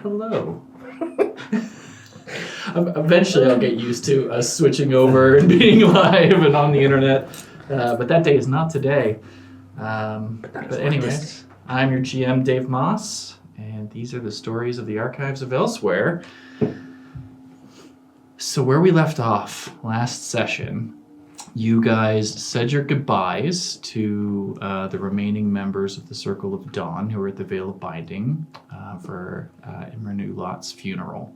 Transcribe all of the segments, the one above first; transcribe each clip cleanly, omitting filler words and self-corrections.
Hello. Eventually I'll get used to us switching over and being live and on the internet, but that day is not today. But anyway, I'm your GM, Dave Moss, and these are the stories of the Archives of Elsewhere. So where we left off last session, you guys said your goodbyes to the remaining members of the Circle of Dawn who were at the Vale of Binding for Imranu Lot's funeral.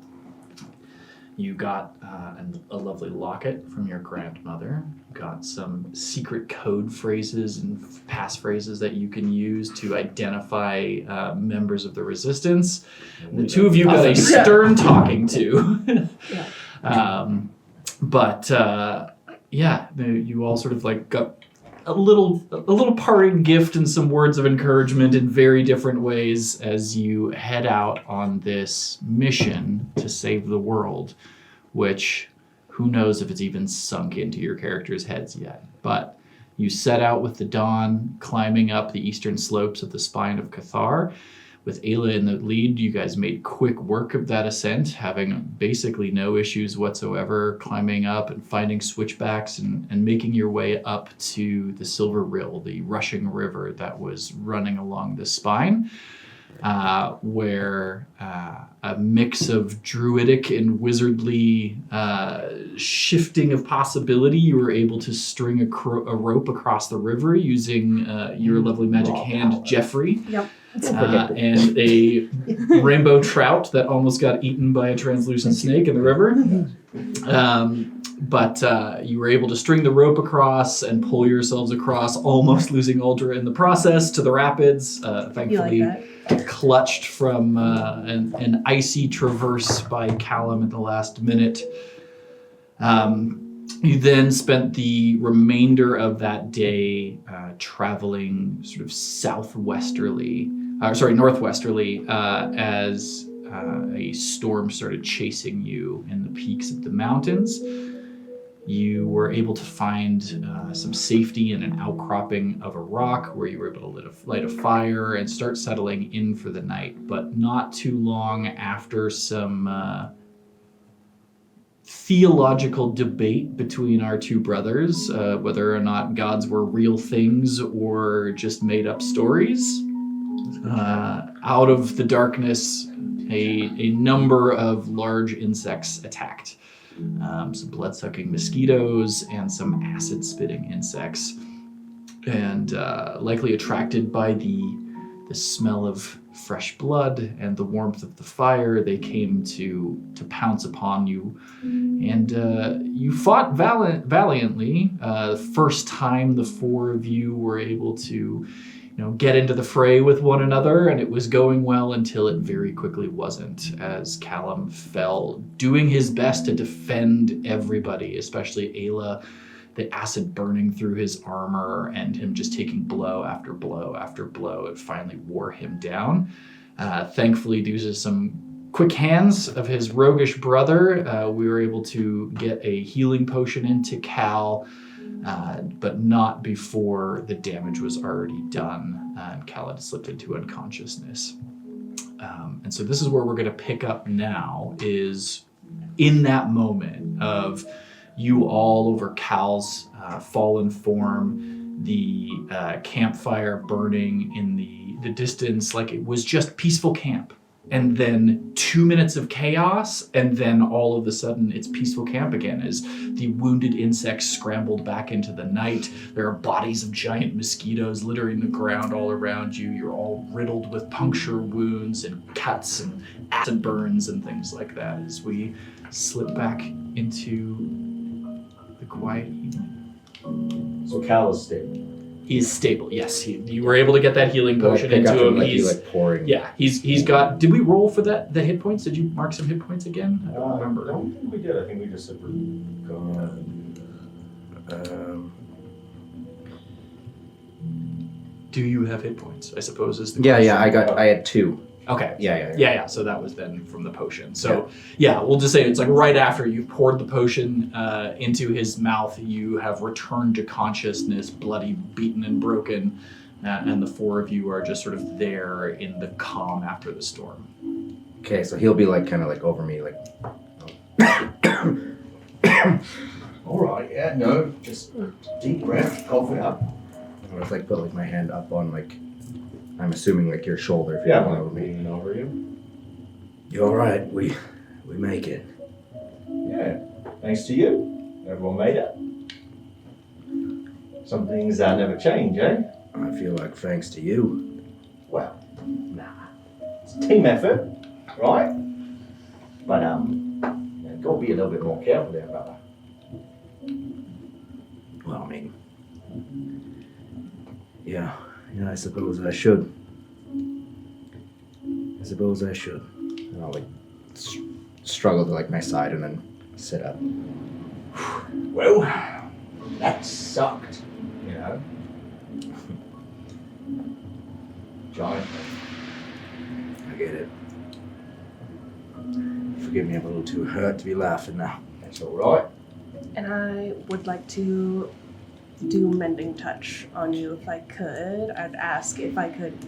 You got a lovely locket from your grandmother. Got some secret code phrases and passphrases that you can use to identify members of the Resistance. The two of you got a stern talking to. You all sort of like got a little parting gift and some words of encouragement in very different ways as you head out on this mission to save the world, which who knows if it's even sunk into your characters' heads yet. But you set out with the dawn, climbing up the eastern slopes of the spine of Cathar. With Ayla in the lead, you guys made quick work of that ascent, having basically no issues whatsoever, climbing up and finding switchbacks and making your way up to the Silver Rill, the rushing river that was running along the spine, where a mix of druidic and wizardly shifting of possibility, you were able to string a rope across the river using your lovely magic hand, Jeffrey. Yep. And a rainbow trout that almost got eaten by a translucent snake in the river. But you were able to string the rope across and pull yourselves across, almost losing Uldra in the process, to the rapids. Thankfully, clutched from an icy traverse by Callum at the last minute. You then spent the remainder of that day traveling sort of northwesterly as a storm started chasing you in the peaks of the mountains. You were able to find some safety in an outcropping of a rock where you were able to light a fire and start settling in for the night. But not too long after some theological debate between our two brothers, whether or not gods were real things or just made up stories, out of the darkness, a number of large insects attacked. Some blood-sucking mosquitoes and some acid-spitting insects. And likely attracted by the smell of fresh blood and the warmth of the fire, they came to pounce upon you. And you fought valiantly. The first time the four of you were able to get into the fray with one another, and it was going well until it very quickly wasn't, as Callum fell, doing his best to defend everybody, especially Ayla, the acid burning through his armor and him just taking blow after blow after blow. It finally wore him down. Thankfully, due to some quick hands of his roguish brother, we were able to get a healing potion into Cal, but not before the damage was already done, and Cal had slipped into unconsciousness. And so this is where we're going to pick up now, is in that moment of you all over Cal's fallen form, the campfire burning in the distance like it was just peaceful camp. And then 2 minutes of chaos, and then all of a sudden it's peaceful camp again as the wounded insects scrambled back into the night. There are bodies of giant mosquitoes littering the ground all around you. You're all riddled with puncture wounds and cuts and acid burns and things like that as we slip back into the quiet evening. So Cal is stable. He's stable, yes. You were able to get that healing potion into him. He's pouring. Yeah, he's got. Did we roll for the hit points? Did you mark some hit points again? I don't remember. I don't think we did. I think we just said we're gone. Do you have hit points? I suppose is the question. Yeah. I had 2. Okay. Yeah. So that was then from the potion. So yeah, we'll just say it's like right after you poured the potion into his mouth, you have returned to consciousness, bloody, beaten, and broken, and the four of you are just sort of there in the calm after the storm. Okay, so he'll be like kind of like over me, like. All right, yeah, no, just deep breath, cough it up. I'll just like put like my hand up on like, I'm assuming like your shoulder. If Yeah, you're I'm over me. leaning over you. You all right? We make it. Yeah, thanks to you, everyone made it. Some things never change, eh? I feel like thanks to you. Well, nah, it's a team effort, right? But you gotta be a little bit more careful there, brother. Well, I mean, yeah, I suppose I should. And I'll like struggle to like my side and then sit up. Well, that sucked, you know. Giant. I get it. Forgive me, I'm a little too hurt to be laughing now. That's all right. And I would like to do mending touch on you if I could. I'd ask if I could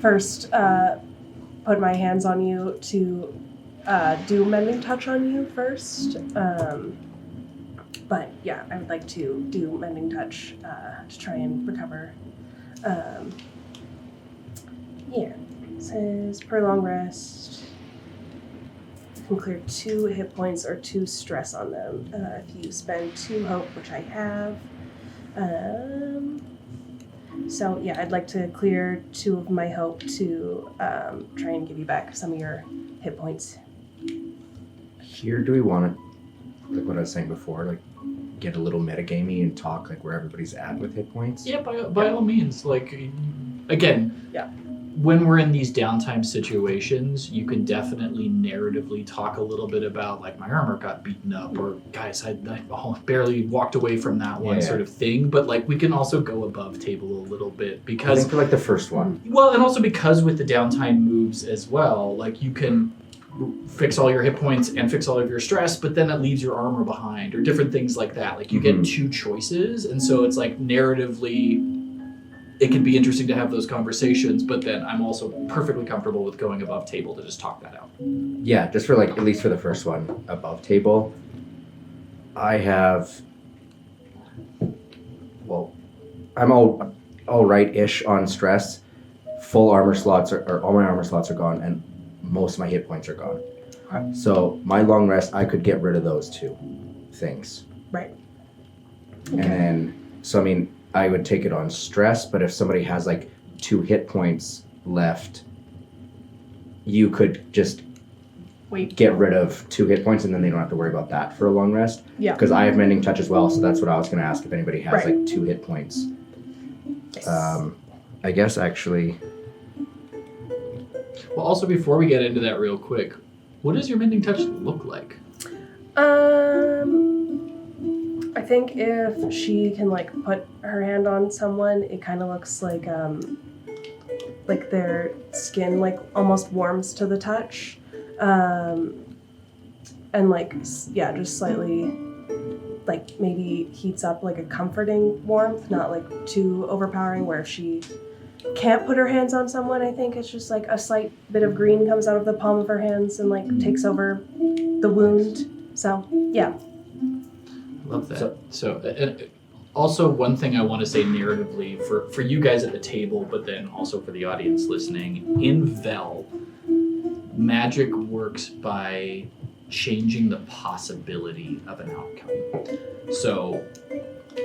first put my hands on you to do mending touch on you first. But yeah, I would like to do mending touch to try and recover. Yeah, it says per long rest. You can clear 2 hit points or 2 stress on them. If you spend 2 hope, which I have. So yeah, I'd like to clear 2 of my hope to try and give you back some of your hit points. Here, do we want to, like what I was saying before, like get a little metagamey and talk like where everybody's at with hit points? Yeah, by all means. Like, again, Yeah. when we're in these downtime situations, you can definitely narratively talk a little bit about, like, my armor got beaten up, or, guys, I barely walked away from that one, sort of thing. But, like, we can also go above table a little bit I because... think for like the first one. Well, and also because with the downtime moves as well, like, you can fix all your hit points and fix all of your stress, but then it leaves your armor behind, or different things like that. Like, you get 2 choices, and so it's like narratively it can be interesting to have those conversations, but then I'm also perfectly comfortable with going above table to just talk that out. Yeah, just for like, at least for the first one, above table, I have, well, I'm all right-ish on stress. Full armor slots or all my armor slots are gone, and most of my hit points are gone. Okay. So my long rest, I could get rid of those 2 things. Right. And then, so I mean, I would take it on stress, but if somebody has like 2 hit points left, you could just get rid of 2 hit points and then they don't have to worry about that for a long rest. Yeah. Because I have mending touch as well, so that's what I was going to ask if anybody has Right. like 2 hit points. Yes. I guess actually, Well, also before we get into that real quick, what does your mending touch look like? I think if she can like put her hand on someone, it kind of looks like their skin like almost warms to the touch, and like just slightly like maybe heats up, like a comforting warmth, not like too overpowering where if she can't put her hands on someone, I think it's just like a slight bit of green comes out of the palm of her hands and like takes over the wound. So yeah. Love that. So also one thing I want to say narratively for you guys at the table, but then also for the audience listening, in Vel, magic works by changing the possibility of an outcome. So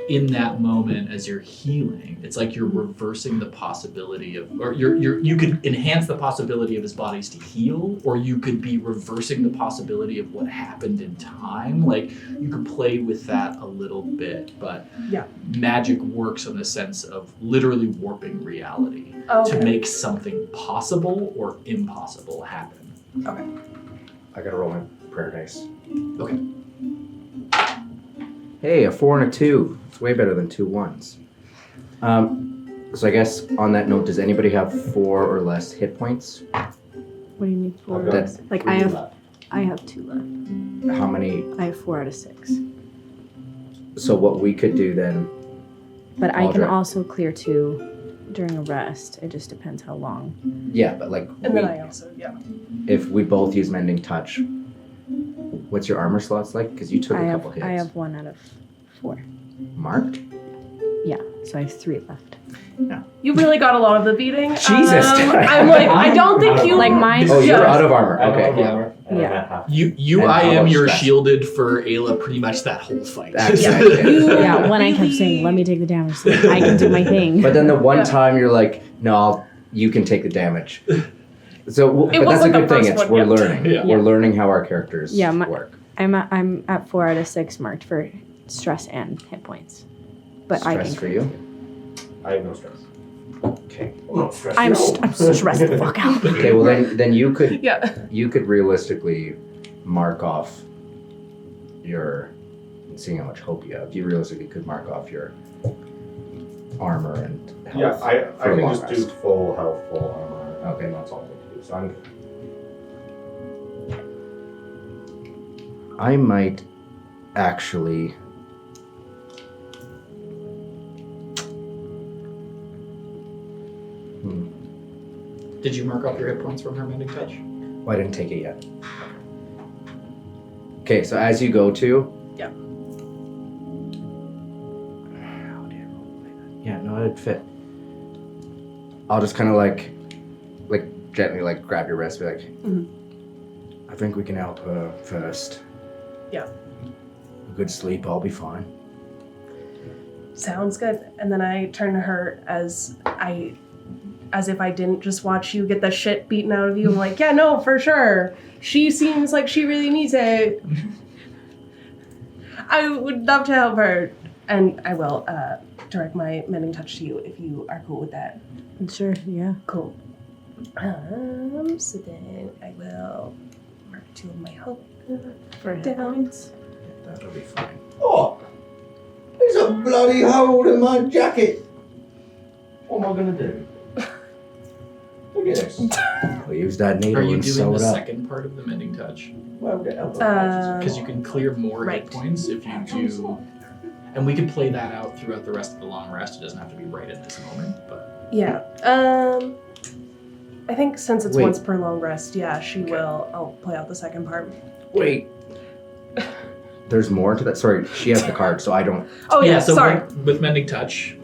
in that moment as you're healing, it's like you're reversing the possibility of, or you could enhance the possibility of his bodies to heal, or you could be reversing the possibility of what happened in time. Like, you could play with that a little bit, but Yeah. magic works in the sense of literally warping reality to make something possible or impossible happen. Okay. I gotta roll my prayer dice. Okay. Hey, a 4 and a 2. It's way better than 2 1s. So I guess on that note, does anybody have 4 or less hit points? What do you need 4? That's Like I have 2 left. how many? I have 4 out of 6. So what we could do then? But I can Aldrich. also clear 2 during a rest. It just depends how long. Yeah, but like And then I also, if we both use mending touch, what's your armor slots like? Because you took a couple hits. I have 1 out of 4. Marked. Yeah, so I have 3 left. You really got a lot of the beating. Jesus. I'm like, I don't think you Like mine. Oh, you're Yeah. out of armor. Okay. Yeah. You And I how am about your stress? shielded for Ayla pretty much that whole fight. That's Yeah. right. Yeah, when I kept saying, "Let me take the damage, so I can do my thing." But then the one Yeah. time you're like, no, you can take the damage. So, but that's a wasn't the good thing. first It's one, we're yeah. learning. Yeah. We're learning how our characters Yeah, work. I'm at 4 out of 6 marked for stress and hit points. But I Stress can. for you. I have no stress. Okay. I'm not stressed. I'm at stressed the fuck out. Okay. Well, then you could Yeah. realistically mark off your. Seeing how much hope you have, you realistically could mark off your armor and health. Yeah, I for a can long just do rest. full health, full armor. Okay. And that's all I can do. So I'm I might actually. Did you mark off your hit points from her mending touch? Oh, I didn't take it yet. Okay, so as you go to. Yeah. How did I roleplay that? Yeah, no, it'd fit. I'll just kind of like gently like grab your wrist, be like, I think we can help her first. Yeah. A good sleep, I'll be fine. Sounds good. And then I turn to her as if I didn't just watch you get the shit beaten out of you. I'm like, yeah, no, for sure. She seems like she really needs it. I would love to help her. And I will direct my mending touch to you if you are cool with that. Sure, yeah. Cool. So then I will mark 2 of my hope For hit down. points. That'll be fine. Oh! There's a bloody hole in my jacket! What am I gonna do? Look at this. We'll use that needle Are you and doing sew the it up. second part of the mending touch? Well, get out Because you can clear more Right. hit points if you do. And we can play that out throughout the rest of the long rest. It doesn't have to be right in this moment, but Yeah. I think since it's Wait. once per long rest, yeah, she will. I'll play out the second part. Wait. There's more to that. Sorry, she has the card, so I don't. Oh yeah, so sorry. with mending touch,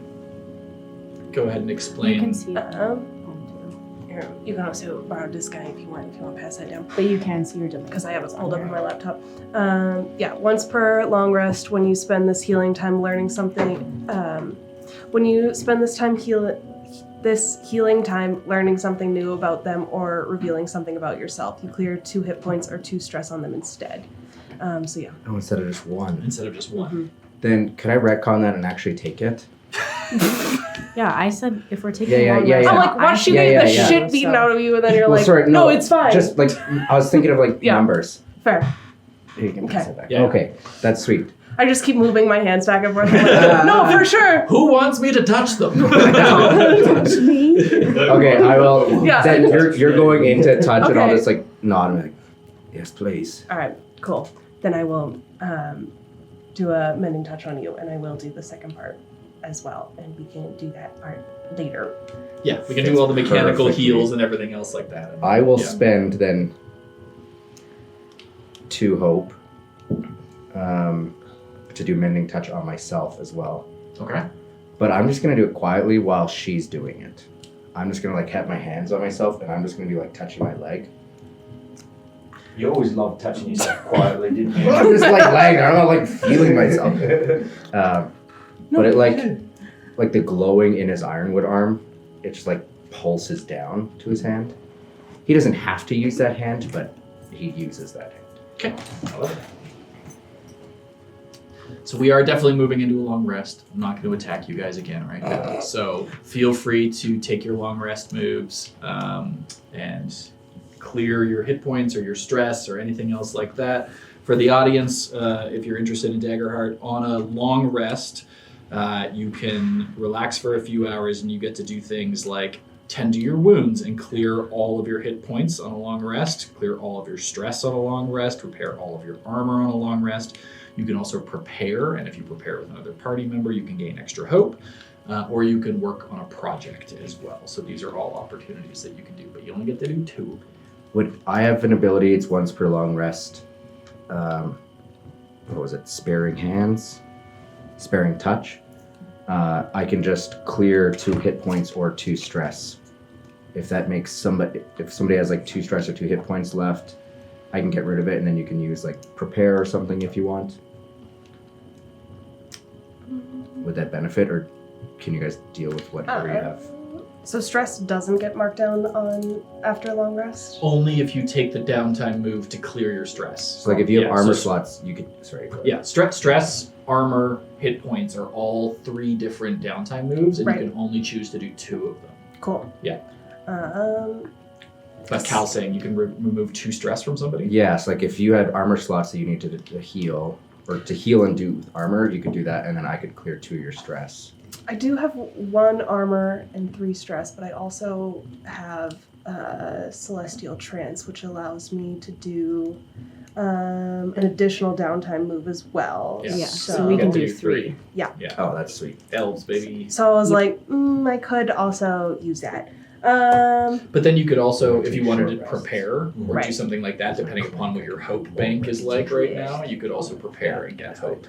go ahead and You explain. can see it. Here, you can also borrow this guy if you want to pass that down. But you can see your difference. Because I have it pulled up on my laptop. Yeah, once per long rest, when you spend this healing time learning something, when you spend this healing time learning something new about them or revealing something about yourself, you clear 2 hit points or 2 stress on them instead. So yeah. Oh, instead of just one. Instead of just one. Then could I retcon that and actually take it? Yeah, I said if we're taking Yeah, a long yeah, rest, yeah. I'm like, watch you Yeah, get yeah, the yeah. shit beaten So- out of you, and then you're Well, like, sorry, no, it's fine. Just like I was thinking of like Yeah. numbers. Fair. Here, you can pass Okay. it back. Yeah. Okay, that's sweet. I just keep moving my hands back and forth. I'm like, no, for sure. Who wants me to touch them? touch me. Okay, I will. Yeah. Then you're going into touch, and I'll Okay. just like nod and be like, yes, please. All right, cool. Then I will do a mending touch on you, and I will do the second part as well, and we can do that part later. Yeah, we can do all the mechanical Perfectly. heals and everything else like that. I will Yeah. spend then 2 hope to do mending touch on myself as well. Okay. But I'm just gonna do it quietly while she's doing it. I'm just gonna like have my hands on myself, and I'm just gonna be like touching my leg. You always loved touching yourself quietly, didn't you? Well, I'm just like laying there. I'm not like feeling myself. But it like the glowing in his ironwood arm, it just like pulses down to his hand. He doesn't have to use that hand, but he uses that hand. Okay. I love it. So we are definitely moving into a long rest. I'm not going to attack you guys again right now. So feel free to take your long rest moves and clear your hit points or your stress or anything else like that. For the audience, if you're interested in Daggerheart, on a long rest, you can relax for a few hours and you get to do things like tend to your wounds and clear all of your hit points on a long rest, clear all of your stress on a long rest, repair all of your armor on a long rest. You can also prepare, and if you prepare with another party member, you can gain extra hope, or you can work on a project as well. So these are all opportunities that you can do, but you only get to do 2. Would I have an ability? It's once per long rest. What was it? Sparing hands, sparing touch. I can just clear 2 hit points or 2 stress. If that makes somebody, if somebody has like 2 stress or 2 hit points left, I can get rid of it, and then you can use like prepare or something if you want. Would that benefit, or can you guys deal with whatever you have? So stress doesn't get marked down on after a long rest? Only if you take the downtime move to clear your stress. So like if you have armor so- slots, you could. Sorry. Go ahead. Yeah, stress, armor, hit points are all 3 different downtime moves, and Right. you can only choose to do 2 of them. Cool. Yeah. Um, But Cal's saying you can remove 2 stress from somebody? Yes, like if you had armor slots that you need to heal, or to heal and do armor, you could do that, and then I could clear 2 of your stress. I do have 1 armor and 3 stress, but I also have Celestial Trance, which allows me to do an additional downtime move as well. Yeah. Yeah, So so we you can get to do do 3. Oh, that's sweet. Elves, baby. So I was like, I could also use that. But then you could also, if you wanted to Short rest. prepare or do Right. something like that, depending upon what your hope bank is like right now, you could also prepare and get hope.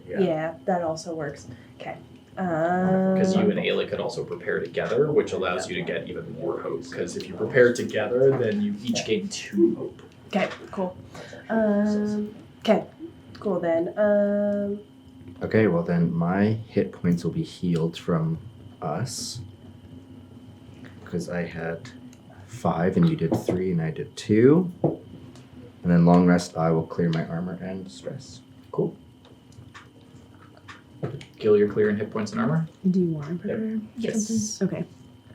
yeah, that also works. Okay. Because you and Ayla could also prepare together, which allows you to get even more hope. Because if you prepare together, then you each gain 2 hope. Okay, cool. Okay, cool then. Okay, well then my hit points will be healed from us. Because I had 5 and you did 3 and I did 2. And then long rest, I will clear my armor and stress. Cool. Gil, you're clearing hit points and armor. Do you want to prepare Yes. something?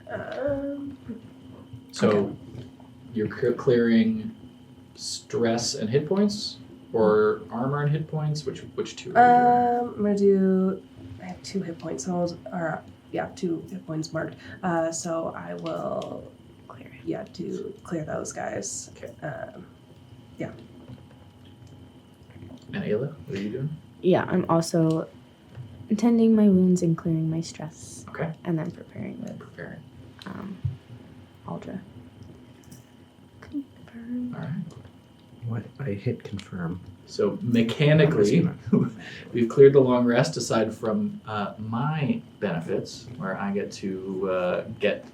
Okay. So Okay. you're clearing stress and hit points, or armor and hit points. Which 2 are you doing? I'm gonna do. I have 2 hit points, so yeah, 2 hit points marked. So I will Clear it. yeah to clear those guys. Okay. And Ayla, what are you doing? Yeah, I'm also tending my wounds and clearing my stress, Okay. and then preparing with Preparing. Aldra. Confirm. All right. What? I hit confirm. So mechanically, we've cleared the long rest aside from my benefits, where I get to get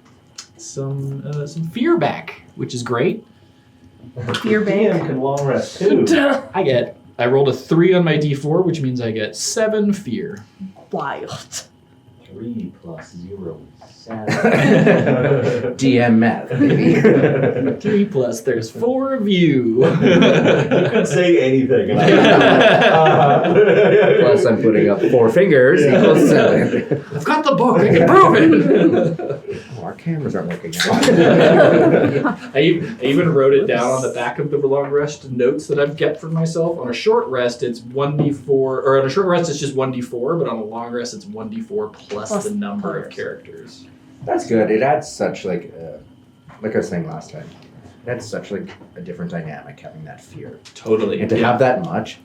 some fear back, which is great. Fear bank. DM can long rest too. I rolled a 3 on my d4, which means I get 7 fear. Wild. 3 plus 0 is 7. DM math, baby. 3 plus, there's 4 of you. You could say anything. And Plus I'm putting up 4 fingers equals 7. I've got the book, I can prove it. Oh, our cameras aren't working now. I even wrote it down on the back of the long rest notes that I've kept for myself. On a short rest, it's 1d4, or on a short rest, it's just 1d4, but on a long rest, it's 1d4 plus the number of players. characters. That's good. It adds such like I was saying last time, it adds such like a different dynamic having that fear. Totally. And to have that much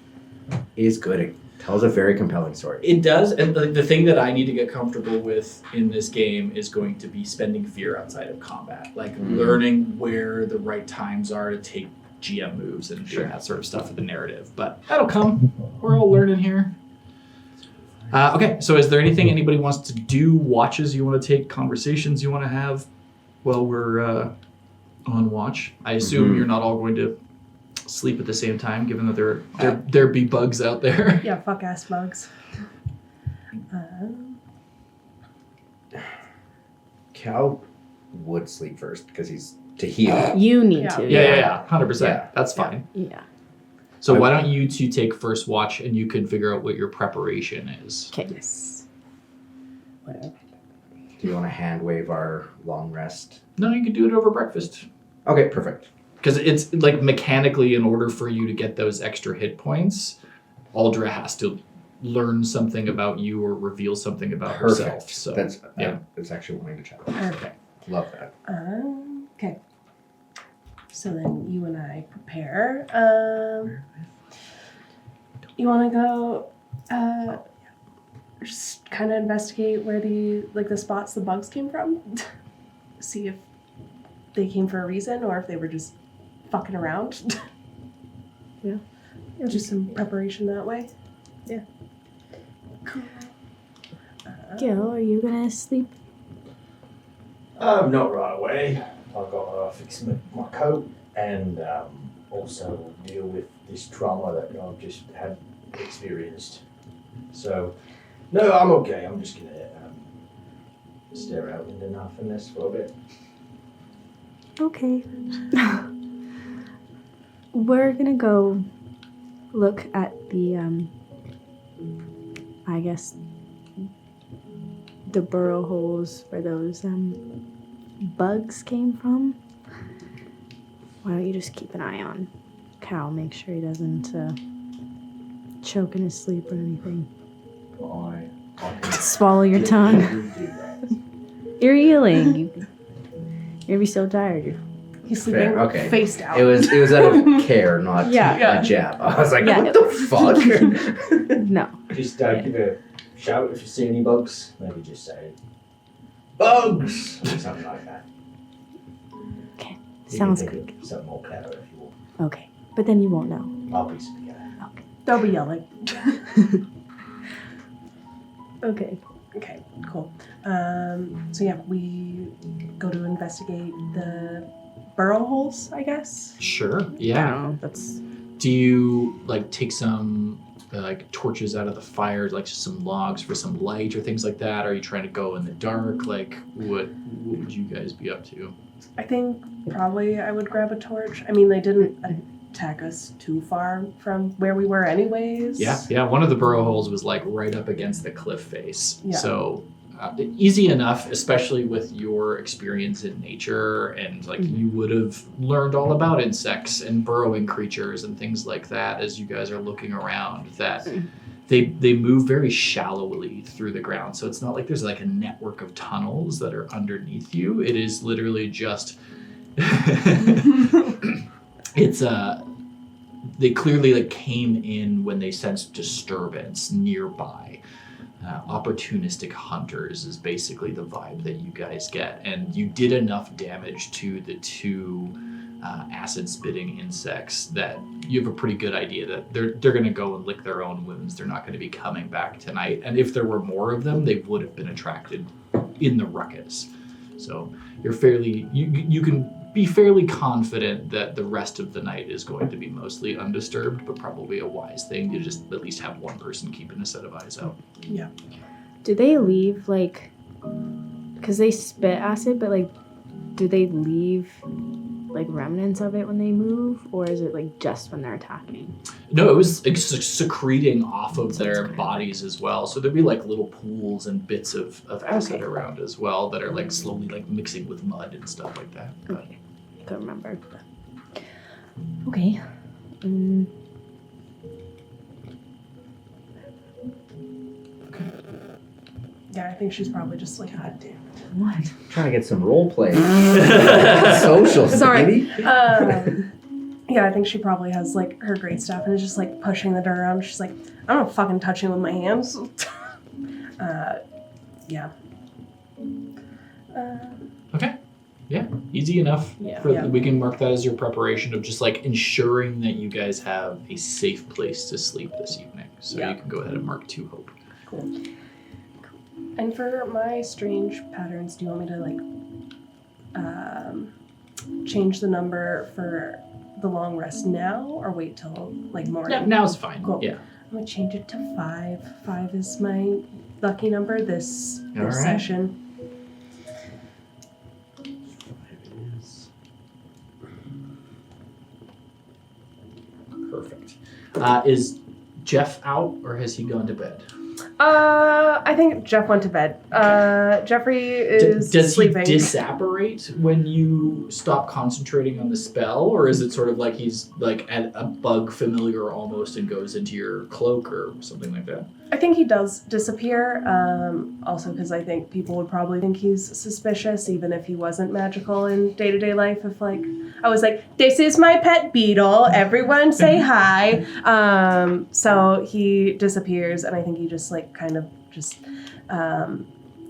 is good. It tells a very compelling story. It does, and the thing that I need to get comfortable with in this game is going to be spending fear outside of combat. Like learning where the right times are to take GM moves and doing that sort of stuff with the narrative. But that'll come. We're all learning here. Okay, so is there anything anybody wants to do? Watches you want to take? Conversations you want to have while we're on watch? I assume you're not all going to sleep at the same time, given that there be bugs out there. Yeah, fuck ass bugs. Cal would sleep first because he's to heal. You need Yeah. to. Yeah, 100%. Yeah. That's fine. Yeah. So why don't you two take first watch and you can figure out what your preparation is. Okay. Yes. Whatever. Do you want to hand wave our long rest? No, you can do it over breakfast. Okay, perfect. Because it's like mechanically, in order for you to get those extra hit points, Aldra has to learn something about you or reveal something about herself. Perfect. So That's yeah. that's actually wanting to check. Perfect. Love that. Okay. So then you and I prepare. You want to go just kind of investigate where the spots the bugs came from? See if they came for a reason or if they were just fucking around. Yeah. Do some preparation that way. Yeah. Cool. Gil, are you gonna sleep? Not right away. I've got to fix my coat and also deal with this trauma that I've just had experienced. So, no, I'm okay. I'm just gonna stare out into nothingness for a bit. Okay. We're gonna go look at the, I guess, the burrow holes where those bugs came from. Why don't you just keep an eye on Cal, make sure he doesn't choke in his sleep or anything. I can Swallow your tongue. do that. You're healing. You're gonna be so tired. He's sleeping Fair, okay. faced out. It was out of care, not Yeah. a jab. I was like, Yeah. what the fuck? No. Just give a shout if you see any bugs. Maybe just say, bugs! Or something like that. Okay. You Sounds can good. think of something more clever if you want. Okay. But then you won't know. I'll be spaghetti. They'll be yelling. Okay. Okay, cool. So yeah, we go to investigate the burrow holes, I guess. Sure. I Yeah. don't know. That's Do you like take some like torches out of the fire, like just some logs for some light or things like that? Are you trying to go in the dark? Like what would you guys be up to? I think probably I would grab a torch. I mean, they didn't attack us too far from where we were anyways. Yeah. One of the burrow holes was like right up against the cliff face. Yeah. So easy enough, especially with your experience in nature, and like you would have learned all about insects and burrowing creatures and things like that as you guys are looking around. That they move very shallowly through the ground, so it's not like there's like a network of tunnels that are underneath you. It is literally just it's they clearly like came in when they sensed disturbance nearby. Opportunistic hunters is basically the vibe that you guys get, and you did enough damage to the two acid spitting insects that you have a pretty good idea that they're going to go and lick their own wounds. They're not going to be coming back tonight, and if there were more of them, they would have been attracted in the ruckus. So you're fairly you can be fairly confident that the rest of the night is going to be mostly undisturbed, but probably a wise thing to just at least have one person keeping a set of eyes out. Yeah. Do they leave, like, because they spit acid, but, like, do they leave, like, remnants of it when they move? Or is it, like, just when they're attacking? No, it was secreting off of their bodies as well. So there'd be, like, little pools and bits of acid around as well that are, like, slowly, like, mixing with mud and stuff like that. But Okay. I couldn't remember. Okay. Yeah, I think she's probably just like, God damn What? Trying to get some role play. Social, Sorry. baby. Yeah, I think she probably has like her great stuff and is just like pushing the dirt around. She's like, I'm not fucking touching with my hands. Yeah. okay. Yeah, easy enough. Yeah. We can mark that as your preparation of just like ensuring that you guys have a safe place to sleep this evening. So Yeah. you can go ahead and mark 2 hope. Cool. And for my strange patterns, do you want me to like change the number for the long rest now or wait till like morning? Now's fine. Cool. Yeah. I'm gonna change it to 5. 5 is my lucky number this All right. session. Perfect. Is Jeff out or has he gone to bed? I think Jeff went to bed. Jeffrey is Does sleeping. he disapparate when you stop concentrating on the spell, or is it sort of like he's like a bug familiar almost and goes into your cloak or something like that? I think he does disappear. Also, because I think people would probably think he's suspicious, even if he wasn't magical in day-to-day life. If I was like, "This is my pet beetle. Everyone say hi." So he disappears, and I think he just kind of just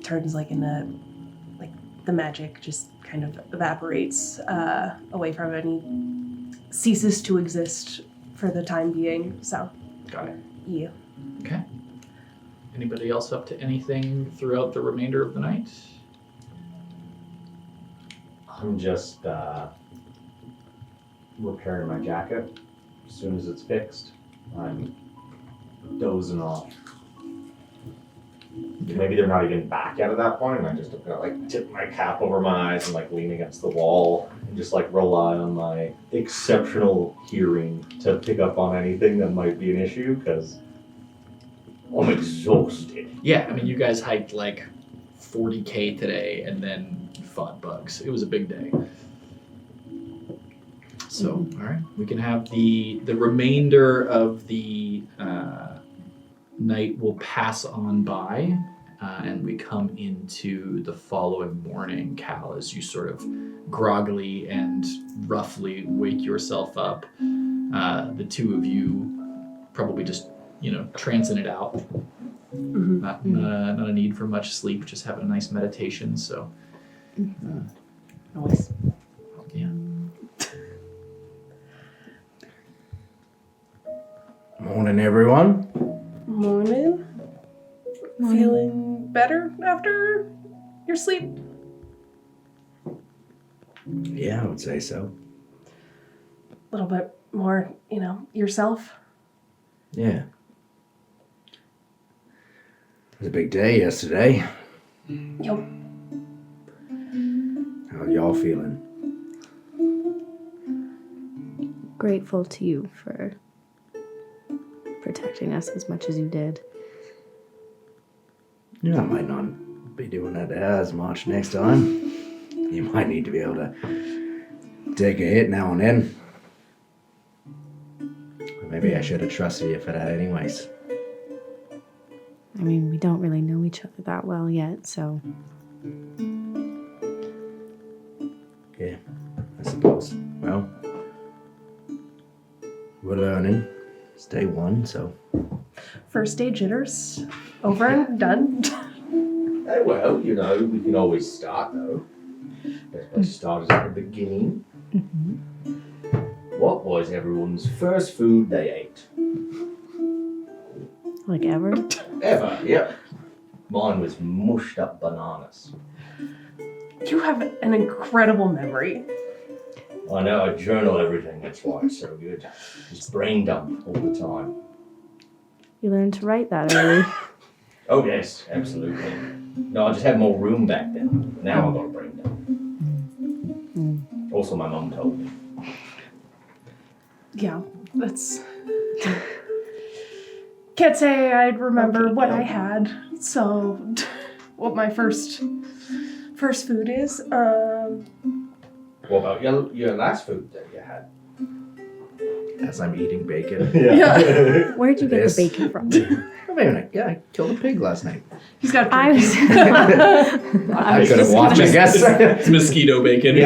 turns into the magic just kind of evaporates away from it, and he ceases to exist for the time being. So, Got it. yeah. Okay. Anybody else up to anything throughout the remainder of the night? I'm just repairing my jacket. As soon as it's fixed, I'm dozing off. Maybe they're not even back yet at that point, and I just gonna tip my cap over my eyes and lean against the wall and just rely on my exceptional hearing to pick up on anything that might be an issue, because I'm exhausted. Yeah, I mean, you guys hiked 40K today and then fought bugs. It was a big day. So, all right, we can have the remainder of the night will pass on by, and we come into the following morning, Cal, as you sort of groggily and roughly wake yourself up. The two of you probably just, trancing it out. Mm-hmm. Not a need for much sleep, just having a nice meditation, so. Nice. Yeah. Morning, everyone. Morning. Feeling better after your sleep? Yeah, I would say so. A little bit more, yourself? Yeah. It was a big day yesterday. Yep. How are y'all feeling? Grateful to you for protecting us as much as you did. I might not be doing that as much next time. You might need to be able to take a hit now and then. Or maybe I should have trusted you for that anyways. I mean, we don't really know each other that well yet, so... Yeah, I suppose. Well, we're learning. It's day one, so... First day jitters. Over and done. Hey, well, we can always start, though. Best place to start is at the beginning. Mm-hmm. What was everyone's first food they ate? Like ever? Ever, yep. Mine was mushed up bananas. You have an incredible memory. I know, I journal everything, that's why it's so good. Just brain dump all the time. You learned to write that early. Oh, yes, absolutely. No, I just had more room back then. Now I've got a brain dump. Also, my mum told me. Yeah, that's... Can't say I'd remember what I had, so what my first food is. What about your last food that you had? As I'm eating bacon. Yeah. Where'd you get This. the bacon from? I killed a pig last night. He's got I was... I could have watched, I guess. It's mosquito bacon.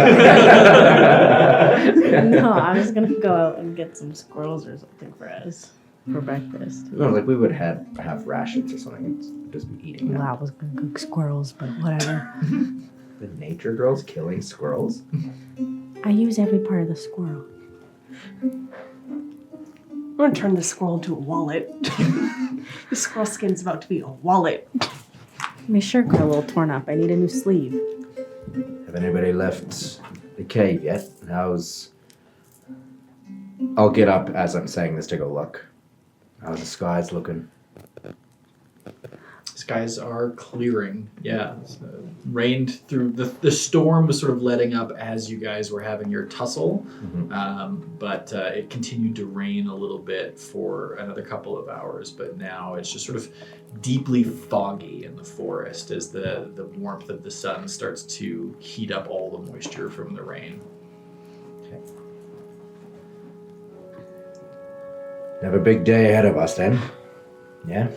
No, I was gonna go out and get some squirrels or something for us for breakfast. No, we would have rations or something and just be eating Well, them. I was gonna cook squirrels, but whatever. The nature girls killing squirrels? I use every part of the squirrel. I'm gonna turn the squirrel into a wallet. The squirrel skin's about to be a wallet. My shirt got a little torn up. I need a new sleeve. Have anybody left the cave yet? I'll get up as I'm saying this to go look. How's the skies looking? skies are clearing. Yeah, rained through. The storm was sort of letting up as you guys were having your tussle, but it continued to rain a little bit for another couple of hours. But now it's just sort of deeply foggy in the forest as the warmth of the sun starts to heat up all the moisture from the rain. Okay. We have a big day ahead of us then. Yeah?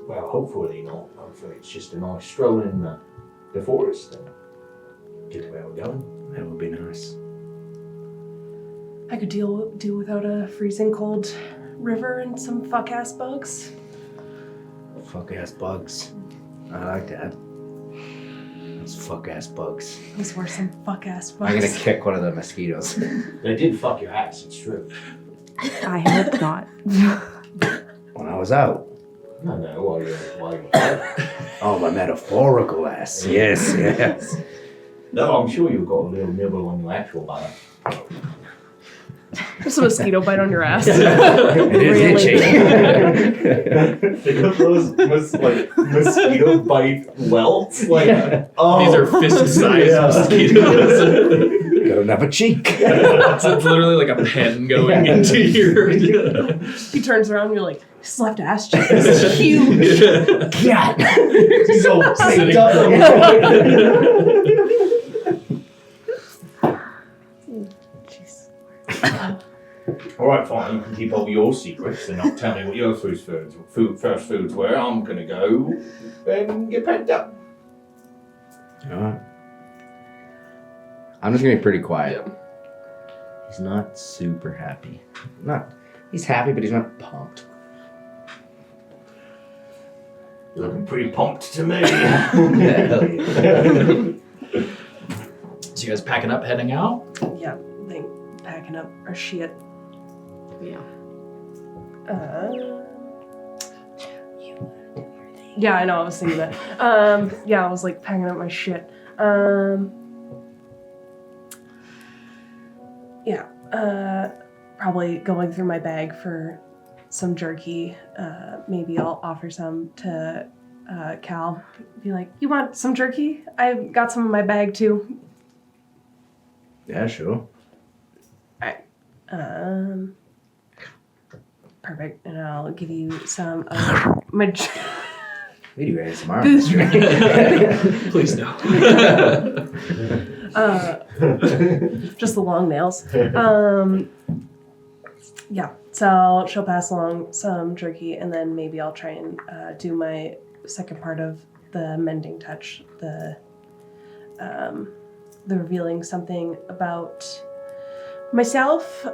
Well, hopefully not. Hopefully it's just a nice stroll in the forest and get to where we're going. That would be nice. I could deal without a freezing cold river and some fuck-ass bugs. Fuck-ass bugs. I like that. Those fuck-ass bugs. Those were some fuck-ass bugs. I'm gonna kick one of the mosquitoes. They did fuck your ass, it's true. I hope not. When I was out. No, while you're Oh, my metaphorical ass. Yes, yes. No, I'm sure you've got a little nibble on your actual bottom. Just a mosquito bite on your ass. It is itchy. They got those mosquito bite welts. These are fist-sized mosquitoes. Got another cheek. It's literally like a pen going into your. He turns around and you're like, his left ass cheek is huge. Cat. So Sitting- Jeez. All right, fine. You can keep all your secrets and not tell me what your first foods were. I'm gonna go and get packed up. Alright. I'm just gonna be pretty quiet. Yeah. He's not super happy. He's happy, but he's not pumped. You're looking pretty pumped to me. Hell yeah. So you guys packing up, heading out? Yeah, I think packing up our shit. Yeah. Yeah, I know, I was thinking that. Yeah, I was like packing up my shit. Probably going through my bag for some jerky. Maybe I'll offer some to Cal. Be like, you want some jerky? I've got some in my bag too. Yeah, sure. Perfect. And I'll give you some of my... We do ASMR on this stream. Please no. Just the long nails. Yeah, so she'll pass along some jerky, and then maybe I'll try and do my second part of the mending touch, the revealing something about myself.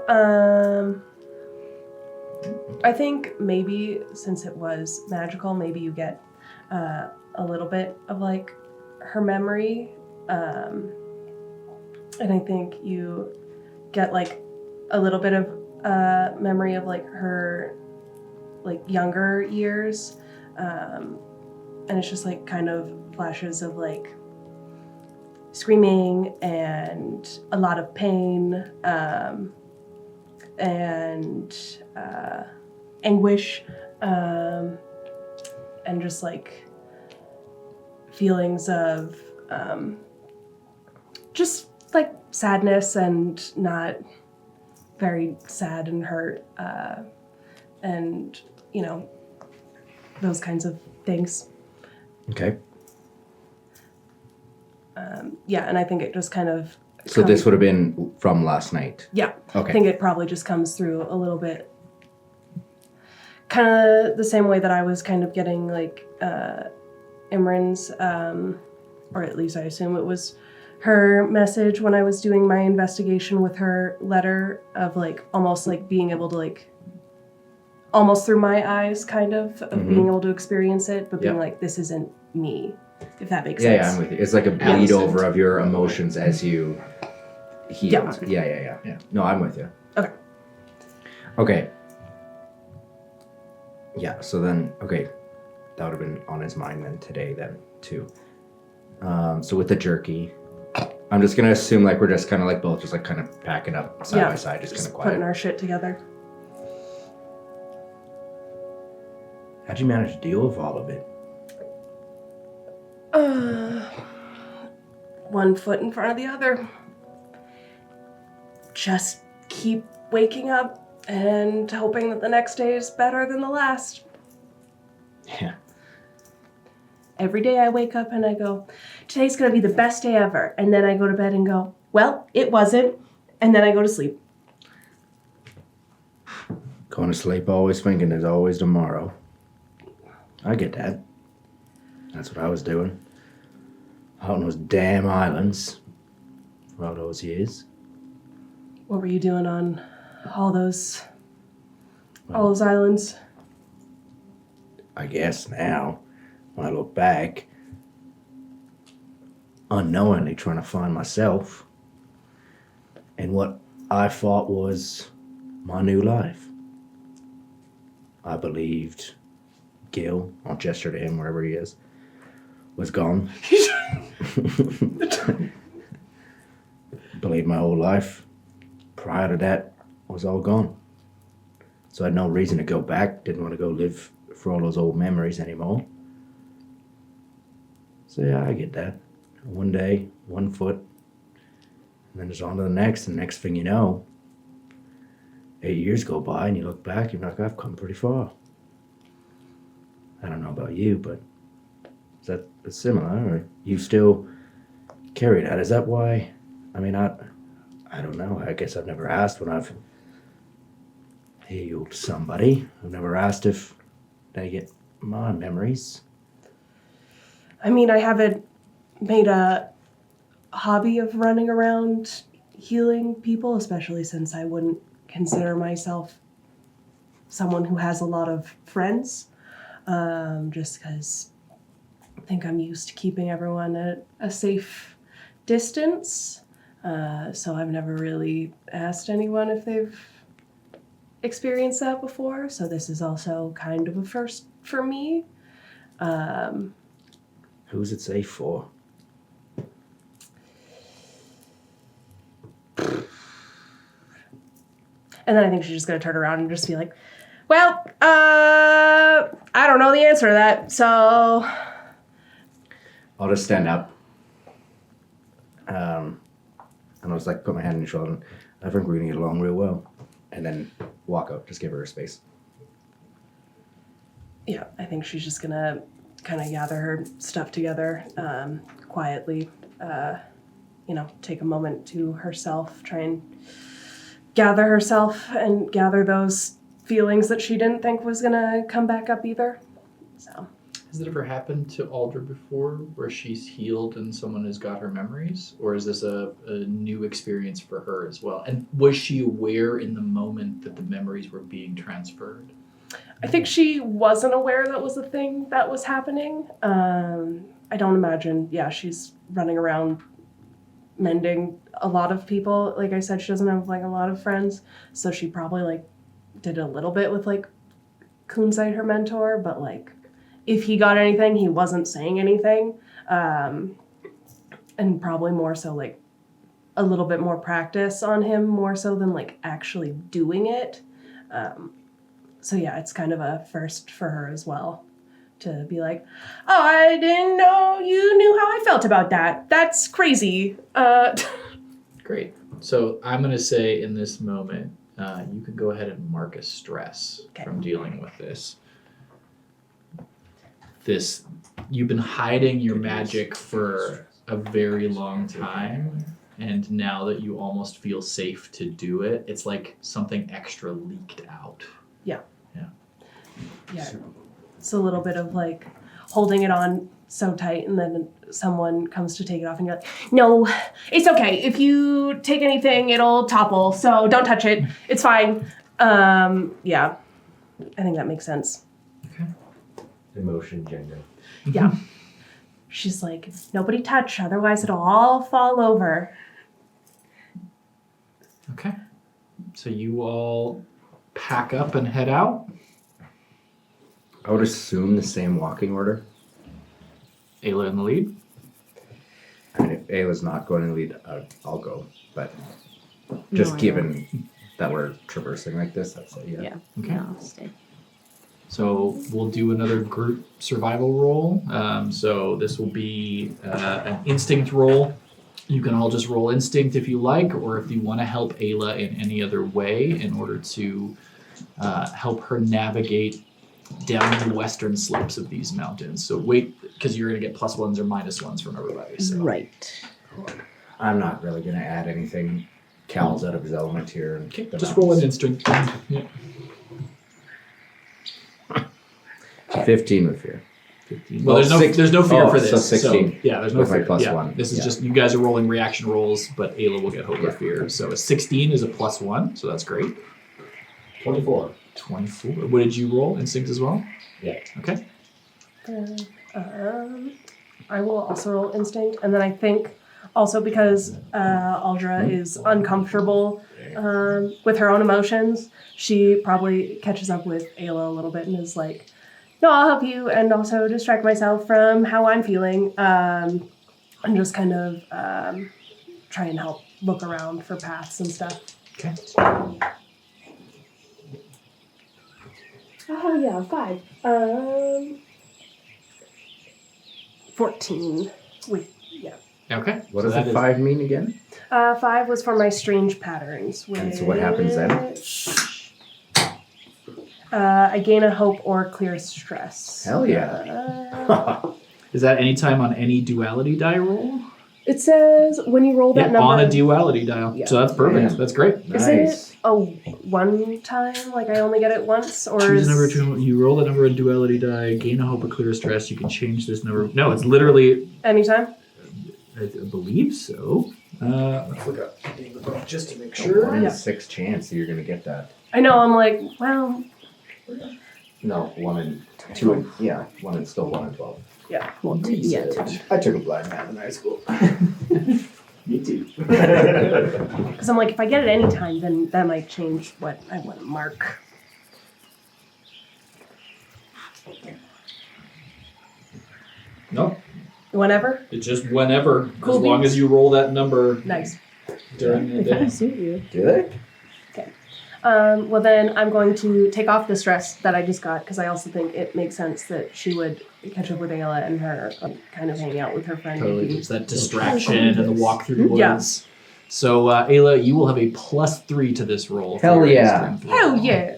I think maybe since it was magical, maybe you get a little bit of like her memory, and I think you get like a little bit of memory of like her like younger years, and it's just like kind of flashes of like screaming and a lot of pain, and anguish, and just like feelings of just like sadness and not very sad and hurt, and you know, those kinds of things. Okay. Yeah, and I think it just kind of So this would have been from last night. yeah, Okay. I think it probably just comes through a little bit, kind of the same way that I was kind of getting like Imran's, or at least I assume it was her message when I was doing my investigation with her letter, of like almost like being able to like almost through my eyes kind of being able to experience it, but being Yep. like, this isn't me, if that makes Yeah, sense. I'm with you. It's like a bleed Allison. over of your emotions as you heal. Yeah. Yeah. No, I'm with you. Okay. Okay. Yeah, so then, okay. That would have been on his mind then today then, too. So with the jerky, I'm just going to assume like we're just kind of like both just like kind of packing up side by side, just kind of quiet. Putting our shit together. How'd you manage to deal with all of it? One foot in front of the other. Just keep waking up and hoping that the next day is better than the last. Yeah. Every day I wake up and I go, today's gonna be the best day ever. And then I go to bed and go, well, it wasn't. And then I go to sleep. Going to sleep always thinking there's always tomorrow. I get that. That's what I was doing. Out on those damn islands for all those years. What were you doing on all those islands? I guess now, when I look back, unknowingly trying to find myself and what I thought was my new life. I believed Gil, I'll gesture to him wherever he is, was gone. Believed my whole life prior to that was all gone. So I had no reason to go back, didn't want to go live for all those old memories anymore. So yeah, I get that. One day, 1 foot, and then it's on to the next, and next thing you know, 8 years go by and you look back, you're like, I've come pretty far. I don't know about you, but is that similar, or you still carry that? Is that why? I mean, I don't know. I guess I've never asked when I've healed somebody. I've never asked if they get my memories. I mean, I haven't made a hobby of running around healing people, especially since I wouldn't consider myself someone who has a lot of friends, just because I think I'm used to keeping everyone at a safe distance. So I've never really asked anyone if they've experienced that before. So this is also kind of a first for me. Who's it safe for? And then I think she's just going to turn around and just be like, well, I don't know the answer to that, so... I'll just stand up. And I'll just like put my hand on your shoulder. And I think we're going to get along real well. And then walk out. Just give her a space. Yeah, I think she's just going to kind of gather her stuff together quietly, take a moment to herself, try and gather herself and gather those feelings that she didn't think was going to come back up either. So, Has it ever happened to Aldra before where she's healed and someone has got her memories? Or is this a new experience for her as well? And was she aware in the moment that the memories were being transferred? I think she wasn't aware that was a thing that was happening. I don't imagine, she's running around mending a lot of people. Like I said, she doesn't have a lot of friends, so she probably did a little bit with Kunzite, her mentor, but if he got anything, he wasn't saying anything, and probably more so a little bit more practice on him, more so than actually doing it. So yeah, it's kind of a first for her as well to be like, oh, I didn't know you knew how I felt about that. That's crazy. Great. So I'm going to say in this moment, you can go ahead and mark a stress from dealing with this. You've been hiding your magic for a very long time, and now that you almost feel safe to do it, it's like something extra leaked out. Yeah. It's a little bit of holding it on so tight, and then someone comes to take it off and you're like, no, it's okay. If you take anything, it'll topple, so don't touch it. It's fine. Yeah. I think that makes sense. Okay. Emotion gender. Yeah. She's like, nobody touch, otherwise it'll all fall over. Okay. So you all pack up and head out. I would assume the same walking order. Ayla in the lead. And if Ayla's not going in the lead, I'll go. But just No, I given that we're traversing like this, I'd say yeah. Yeah. Okay. No, I'll stay. So we'll do another group survival roll. So this will be an instinct roll. You can all just roll instinct if you like, or if you want to help Ayla in any other way in order to help her navigate down the western slopes of these mountains. So wait, because you're going to get +1s or -1s from everybody. So. Right. I'm not really going to add anything. Cal's out of his element here. And Okay, the just roll an mountains. instinct. Yeah. 15 with fear. 15. Well, there's no fear oh, for this. so 16 yeah, there's no with my fear. +1. This is Yeah. just you guys are rolling reaction rolls, but Ayla will get hope or Yeah. fear. So a 16 is a +1, so that's great. 24. 24. What did you roll? Instinct as well? Yeah. Okay. I will also roll instinct, and then I think also because Aldra is uncomfortable with her own emotions, she probably catches up with Ayla a little bit and is like, "No, I'll help you, and also distract myself from how I'm feeling, and just kind of try and help look around for paths and stuff." Okay. Oh yeah, 5. 14. Wait, yeah. Okay. What so does that the is- 5 mean again? 5 was for my strange patterns. And so what happens then? I gain a hope or clear stress. Hell yeah. Is that any time on any duality die roll? It says when you roll that Yeah, number. on a duality dial. Yeah. So that's perfect. Yeah. That's great. Is Nice. it a one time? Like I only get it once, or Choose is a number two. You roll the number of duality die, gain a hope or clear stress. You can change this number. No, it's literally, anytime? I believe so. Let's look up the book just to make A sure. 1 in Yeah. 6 chance that you're going to get that. I know. I'm like, well, No, 1 in 2. And, yeah, 1 in still 1 in 12. Well, yeah. I took a blind math in high school. Me too. because I'm like, if I get it anytime, then that might change what I want to mark. No, Whenever. it's just whenever, Cool as long beans. as you roll that number Nice. during the They kind day. of suit you. Do they? Well, then I'm going to take off the stress that I just got because I also think it makes sense that she would catch up with Ayla and her kind of hanging out with her friend. would Totally, be- it's that distraction and the walk through the woods. Yeah. So, Ayla, you will have a +3 to this roll. for Hell your yeah. instinct roll. Hell yeah!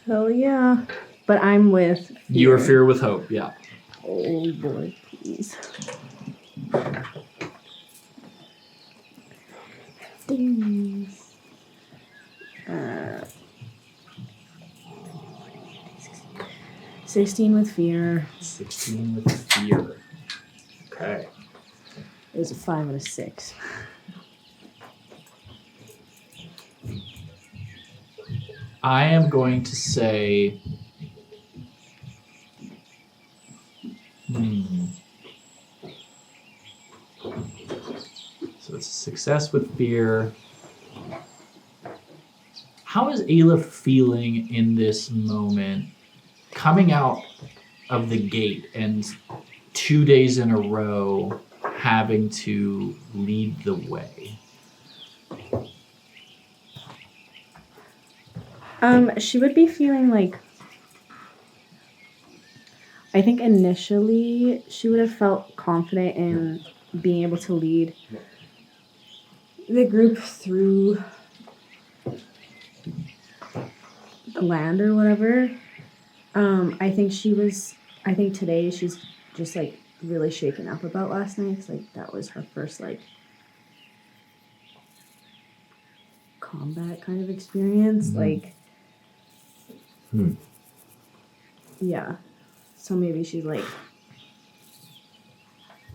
Hell yeah. But I'm with You are fear with hope, yeah. Oh boy, please. Ding. 16 with fear. 16 with fear. Okay. It was a 5 and a 6. I am going to say. So it's a success with fear. How is Ayla feeling in this moment, coming out of the gate and 2 days in a row having to lead the way? She would be feeling like, I think initially she would have felt confident in being able to lead the group through the land or whatever. I think today she's just like really shaken up about last night because like that was her first like combat kind of experience. Mhm. Like, Hmm. yeah. So maybe she's like,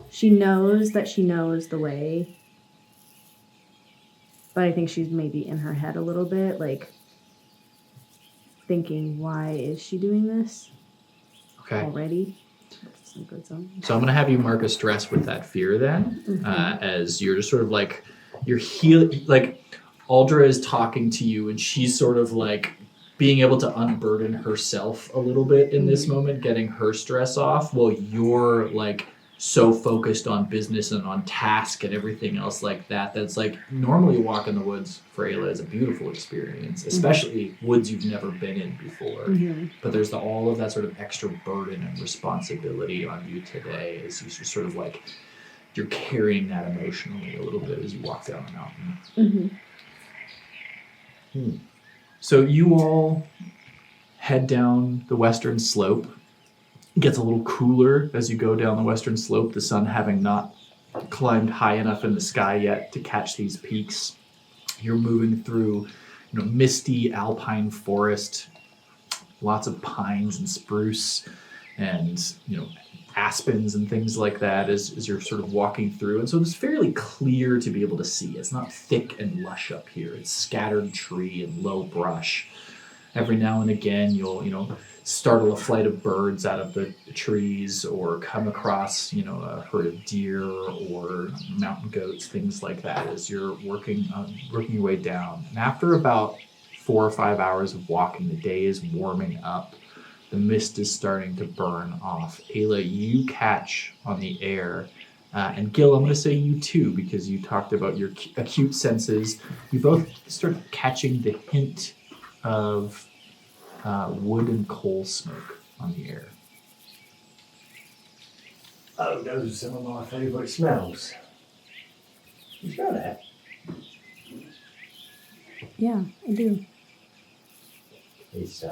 she knows that she knows the way, but I think she's maybe in her head a little bit, like thinking, why is she doing this Okay. already? That's a good song. So I'm going to have you mark a stress with that fear then, as you're just sort of like, you're like Aldra is talking to you and she's sort of like being able to unburden herself a little bit in this moment, getting her stress off while you're like so focused on business and on task and everything else like that, that's like normally a walk in the woods for Ayla is a beautiful experience, especially woods you've never been in before. But there's all of that sort of extra burden and responsibility on you today as you sort of like, you're carrying that emotionally a little bit as you walk down the mountain. So you all head down the western slope. It gets a little cooler as you go down the western slope, the sun having not climbed high enough in the sky yet to catch these peaks. You're moving through, misty alpine forest, lots of pines and spruce and, aspens and things like that as you're sort of walking through. And so it's fairly clear to be able to see. It's not thick and lush up here. It's scattered tree and low brush. Every now and again, you'll, startle a flight of birds out of the trees or come across, a herd of deer or mountain goats, things like that as you're working your way down. And after about 4 or 5 hours of walking, the day is warming up. The mist is starting to burn off. Ayla, you catch on the air, and Gil, I'm going to say you too, because you talked about your acute senses. You both start catching the hint of wood and coal smoke on the air. Oh, those are some of my favourite smells. You smell that? Yeah, I do. It's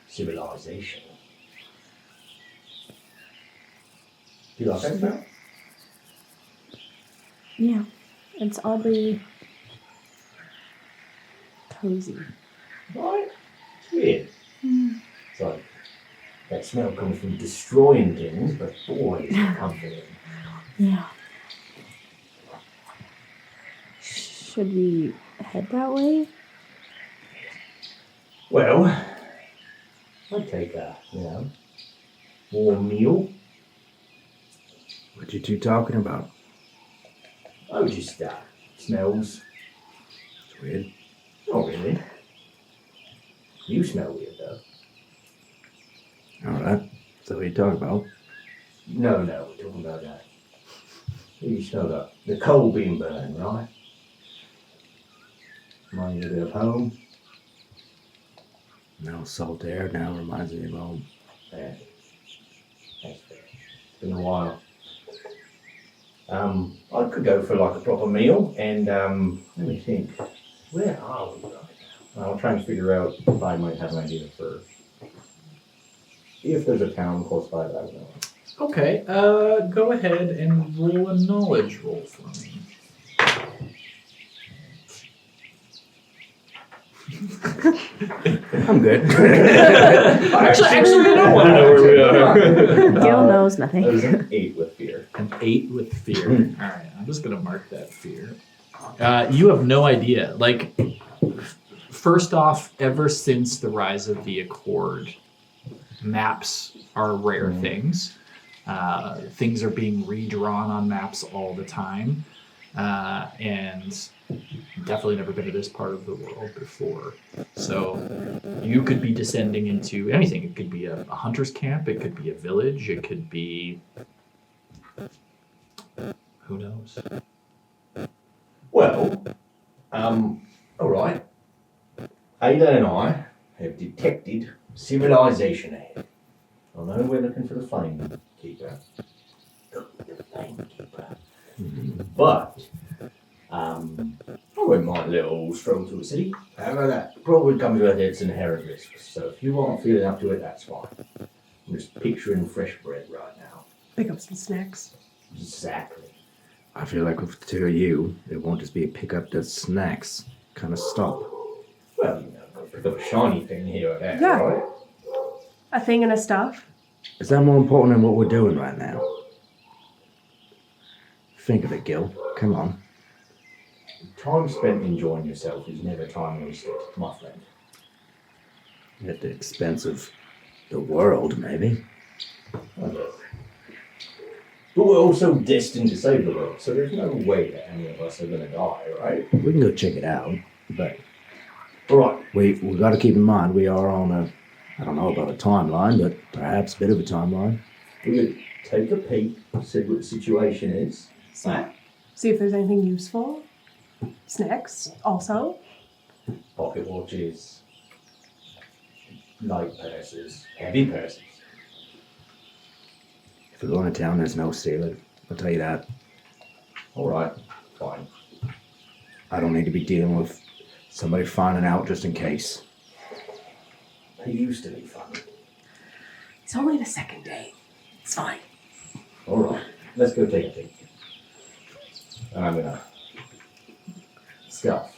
civilization. Do you like that smell? Yeah, it's oddly cozy. Right? It's weird. It's like that smell comes from destroying things, but boy, is it comforting. Yeah. Should we head that way? Well, I'd take a, warm meal. What you two talking about? Oh, just smells. It's weird. Not really. You smell weird though. Alright. So what you talking about? No, we're talking about that. You smell the coal being burned, right? Reminds you a bit of home. No, salt air now reminds me of home. Yeah. That's fair. It's been a while. I could go for like a proper meal and let me think. Where are we right now? I'll try and figure out if I might have an idea for if there's a town close by that I would know. Okay, go ahead and roll a knowledge roll for me. I'm good. Actually, I don't want to know where we are. Gil knows nothing. That was an 8 with fear. An 8 with fear. All right, I'm just going to mark that fear. You have no idea. Like, first off, ever since the rise of the Accord, maps are rare things. Things are being redrawn on maps all the time. And definitely never been to this part of the world before. So you could be descending into anything. It could be a hunter's camp. It could be a village. It could be... who knows? Well, all right. Ada and I have detected civilization ahead. I know we're looking for the flame keeper. The flame keeper. But, I wouldn't mind a little stroll to a city. However, that probably comes with its inherent risks. So if you aren't feeling up to it, that's fine. I'm just picturing fresh bread right now. Pick up some snacks. Exactly. I feel like with the two of you, it won't just be a pick up the snacks kind of stop. Well, pick up a shiny thing here or there, Yeah. right? A thing and a stuff. Is that more important than what we're doing right now? Think of it, Gil. Come on. Time spent enjoying yourself is never time wasted, my friend. At the expense of the world, maybe. But we're also destined to save the world, so there's no way that any of us are going to die, right? We can go check it out, but All right. we got to keep in mind we are on I don't know about a timeline, but perhaps a bit of a timeline. We could take a peek, see what the situation is. See if there's anything useful. Snacks, also. Pocket watches, night purses, heavy purses. If we're going to town, there's no stealing. I'll tell you that. All right, fine. I don't need to be dealing with somebody finding out just in case. It used to be fun. It's only the second day. It's fine. All right, let's go take a peek. And I'm gonna stealth.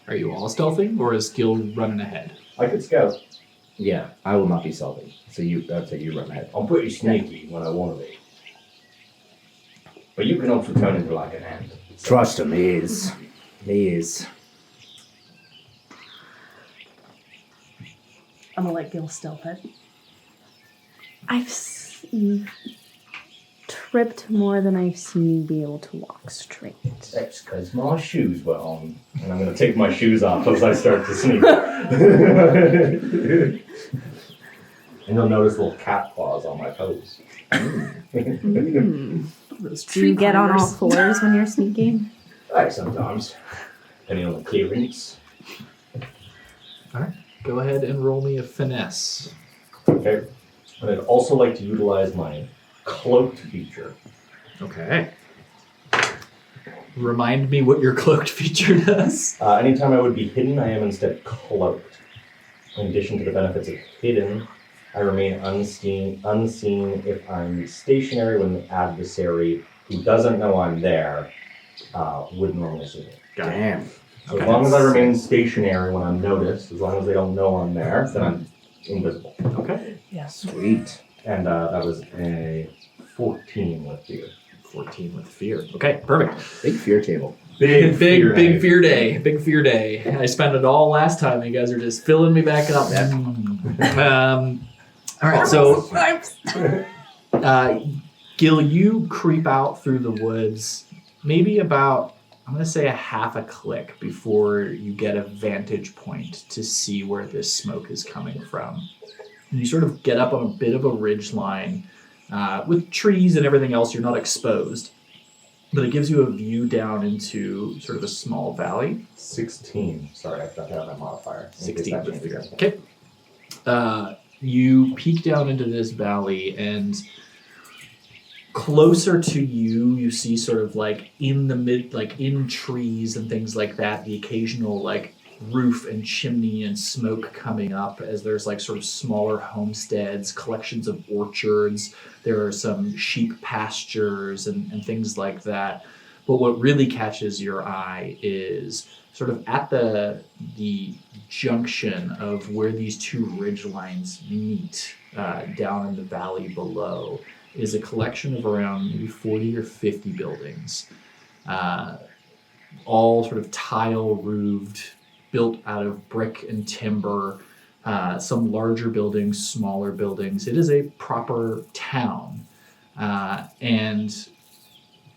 Are you all stealthing, or is Gil running ahead? I could scout. Yeah, I will not be stealthy. So I'd say you run ahead. I'm pretty sneaky when I want to be. But you can also turn into like an ant. Trust him, he is. He is. I'm gonna let Gil stealth it. You've tripped more than I've seen you be able to walk straight. That's because my shoes were on. And I'm going to take my shoes off as I start to sneak. And you'll notice little cat claws on my toes. Those Do you get on all climbers. fours when you're sneaking? Right, sometimes. Depending on the clearance. Go ahead and roll me a finesse. Okay. And I'd also like to utilize my cloaked feature. Okay. Remind me what your cloaked feature does. Anytime I would be hidden, I am instead cloaked. In addition to the benefits of hidden, I remain unseen if I'm stationary when the adversary, who doesn't know I'm there, would normally see me. Damn. So as long as I remain stationary when I'm noticed, as long as they don't know I'm there, then I'm invisible. Okay. Sweet. And that was a 14 with fear. 14 with fear. Okay, perfect. Big fear table. Big fear night. fear day. Big fear day. I spent it all last time. You guys are just filling me back up. All right, so Gil, you creep out through the woods, maybe about, I'm going to say a half a click before you get a vantage point to see where this smoke is coming from. And you sort of get up on a bit of a ridge line with trees and everything else. You're not exposed, but it gives you a view down into sort of a small valley. 16. Sorry, I forgot to have my modifier. 16 with fear. Okay. You peek down into this valley, and closer to you, you see sort of like in the mid, like in trees and things like that, the occasional like roof and chimney and smoke coming up as there's like sort of smaller homesteads, collections of orchards. There are some sheep pastures and things like that. But what really catches your eye is sort of at the junction of where these two ridge lines meet down in the valley below is a collection of around maybe 40 or 50 buildings, all sort of tile roofed, built out of brick and timber, some larger buildings, smaller buildings. It is a proper town, and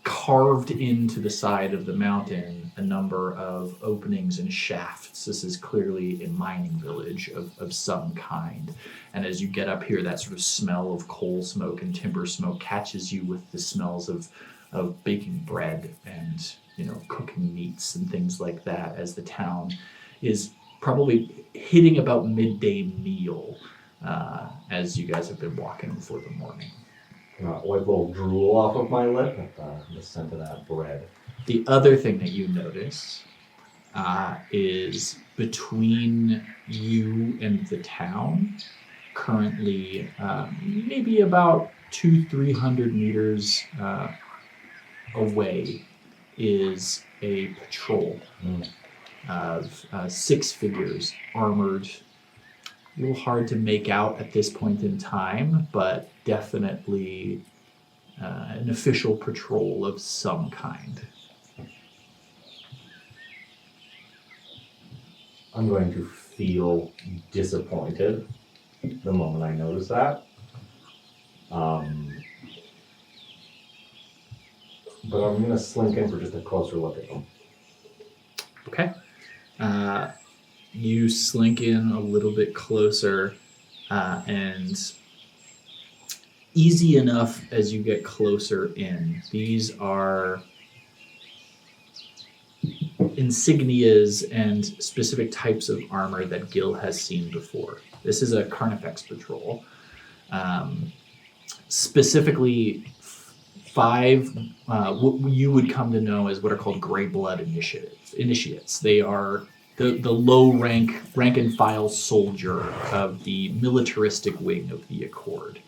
carved into the side of the mountain a number of openings and shafts. This is clearly a mining village of some kind. And as you get up here, that sort of smell of coal smoke and timber smoke catches you with the smells of baking bread and, you know, cooking meats and things like that, as the town is probably hitting about midday meal as you guys have been walking for the morning. Wipe a little drool off of my lip at the scent of that bread. The other thing that you notice is between you and the town, currently maybe about 200-300 meters away, is a patrol of 6 figures, armored. A little hard to make out at this point in time, but definitely an official patrol of some kind. I'm going to feel disappointed the moment I notice that. But I'm going to slink in for just a closer look at them. Okay. You slink in a little bit closer, and easy enough as you get closer in. These are insignias and specific types of armor that Gil has seen before. This is a Carnifex patrol. Specifically, 5 what you would come to know as what are called Grey Blood initiates. They are the low rank and file soldier of the militaristic wing of the Accord.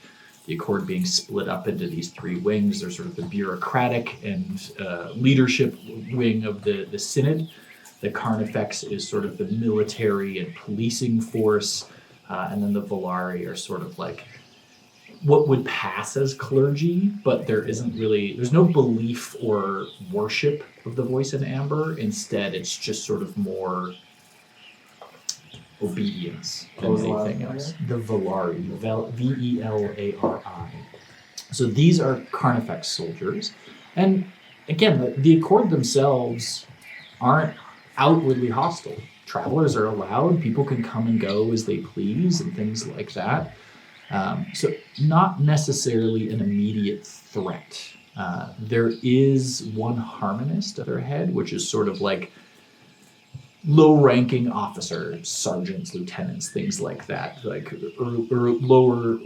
The Accord being split up into these 3 wings. There's sort of the bureaucratic and leadership wing of the Synod. The Carnifex is sort of the military and policing force. And then the Volari are sort of like what would pass as clergy, but there's no belief or worship of the voice in amber. Instead, it's just sort of more obedience than anything else. The Volari, Velari. So these are Carnifex soldiers. And again, the Accord themselves aren't outwardly hostile. Travelers are allowed, people can come and go as they please and things like that. So not necessarily an immediate threat. There is one harmonist at their head, which is sort of like low-ranking officers, sergeants, lieutenants, things like that, like or lower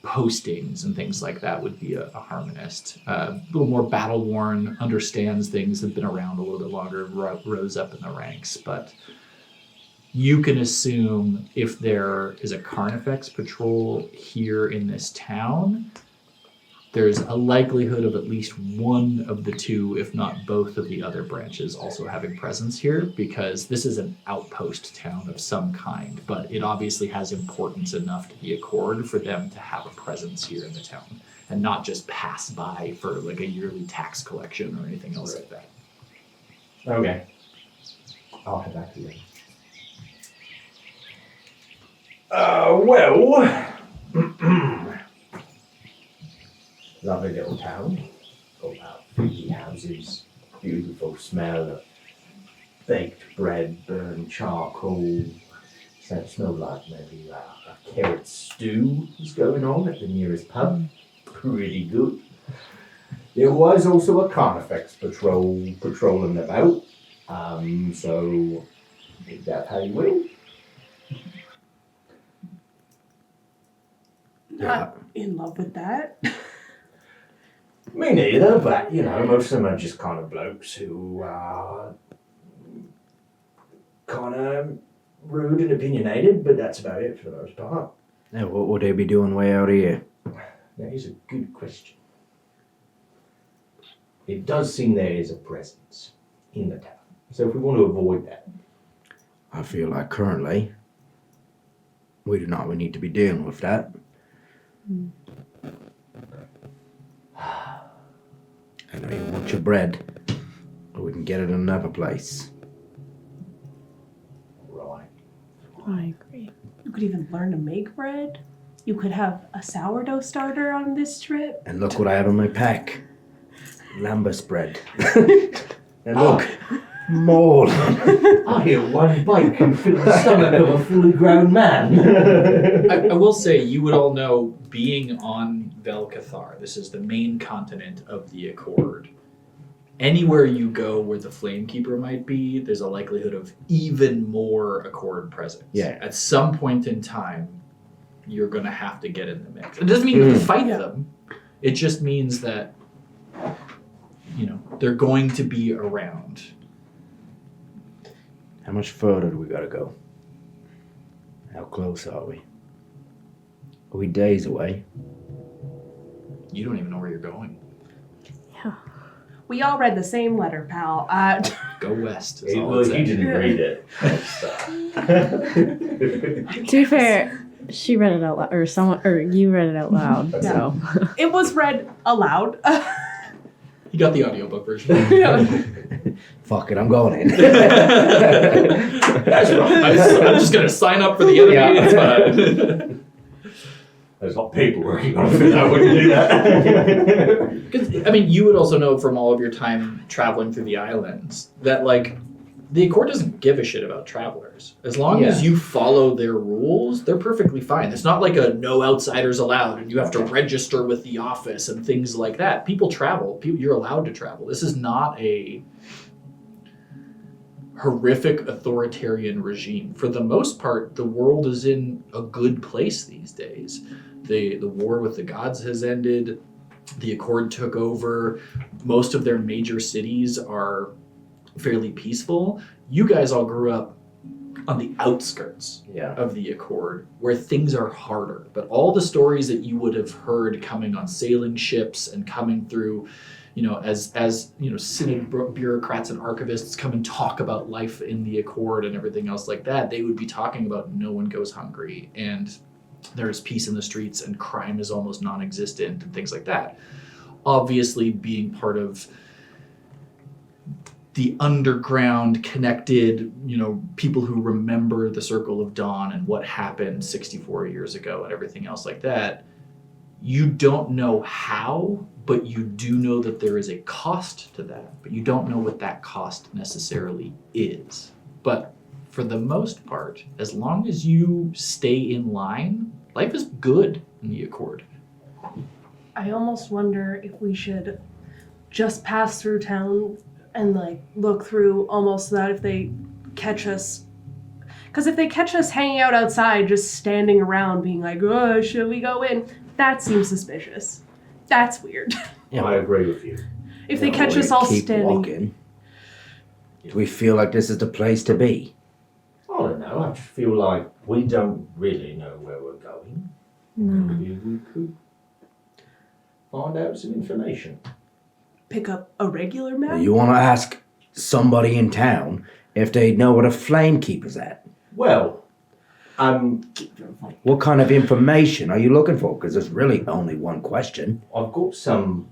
postings and things like that would be a harmonist. A little more battle-worn, understands things, have been around a little bit longer, rose up in the ranks, but you can assume if there is a Carnifex patrol here in this town, there's a likelihood of at least one of the 2, if not both of the other branches also having presence here, because this is an outpost town of some kind, but it obviously has importance enough to the Accord for them to have a presence here in the town and not just pass by for like a yearly tax collection or anything else like that. Okay. I'll head back to you. Well, lovely little town. Got about 50 houses, beautiful smell of baked bread, burned charcoal. So it smelled like maybe a carrot stew was going on at the nearest pub. Pretty good. There was also a Carnifex patrol patrolling about. So take that how you will. Not in love with that. Me neither, but most of them are just kind of blokes who are kind of rude and opinionated, but that's about it for the most part. Yeah, what would they be doing way out here? That is a good question. It does seem there is a presence in the town. So if we want to avoid that. I feel like currently we do not need to be dealing with that. I know you want your bread, but we can get it in another place. Right. I agree. You could even learn to make bread. You could have a sourdough starter on this trip. And look what I have in my pack. Lambus bread. And look, more. I hear one bite can fill the stomach of a fully grown man. I will say, you would all know, being on Vel-Cathar, this is the main continent of the Accord. Anywhere you go where the Flamekeeper might be, there's a likelihood of even more Accord presence. Yeah. At some point in time, you're going to have to get in the mix. It doesn't mean you have to fight them. It just means that, they're going to be around. How much further do we gotta go? How close are we? Are we days away? You don't even know where you're going. Yeah. We all read the same letter, pal. Go west. Is all Well, it you said. didn't read it. To be fair, she read it out loud, or you read it out loud. So It was read aloud. You got the audiobook version. Fuck it, I'm going in. That's right. I'm just going to sign up for the enemy. Yeah. It's fine. There's not paperwork you gotta fill out when you do that. Because, you would also know from all of your time traveling through the islands that, the Accord doesn't give a shit about travelers. As long as you follow their rules, they're perfectly fine. It's not like a no outsiders allowed and you have to register with the office and things like that. People travel. You're allowed to travel. This is not a horrific authoritarian regime. For the most part, the world is in a good place these days. The war with the gods has ended. The Accord took over. Most of their major cities are fairly peaceful. You guys all grew up on the outskirts of the Accord, where things are harder. But all the stories that you would have heard coming on sailing ships and coming through, as synod bureaucrats and archivists come and talk about life in the Accord and everything else like that, they would be talking about no one goes hungry and there's peace in the streets and crime is almost non-existent and things like that. Obviously, being part of the underground connected, people who remember the Circle of Dawn and what happened 64 years ago and everything else like that, you don't know how, but you do know that there is a cost to that, but you don't know what that cost necessarily is. But for the most part, as long as you stay in line, life is good in the Accord. I almost wonder if we should just pass through town and look through almost that if they catch us. Because if they catch us hanging out outside, just standing around being like, oh, should we go in? That seems suspicious. That's weird. Yeah, I agree with you. If they catch us all standing. Walking, do we feel like this is the place to be? I don't know. I feel like we don't really know where we're going. No. Maybe we could find out some information. Pick up a regular map? You want to ask somebody in town if they know what a flame keeper's at? Well, What kind of information are you looking for? Because there's really only one question. I've got some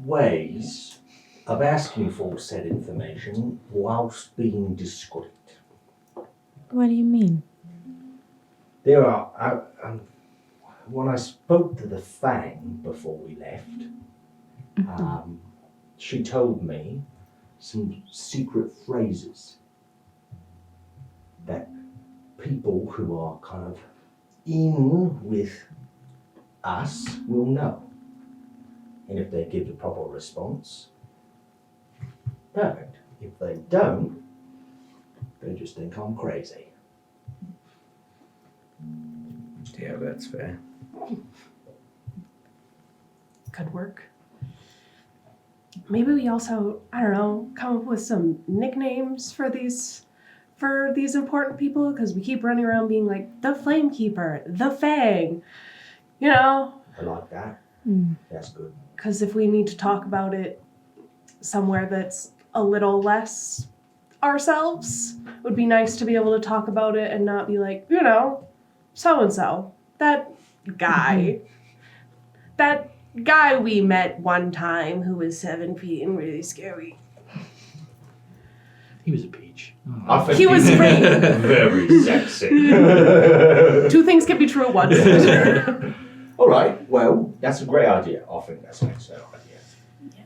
ways of asking for said information whilst being discreet. What do you mean? There are. When I spoke to the Fang before we left, she told me some secret phrases that people who are kind of in with us will know. And if they give the proper response, perfect. If they don't, they just think I'm crazy. Yeah, that's fair. Could work. Maybe we also, I don't know, come up with some nicknames for these important people, because we keep running around being like the Flame Keeper, the Fang, I like that. Mm. That's good. Because if we need to talk about it somewhere that's a little less ourselves, it would be nice to be able to talk about it and not be like, so-and-so, that guy. That guy we met one time who was 7 feet and really scary. He was a peach. I think He was great. Very sexy. 2 things can be true at once. All right, well, that's a great idea. I think that's an excellent idea. Yeah.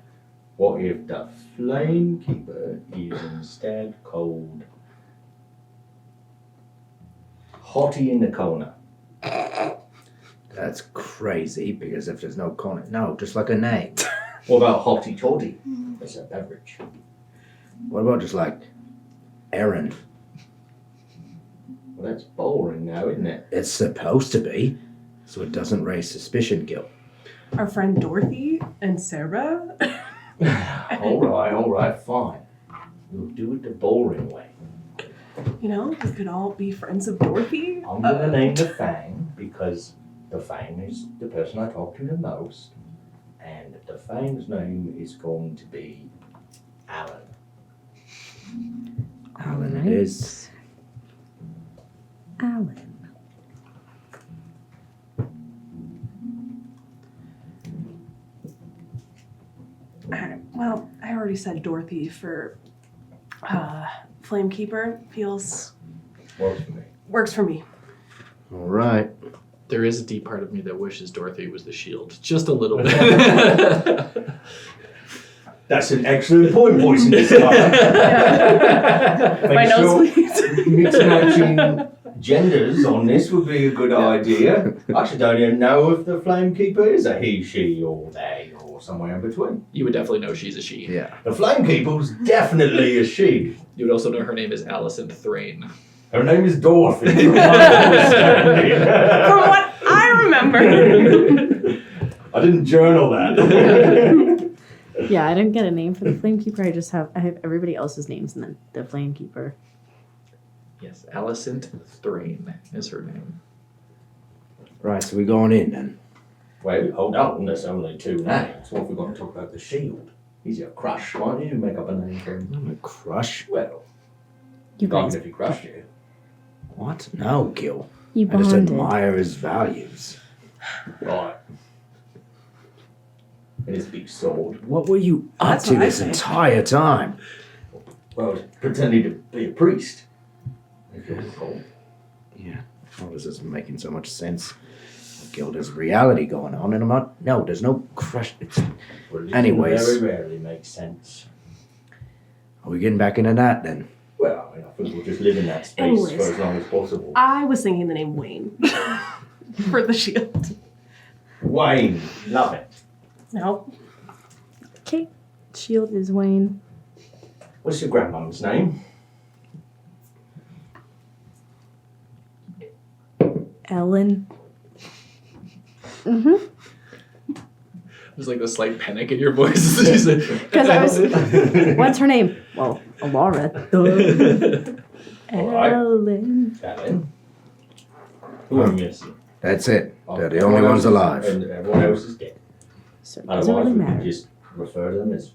What if the Flame Keeper is instead called Hottie in the Corner? That's crazy, because if there's no corner, no, just like a name. What about Hottie Toddy? It's a beverage. What about just like Aaron? Well, that's boring now, isn't it? It's supposed to be, so it doesn't raise suspicion guilt. Our friend Dorothy and Sarah. all right, fine. We'll do it the boring way. We could all be friends of Dorothy. I'm going to name the Fang because the Fang is the person I talk to the most. And the Fang's name is going to be Alan. Alan it is. Alan. Alright, well, I already said Dorothy for Flame Keeper. Feels Works for me. works for me. All right. There is a deep part of me that wishes Dorothy was the shield. Just a little bit. That's an excellent point, boys in this time. My nose, please. Mix matching genders on this would be a good idea. I actually don't even know if the Flamekeeper is a he, she, or they, or somewhere in between. You would definitely know she's a she. Yeah. The Flamekeeper's definitely a she. You would also know her name is Alicent Thrain. Her name is Dorothy. From my understanding. From what I remember. I didn't journal that. Yeah, I didn't get a name for the Flamekeeper. I have everybody else's names and then the Flamekeeper. Yes, Alicent Thrain is her name. Right, so we going in then. Wait, hold on. There's only two names. What if we're going to talk about the shield? He's your crush. Why don't you make up a name for him? I'm a crush. Well, You not guys, if he crushed you. What? No, Gil. you I just bonded. admire his values. Right. And his big sword. What were you up That's to what I this think. entire time? Well, I was pretending to be a priest. If you recall. Yeah. Well, this isn't making so much sense. Gil, there's reality going on, and I'm not. No, there's no crush. Religion Anyways. very rarely makes sense. Are we getting back into that then? Well, I mean, I think we'll just live in that space Anyways. for as long as possible. I was thinking the name Wayne for the shield. Wayne, love it. No. Okay, shield is Wayne. What's your grandmom's name? Ellen. There's like a slight panic in your voice. Because I was- What's her name? Well, Alara. Duh. All right. Ellen. Ellen. Who are you missing? That's it. They're the Everyone only ones else is- alive. And everyone else is dead. So it doesn't Otherwise, really we can matter. just refer to them as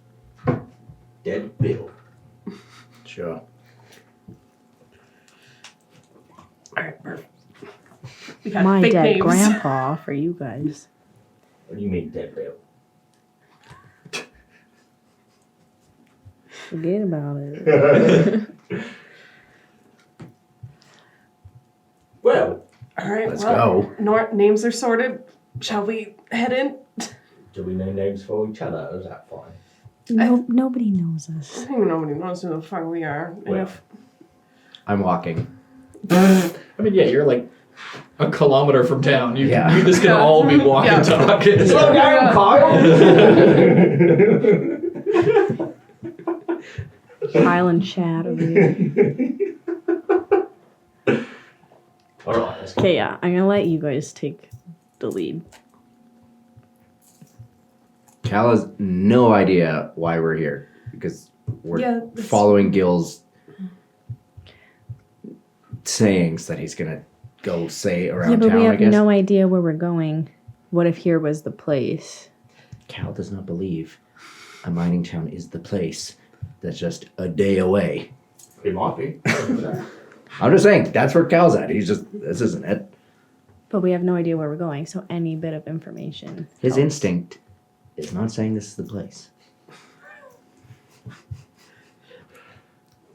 Dead Bill. Sure. Alright, perfect. We got My fake dead names. grandpa for you guys. What do you mean, Dead Bill? Forget about it. Well, Alright, Let's well, go. names are sorted. Shall we head in? do we name names for each other, or is that fine? No, nobody knows I us. think nobody knows who the fuck we are. And Well. if I'm walking. I mean, yeah, you're like a kilometer from town. You just can Yeah. all be walking Yeah. talking. Slow down, Kyle! Highland chat over here. Alright, let's go. Okay, yeah, I'm gonna let you guys take the lead. Cal has no idea why we're here because we're Yeah, that's- following Gil's sayings that he's gonna go say around Yeah, but town. we I have guess. no idea where we're going. What if here was the place? Cal does not believe a mining town is the place that's just a day away. It might be. I'm just saying that's where Cal's at. He's just this isn't it. But we have no idea where we're going, so any bit of information. His helps. instinct is not saying this is the place.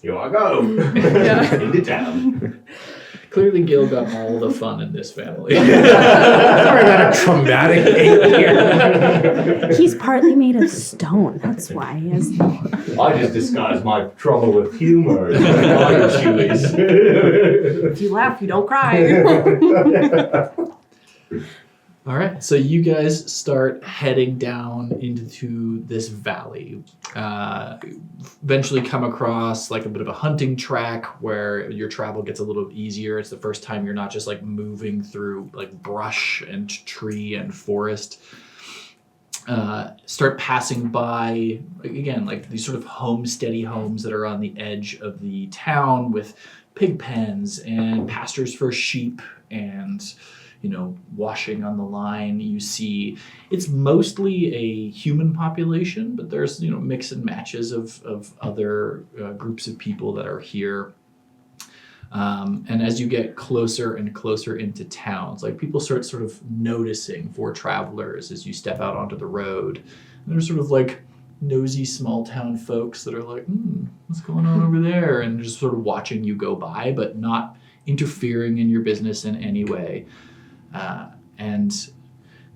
Here I go. Yeah. Into town. Clearly, Gil got all the fun in this family. Sorry about a traumatic thing here. He's partly made of stone. That's why he has. I just disguise my trauma with humor. Is what my issue is. if you laugh, you don't cry. All right, so you guys start heading down into this valley. Eventually come across like a bit of a hunting track where your travel gets a little easier. It's the first time you're not just like moving through like brush and tree and forest. Start passing by, again, like these sort of homesteady homes that are on the edge of the town with pig pens and pastures for sheep and washing on the line. You see it's mostly a human population, but there's, mix and matches of other groups of people that are here. And as you get closer and closer into towns, like people start sort of noticing for travelers as you step out onto the road. And there's sort of like nosy small town folks that are like, what's going on over there? And just sort of watching you go by, but not interfering in your business in any way. And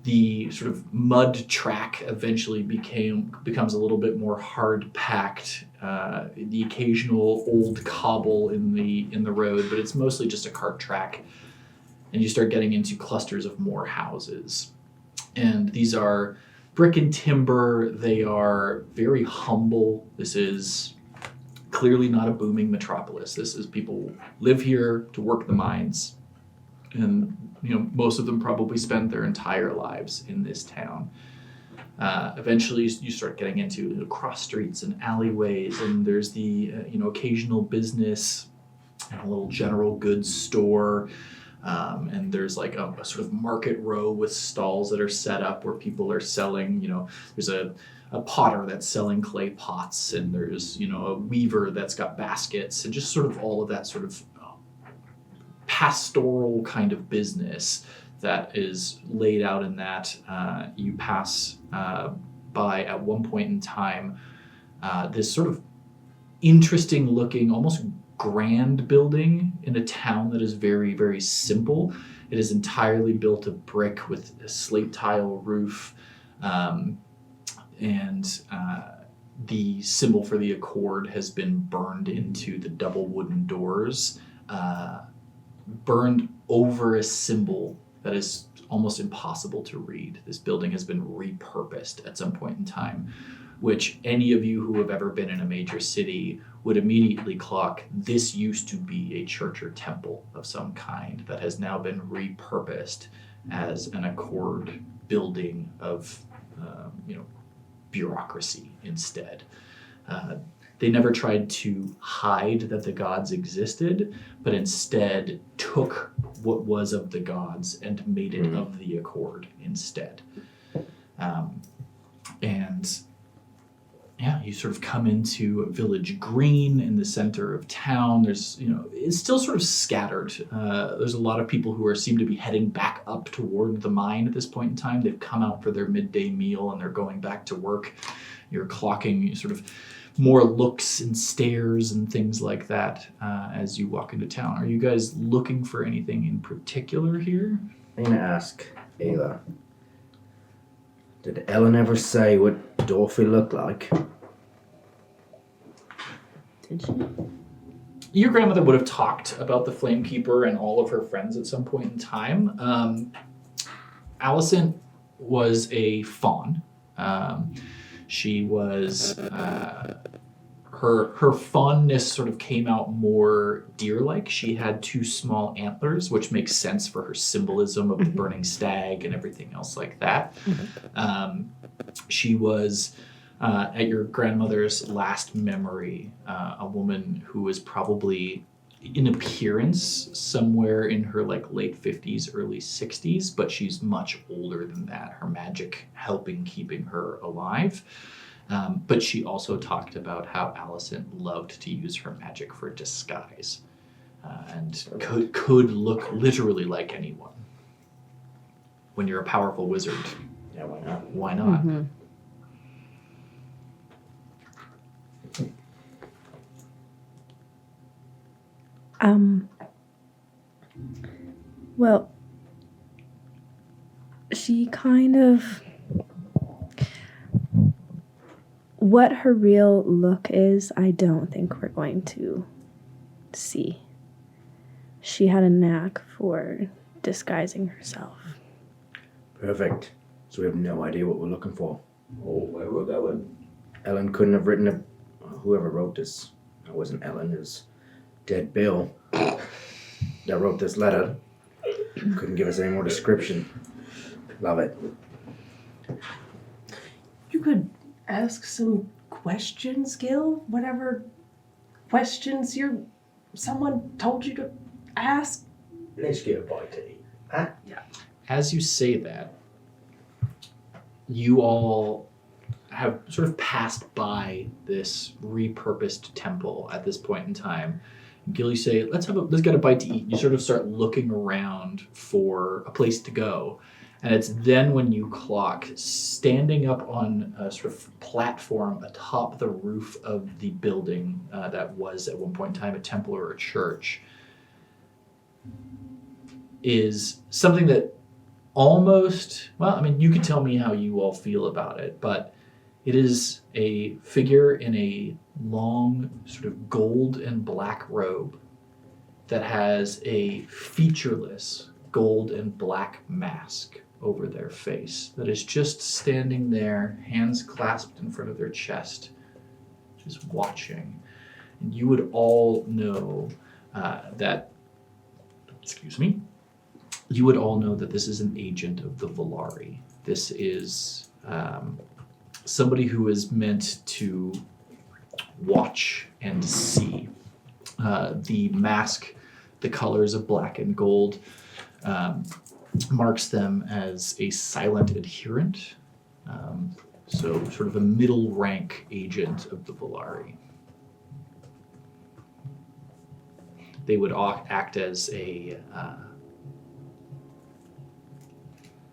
The sort of mud track eventually becomes a little bit more hard packed. The occasional old cobble in the road, but it's mostly just a cart track. And you start getting into clusters of more houses. And these are brick and timber. They are very humble. This is clearly not a booming metropolis. This is people live here to work the mines. And most of them probably spend their entire lives in this town. Eventually, you start getting into cross streets and alleyways, and there's the occasional business and a little general goods store. And there's like a sort of market row with stalls that are set up where people are selling, there's a potter that's selling clay pots, and there's, a weaver that's got baskets, and just sort of all of that sort of pastoral kind of business that is laid out in that. You pass by at one point in time this sort of interesting looking, almost grand building in a town that is very, very simple. It is entirely built of brick with a slate tile roof, and the symbol for the Accord has been burned into the double wooden doors, burned over a symbol that is almost impossible to read. This building has been repurposed at some point in time, which any of you who have ever been in a major city would immediately clock. This used to be a church or temple of some kind that has now been repurposed as an Accord building of, bureaucracy instead. They never tried to hide that the gods existed, but instead took what was of the gods and made it of the Accord instead. You sort of come into a village green in the center of town. There's, it's still sort of scattered. There's a lot of people who seem to be heading back up toward the mine at this point in time. They've come out for their midday meal and they're going back to work. You're clocking sort of more looks and stares and things like that as you walk into town. Are you guys looking for anything in particular here? I'm going to ask Ayla. Did Ellen ever say what Dorothy looked like? Did she? Your grandmother would have talked about the Flamekeeper and all of her friends at some point in time. Allison was a fawn. She was... Her fondness sort of came out more deer-like. She had 2 small antlers, which makes sense for her symbolism of the burning stag and everything else like that. She was, at your grandmother's last memory, a woman who was probably, in appearance, somewhere in her late 50s, early 60s, but she's much older than that. Her magic helping keeping her alive. But she also talked about how Allison loved to use her magic for disguise, and could look literally like anyone. When you're a powerful wizard, Yeah, why not? why not? Mm-hmm. Well, she kind of... What her real look is, I don't think we're going to see. She had a knack for disguising herself. Perfect. So we have no idea what we're looking for. Oh, where we're going. Ellen couldn't have written it. Whoever wrote this, it wasn't Ellen, it was Dead Bill that wrote this letter. Couldn't give us any more description. Love it. You could ask some questions, Gil. Whatever questions someone told you to ask. Let's get a bite to eat. Huh? As you say that, you all have sort of passed by this repurposed temple at this point in time. Gil, you say, let's get a bite to eat. You sort of start looking around for a place to go. And it's then when you clock, standing up on a sort of platform atop the roof of the building that was at one point in time a temple or a church, is something that almost, well, I mean, you can tell me how you all feel about it, but it is a figure in a long sort of gold and black robe that has a featureless gold and black mask over their face that is just standing there, hands clasped in front of their chest, just watching. And you would all know you would all know that this is an agent of the Volari. This is somebody who is meant to watch and see. The mask, the colors of black and gold, marks them as a silent adherent, so sort of a middle rank agent of the Volari. They would act as a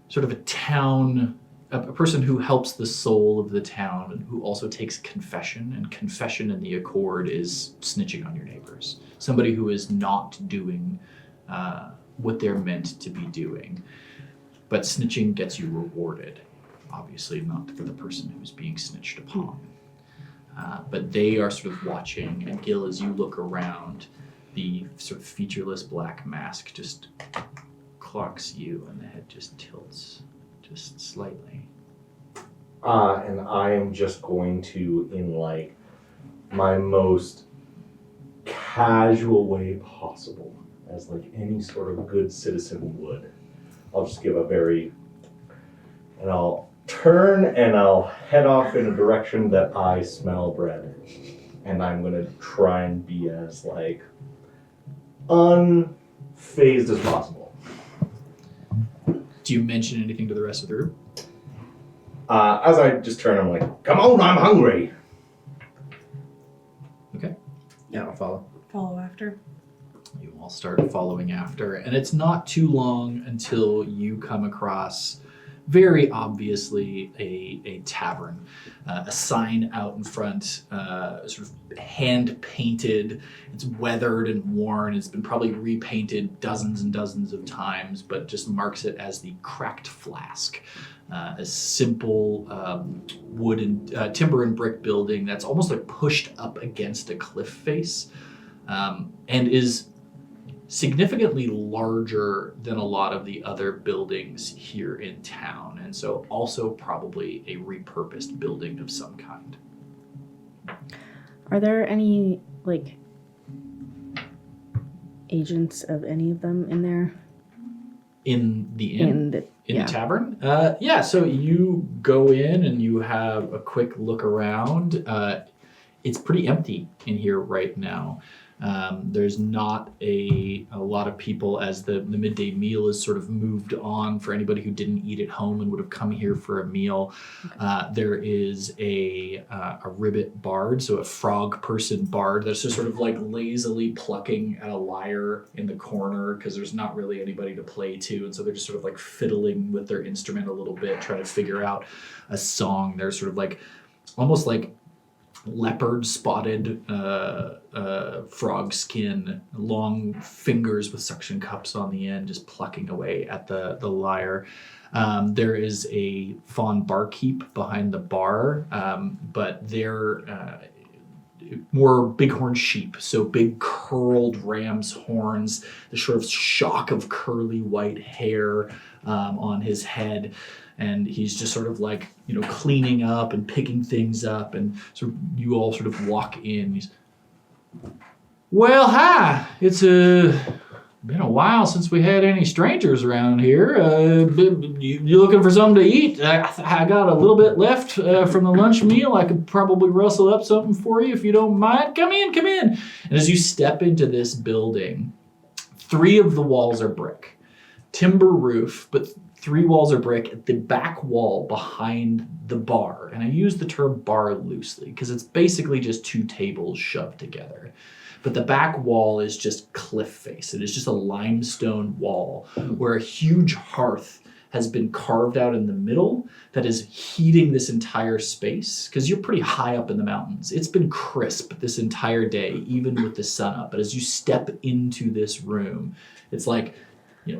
sort of a town, a person who helps the soul of the town and who also takes confession, and confession in the Accord is snitching on your neighbors. Somebody who is not doing what they're meant to be doing. But snitching gets you rewarded, obviously not for the person who's being snitched upon. But they are sort of watching, and Gil, as you look around, the sort of featureless black mask just clocks you and the head just tilts just slightly. And I am just going to, in like my most casual way possible, as like any sort of good citizen would, I'll just give and I'll turn and I'll head off in a direction that I smell bread. And I'm gonna try and be as like unfazed as possible. Do you mention anything to the rest of the group? As I just turn, I'm like, come on, I'm hungry. Okay. Yeah, I'll follow. Follow after. You all start following after, and it's not too long until you come across, very obviously, a tavern. A sign out in front, sort of hand-painted. It's weathered and worn. It's been probably repainted dozens and dozens of times, but just marks it as the Cracked Flask. A simple wood and timber and brick building that's almost like pushed up against a cliff face, and is significantly larger than a lot of the other buildings here in town, and so also probably a repurposed building of some kind. Are there any, like, agents of any of them in there? In the inn? In the tavern? Yeah, so you go in and you have a quick look around. It's pretty empty in here right now. There's not a lot of people, as the midday meal is sort of moved on for anybody who didn't eat at home and would have come here for a meal. There is a ribbit bard, so a frog person bard that's just sort of like lazily plucking at a lyre in the corner because there's not really anybody to play to, and so they're just sort of like fiddling with their instrument a little bit, trying to figure out a song. They're sort of like almost like leopard spotted frog skin, long fingers with suction cups on the end, just plucking away at the lyre. There is a fawn barkeep behind the bar, but they're more bighorn sheep, so big curled ram's horns, the sort of shock of curly white hair on his head. And he's just sort of like, cleaning up and picking things up, and so you all sort of walk in. He's, well, hi. It's been a while since we had any strangers around here. You looking for something to eat? I got a little bit left from the lunch meal. I could probably rustle up something for you if you don't mind. Come in. And as you step into this building, 3 of the walls are brick. Timber roof, but 3 walls are brick. At the back wall behind the bar, and I use the term bar loosely because it's basically just 2 tables shoved together. But the back wall is just cliff face. It is just a limestone wall where a huge hearth has been carved out in the middle that is heating this entire space, because you're pretty high up in the mountains. It's been crisp this entire day, even with the sun up. But as you step into this room, it's like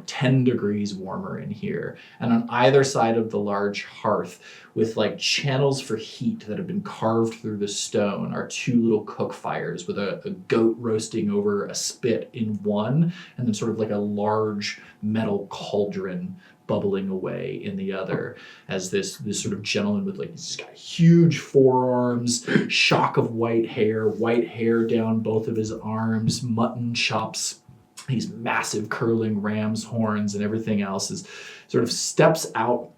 10 degrees warmer in here. And on either side of the large hearth, with like channels for heat that have been carved through the stone, are 2 little cook fires with a goat roasting over a spit in one, and then sort of like a large metal cauldron bubbling away in the other, as this sort of gentleman with like, he's got huge forearms, shock of white hair down both of his arms, mutton chops, these massive curling ram's horns, and everything else is sort of steps out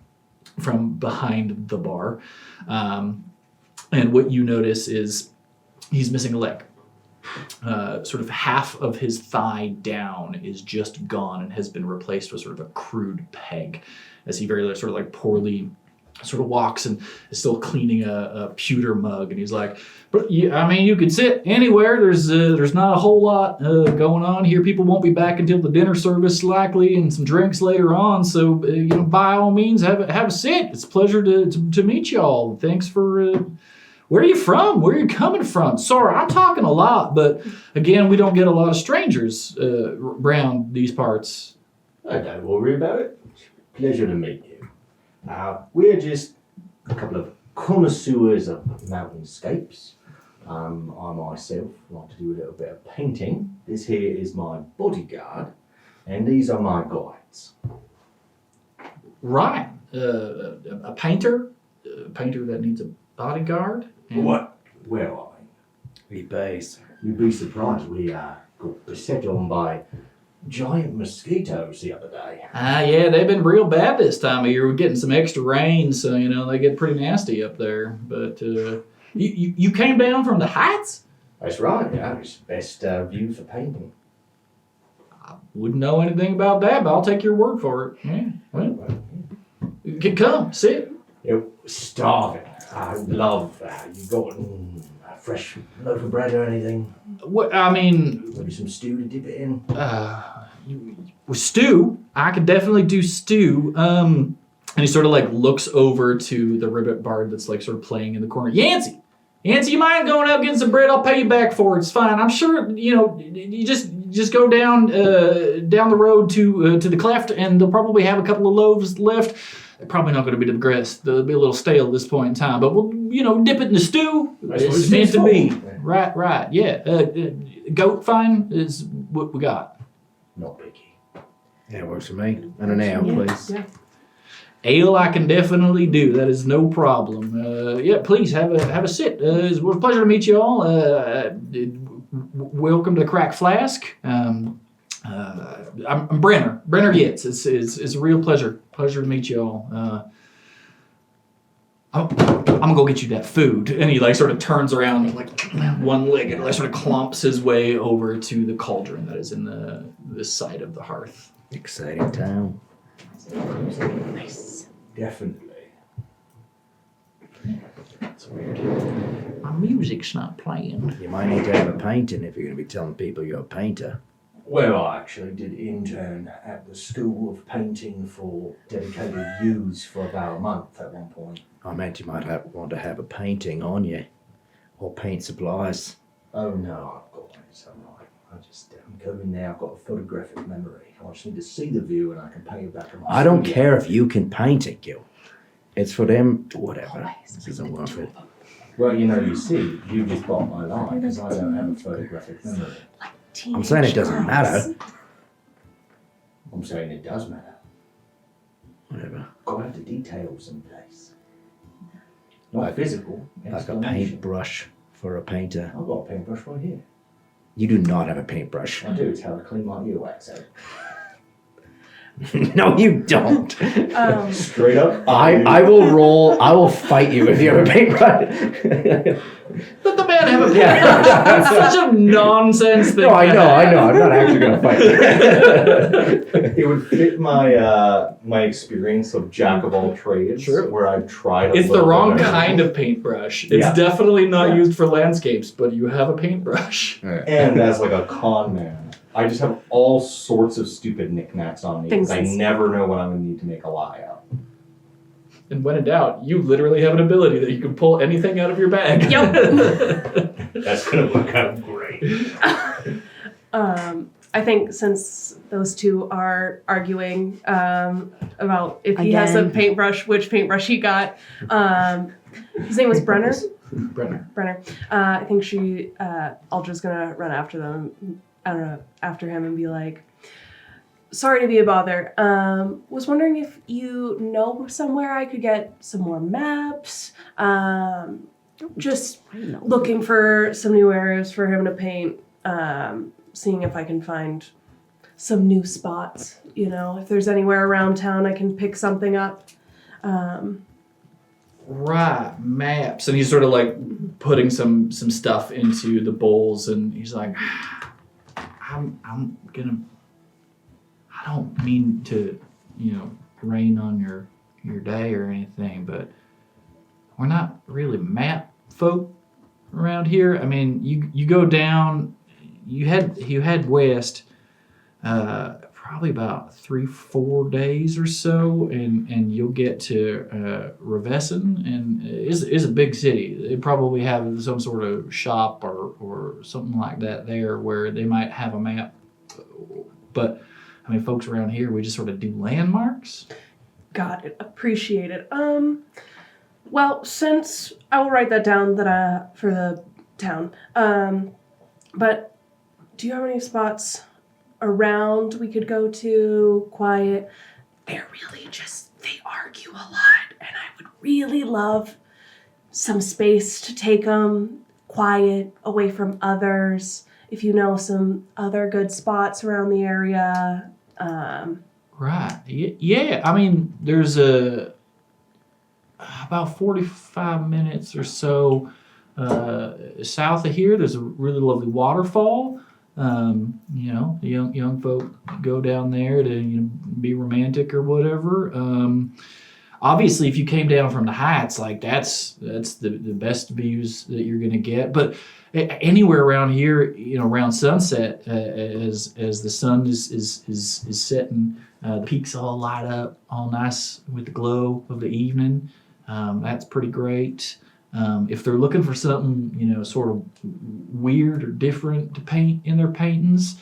from behind the bar. And what you notice is he's missing a leg. Sort of half of his thigh down is just gone and has been replaced with sort of a crude peg, as he very sort of like poorly sort of walks and is still cleaning a pewter mug. And he's like, but you could sit anywhere. There's not a whole lot going on here. People won't be back until the dinner service likely, and some drinks later on. So by all means, have a sit. It's a pleasure to meet y'all. Thanks for. Where are you from? Where are you coming from? Sorry, I'm talking a lot, but again, we don't get a lot of strangers around these parts. Don't worry about it. Pleasure to meet you. We're just a couple of connoisseurs of mountainscapes. I myself like to do a little bit of painting. This here is my bodyguard, and these are my guides. Right. A painter? A painter that needs a bodyguard? And What? Where are He pays. you? You'd be surprised. We got beset on by giant mosquitoes the other day. Yeah, they've been real bad this time of year. We're getting some extra rain, so they get pretty nasty up there. But you came down from the heights? That's right. Yeah, it's the best view for painting. Wouldn't know anything about that, but I'll take your word for it. Yeah. Well, come, sit. You're starving. I love you got a fresh loaf of bread or anything? What I mean, Maybe some stew to dip it in. with stew, I could definitely do stew. And he sort of like looks over to the ribbit bard that's like sort of playing in the corner. Yancey, you mind going out getting some bread? I'll pay you back for it. It's fine. I'm sure you just go down the road to the cleft, and they'll probably have a couple of loaves left. They're probably not going to be the best. They'll be a little stale at this point in time, but we'll dip it in the stew. That's what It's it's meant to for. be. Right. Yeah. Goat fine is what we got. Not picky. Yeah, works for me. And an ale, please. Yeah. Ale, I can definitely do. That is no problem. Yeah, please have a sit. It was a pleasure to meet you all. Welcome to Crack Flask. I'm Brenner. Brenner Yates. It's a real pleasure. Pleasure to meet you all. I'm gonna go get you that food. And he like sort of turns around and like one leg and like sort of clumps his way over to the cauldron that is in the side of the hearth. Exciting time. Nice. Definitely. That's weird. My music's not playing. You might need to have a painting if you're going to be telling people you're a painter. Well, I actually did intern at the School of Painting for dedicated youths for about a month at one point. I meant you might want to have a painting on you. Or paint supplies. Oh no, I've got one. It's alright. I'm coming now. I've got a photographic memory. I just need to see the view and I can pay you back on my I don't studio. care if you can paint it, Gil. It's for them, whatever. This isn't worth it. Well, you see, you just bought my lie because I don't have a photographic memory. I'm saying it doesn't matter. I'm saying it does matter. Whatever. Got to have the details in place. Not physical. Like a explanation. paintbrush for a painter. I've got a paintbrush right here. You do not have a paintbrush. I do. It's how I clean my earwax out. No, you don't. Straight up. I will fight you if you have a paintbrush. Let the man have a paintbrush. That's such a nonsense thing. No, I know. I'm not actually going to fight you. It would fit my my experience of jack of all trades. True. Where I've tried. It's the wrong kind of paintbrush. It's Yeah. definitely not Yeah. used for landscapes, but you have a paintbrush. And as like a con man, I just have all sorts of stupid knickknacks on me. 'Cause I Things. never know what I'm gonna need to make a lie out. And when in doubt, you literally have an ability that you can pull anything out of your bag. That's gonna work out great. I think since those two are arguing about if he has a Again. paintbrush, which paintbrush he got, his name was Brenner. Brenner. I think Aldra's gonna run after them. I don't know, after him and be like, "Sorry to be a bother. Was wondering if you know somewhere I could get some more maps. Just looking for some new areas for him to paint. Seeing if I can find some new spots. You know, if there's anywhere around town I can pick something up." Right, maps. And he's sort of like putting some stuff into the bowls, and he's like, I don't mean to, rain on your day or anything, but we're not really map folk around here. I mean, you go down, you head west, probably about 3-4 days or so, and you'll get to Revesson, and is a big city. They probably have some sort of shop or something like that there where they might have a map. But I mean, folks around here, we just sort of do landmarks. Got it. Appreciate it. Well, since I will write that down for the town. But do you have any spots around we could go to? Quiet. They're really they argue a lot, and I would really love some space to take them quiet, away from others. If you know some other good spots around the area. Right. Yeah. I mean, there's about 45 minutes or so south of here. There's a really lovely waterfall. Young folk go down there to be romantic or whatever. Obviously, if you came down from the heights, like that's the best views that you're gonna get. But anywhere around here, around sunset, as the sun is setting, the peaks all light up, all nice with the glow of the evening. That's pretty great. If they're looking for something, sort of weird or different to paint in their paintings,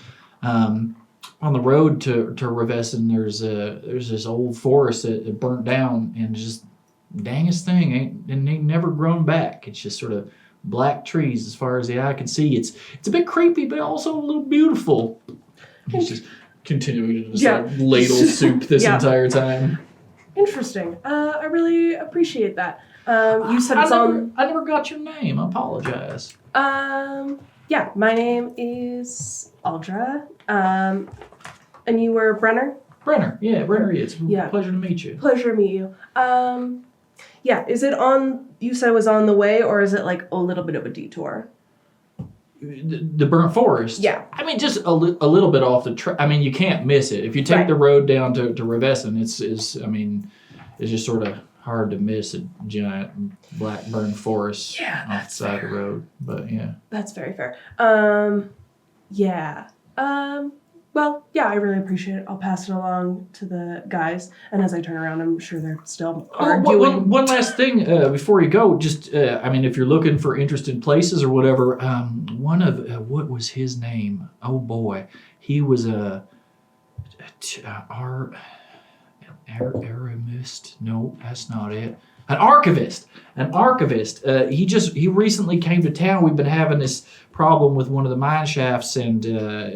on the road to Revesson, there's this old forest that burnt down, and just dangest thing ain't never grown back. It's just sort of black trees as far as the eye can see. It's a bit creepy, but also a little beautiful. He's just continuing to just ladle soup this entire time. Interesting. I really appreciate that. You said it's on. I never got your name. I apologize. Yeah, my name is Aldra. And you were Brenner? Brenner. Yeah, Brenner. It's Yeah. a pleasure to meet you. Pleasure to meet you. Yeah, is it on, you said it was on the way, or is it like a little bit of a detour? The burnt forest. Yeah. I mean, just a little bit off the track. I mean, you can't miss it. If you take Right. the road down to Revesson, it's just sort of hard to miss a giant black burnt forest off the side of the road. But yeah. That's very fair. Yeah. Well, yeah, I really appreciate it. I'll pass it along to the guys. And as I turn around, I'm sure they're still arguing. One last thing before you go. Just, if you're looking for interesting places or whatever, one of, what was his name? Oh boy. He was Aramist? No, that's not it. An archivist. He recently came to town. We've been having this problem with one of the mine shafts, and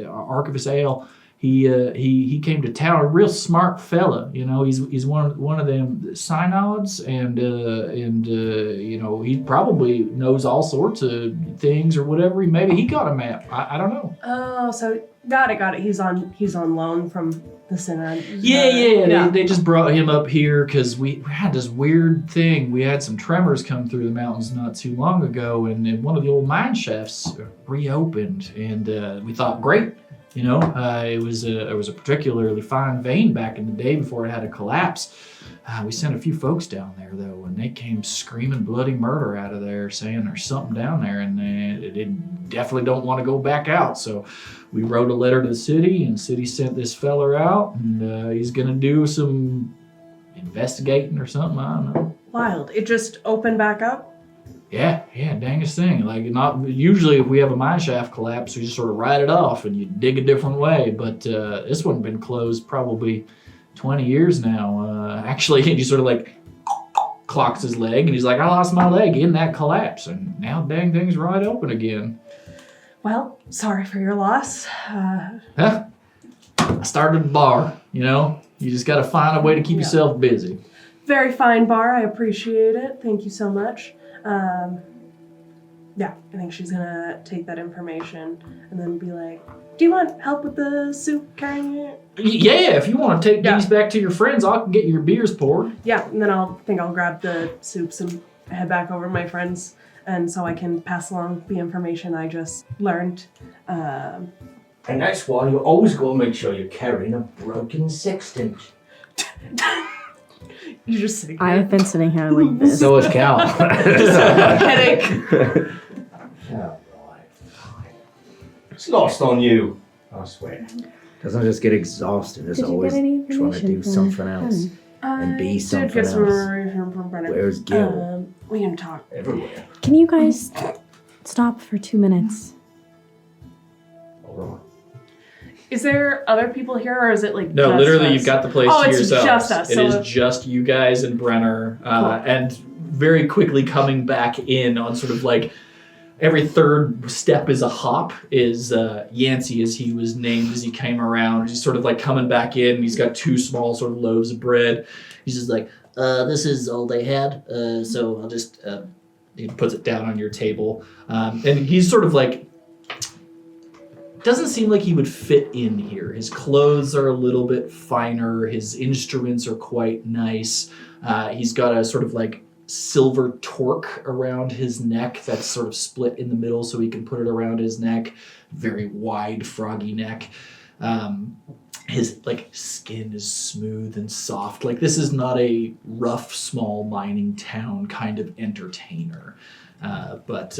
Archivist Ale. He came to town. A real smart fella. He's one of them synods, and he probably knows all sorts of things or whatever. Maybe he got a map. I don't know. Oh, so got it. He's on loan from the synod. Yeah. They just brought him up here because we had this weird thing. We had some tremors come through the mountains not too long ago, and one of the old mine shafts reopened, and we thought, great. It was a particularly fine vein back in the day before it had a collapse. We sent a few folks down there though, and they came screaming bloody murder out of there, saying there's something down there, and they definitely don't want to go back out. So we wrote a letter to the city, and the city sent this feller out, and he's gonna do some investigating or something. I don't know. Wild. It just opened back up? Yeah, dangest thing. Like, not usually if we have a mine shaft collapse, we just sort of write it off and you dig a different way. But this one's been closed probably 20 years now. Actually, he sort of like clocks his leg and he's like, I lost my leg in that collapse, and now dang thing's right open again. Well, sorry for your loss. Huh? I started a bar, you know? You just got to find a way to keep yourself busy. Very fine bar. I appreciate it. Thank you so much. Yeah, I think she's gonna take that information and then be like, do you want help with the soup carrying it? Yeah, if you want to take these back to your friends, I'll get your beers poured. Yeah, and then I'll grab the soups and head back over to my friends, and so I can pass along the information I just learned. And that's why you always got to make sure you're carrying a broken sextant. You just sitting I there. have been sitting here like this. So is Cal. Headache. Oh, right, fine. It's lost on you, I swear. Doesn't just get exhausted. It's Did you always get any trying to do information from something else. And be I did something get some else. information from Brennan. Where's Gil? We can talk. Everywhere. Can you guys stop for 2 minutes? All right. Is there other people here, or is it like No, just literally, us? you've got the place Oh, to it's yourselves. just us, It so is if- just you guys and Brenner, and very quickly coming back in on sort of like every third step is a hop. Is Yancey, as he was named as he came around. He's sort of like coming back in. And he's got 2 small sort of loaves of bread. He's just like, this is all they had. So I'll just. He puts it down on your table, and he's sort of like. Doesn't seem like he would fit in here. His clothes are a little bit finer. His instruments are quite nice. He's got a sort of like silver torque around his neck that's sort of split in the middle so he can put it around his neck. Very wide, froggy neck. His like skin is smooth and soft. Like, this is not a rough, small mining town kind of entertainer. But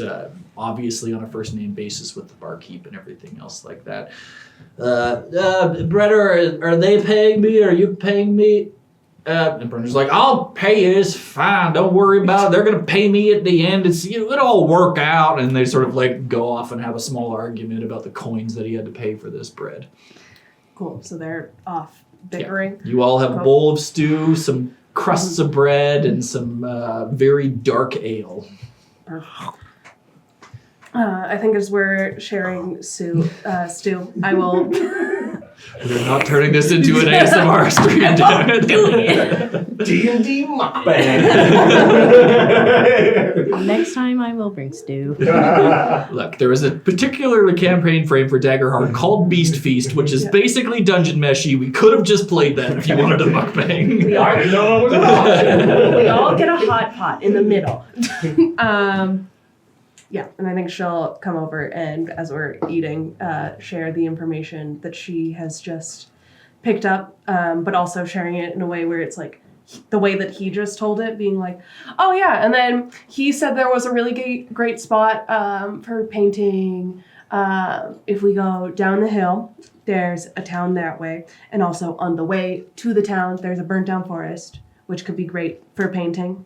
obviously on a first name basis with the barkeep and everything else like that. Brenner, are they paying me? Are you paying me? And Brenner's like, I'll pay you. It's fine. Don't worry about it. They're gonna pay me at the end. It's it'll all work out. And they sort of like go off and have a small argument about the coins that he had to pay for this bread. Cool. So they're off bickering. You all have a Cool. bowl of stew, some crusts of bread, and some very dark ale. Perfect. I think as we're sharing stew, I will. We're not turning this into an ASMR stream, damn it. D&D mukbang. Next time I will bring stew. Look, there is a particular campaign frame for Daggerheart called Beast Feast, which is basically dungeon meshy. We could have just played that if you wanted a mukbang. I didn't know it was an option. We all get a hot pot in the middle. Yeah, and I think she'll come over and, as we're eating, share the information that she has just picked up, but also sharing it in a way where it's like the way that he just told it, being like, oh yeah, and then he said there was a really great spot for painting. If we go down the hill, there's a town that way, and also on the way to the town, there's a burnt down forest, which could be great for painting.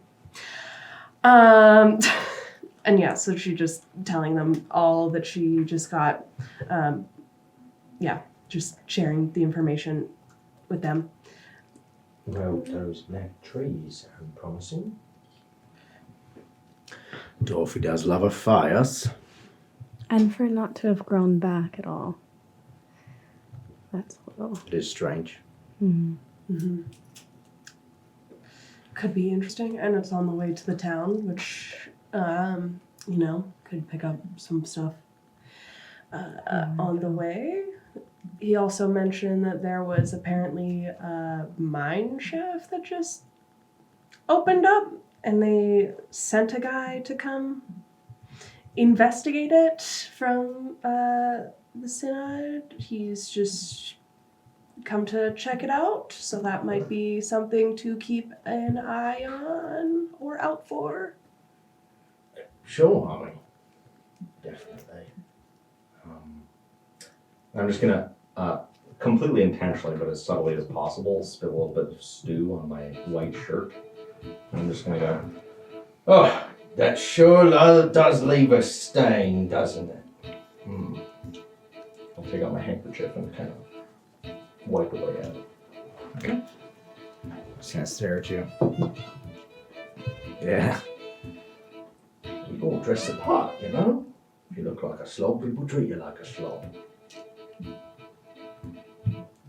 And yeah, so she just telling them all that she just got. Yeah, just sharing the information with them. Well, those neck trees sound promising. Dorothy does love her fires. And for it not to have grown back at all. That's a little. It is strange. Mm-hmm. Could be interesting, and it's on the way to the town, which, could pick up some stuff on the way. He also mentioned that there was apparently a mine shaft that just opened up, and they sent a guy to come investigate it from the Synod. He's just come to check it out, so that might be something to keep an eye on or out for. Sure, Holly. Definitely. I'm just gonna, completely intentionally, but as subtly as possible, spill a little bit of stew on my white shirt. I'm just gonna go, oh, That sure does leave a stain, doesn't it? I'll take out my handkerchief and kind of wipe away at it. Okay. Just gonna stare at you. Yeah. You all dress the part, you know? If you look like a slob, people treat you like a slob.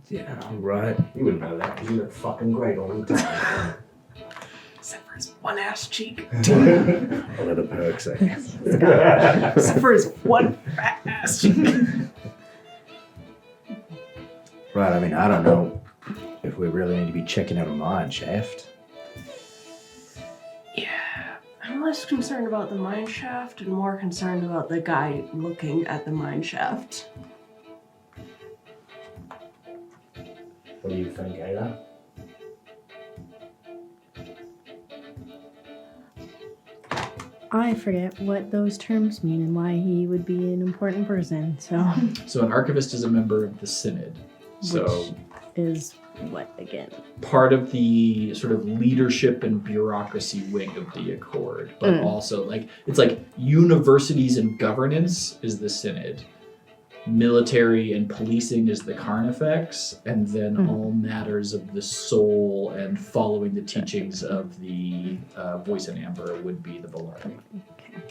Yeah, right. You wouldn't know that because you look fucking great all the time. Except for his one ass cheek. All of the perks, I guess. Except for his one fat ass cheek. Right, I mean, I don't know if we really need to be checking out a mine shaft. Yeah. I'm less concerned about the mine shaft and more concerned about the guy looking at the mine shaft. What do you think, Ayla? I forget what those terms mean and why he would be an important person, so... So an archivist is a member of the Synod. So Which is what, again? part of the sort of leadership and bureaucracy wing of the Accord, but also like it's like universities and governance is the Synod, military and policing is the Carnifex, and then all matters of the soul and following the teachings of the Voice in Amber would be the Balardi. Okay.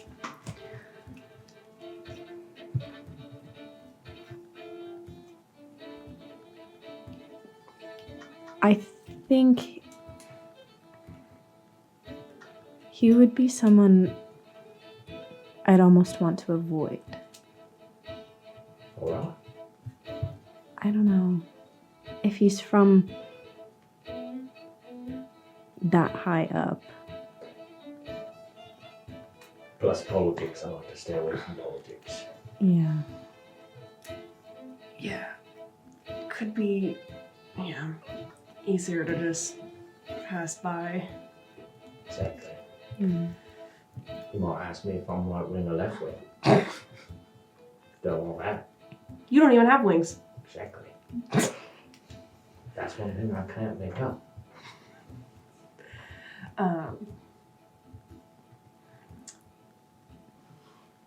I think he would be someone I'd almost want to avoid. Alright. I don't know if he's from that high up. Plus politics, I like to stay away from politics. Yeah. Yeah. Could be, easier to just pass by. Exactly. Mm. You might ask me if I'm right wing or left wing. Don't want that. You don't even have wings. Exactly. That's one thing I can't make up.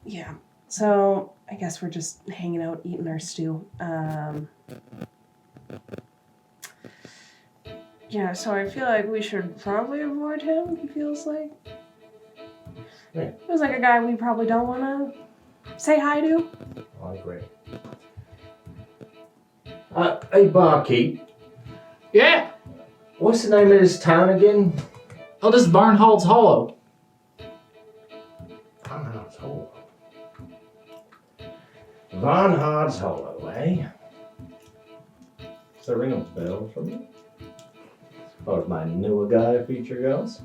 Yeah. So I guess we're just hanging out, eating our stew. Yeah, so I feel like we should probably avoid him, he feels like. Yeah. Feels like a guy we probably don't want to say hi to. I agree. Hey, barkeep, Yeah. what's the name of this town again? Oh, this is Barnhold's Hollow. Varnhard's Hollow. Varnhard's Hollow, eh? Does that ring a bell for me? As far as my newer guy feature goes?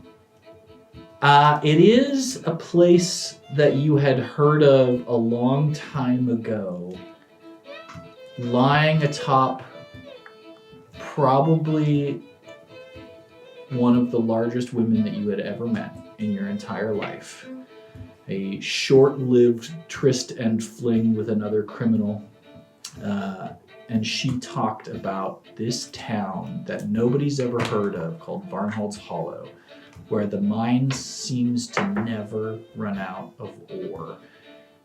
It is a place that you had heard of a long time ago, lying atop probably one of the largest women that you had ever met in your entire life. A short-lived tryst and fling with another criminal. And she talked about this town that nobody's ever heard of called Varnhold's Hollow, where the mine seems to never run out of ore.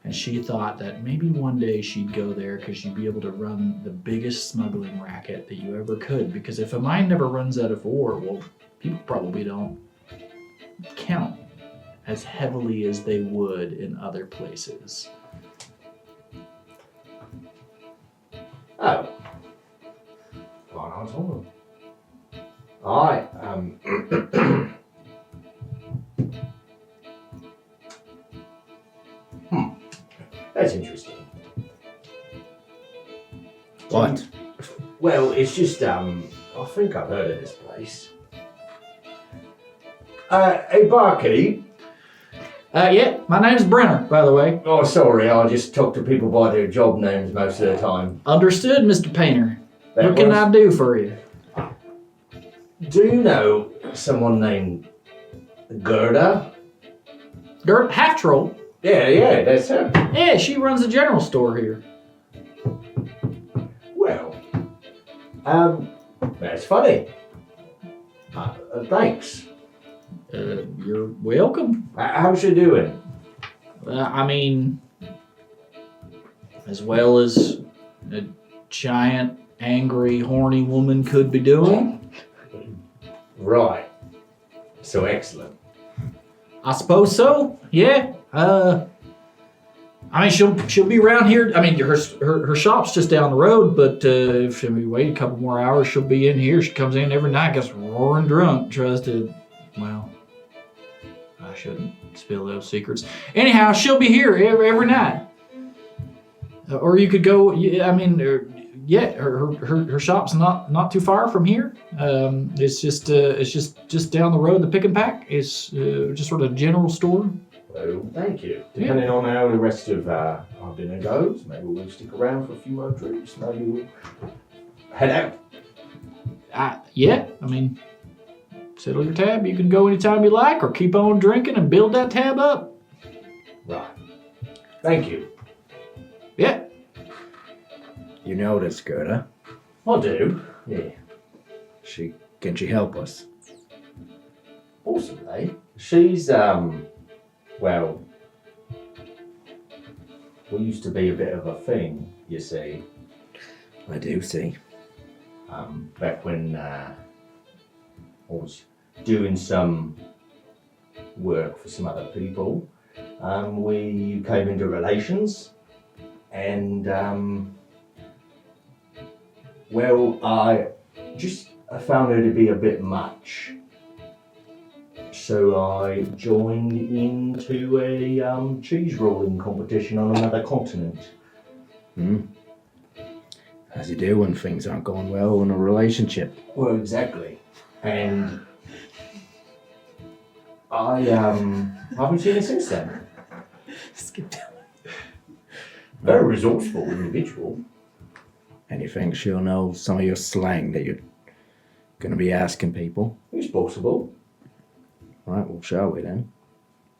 And she thought that maybe one day she'd go there because she'd be able to run the biggest smuggling racket that you ever could. Because if a mine never runs out of ore, well, people probably don't count as heavily as they would in other places. Oh. Varnhard's Hollow. Aye, That's interesting. What? Well, it's just, I think I've heard of this place. Hey, barkeep. Yeah, my name's Brenner, by the way. Oh, sorry, I just talk to people by their job names most of the time. Understood, Mr. Painter. That What can was- I do for you? Do you know someone named Gerda? Half Troll. Yeah, that's her. Yeah, she runs the general store here. Well, that's funny. Thanks. You're welcome. How's she doing? I mean, as well as a giant, angry, horny woman could be doing. Right. So excellent. I suppose so. Yeah. I mean, she'll be around here. I mean, her shop's just down the road, but if we wait a couple more hours, she'll be in here. She comes in every night, gets roaring drunk, tries to, well, I shouldn't spill those secrets. Anyhow, she'll be here every night. Or you could go. I mean, her shop's not too far from here. It's just down the road. The Pick and Pack is just sort of a general store. Well, thank you. Depending on how the rest of our dinner goes, maybe we'll stick around for a few more drinks. Maybe we'll head out. Yeah, I mean, settle your tab. You can go anytime you like, or keep on drinking and build that tab up. Right. Thank you. Yeah. You know this girl, huh? I do. Yeah. Can she help us? Possibly. She's, well, we used to be a bit of a thing, you see. I do see. Back when I was doing some work for some other people, we came into relations, and well, I found her to be a bit much. So I joined into a cheese rolling competition on another continent. As you do when things aren't going well in a relationship. Well, exactly. And I haven't seen her since then. Skip down. Very resourceful individual. And you think she'll know some of your slang that you're going to be asking people? It's possible. Right, well, shall we then?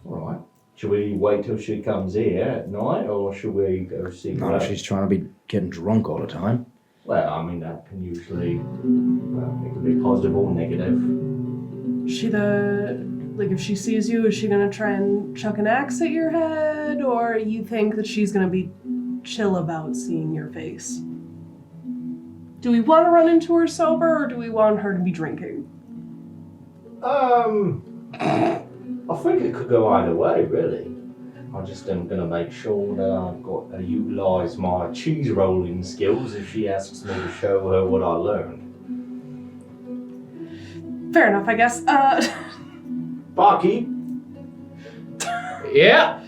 All right. Should we wait till she comes here at night, or should we go see her? Not if she's trying to be getting drunk all the time. Well, I mean, that can usually, it can be positive or negative. If she sees you, is she gonna try and chuck an axe at your head? Or you think that she's gonna be chill about seeing your face? Do we want to run into her sober, or do we want her to be drinking? I think it could go either way, really. I just am going to make sure that I've got to utilise my cheese rolling skills if she asks me to show her what I learned. Fair enough, I guess. Barkeep, Yeah.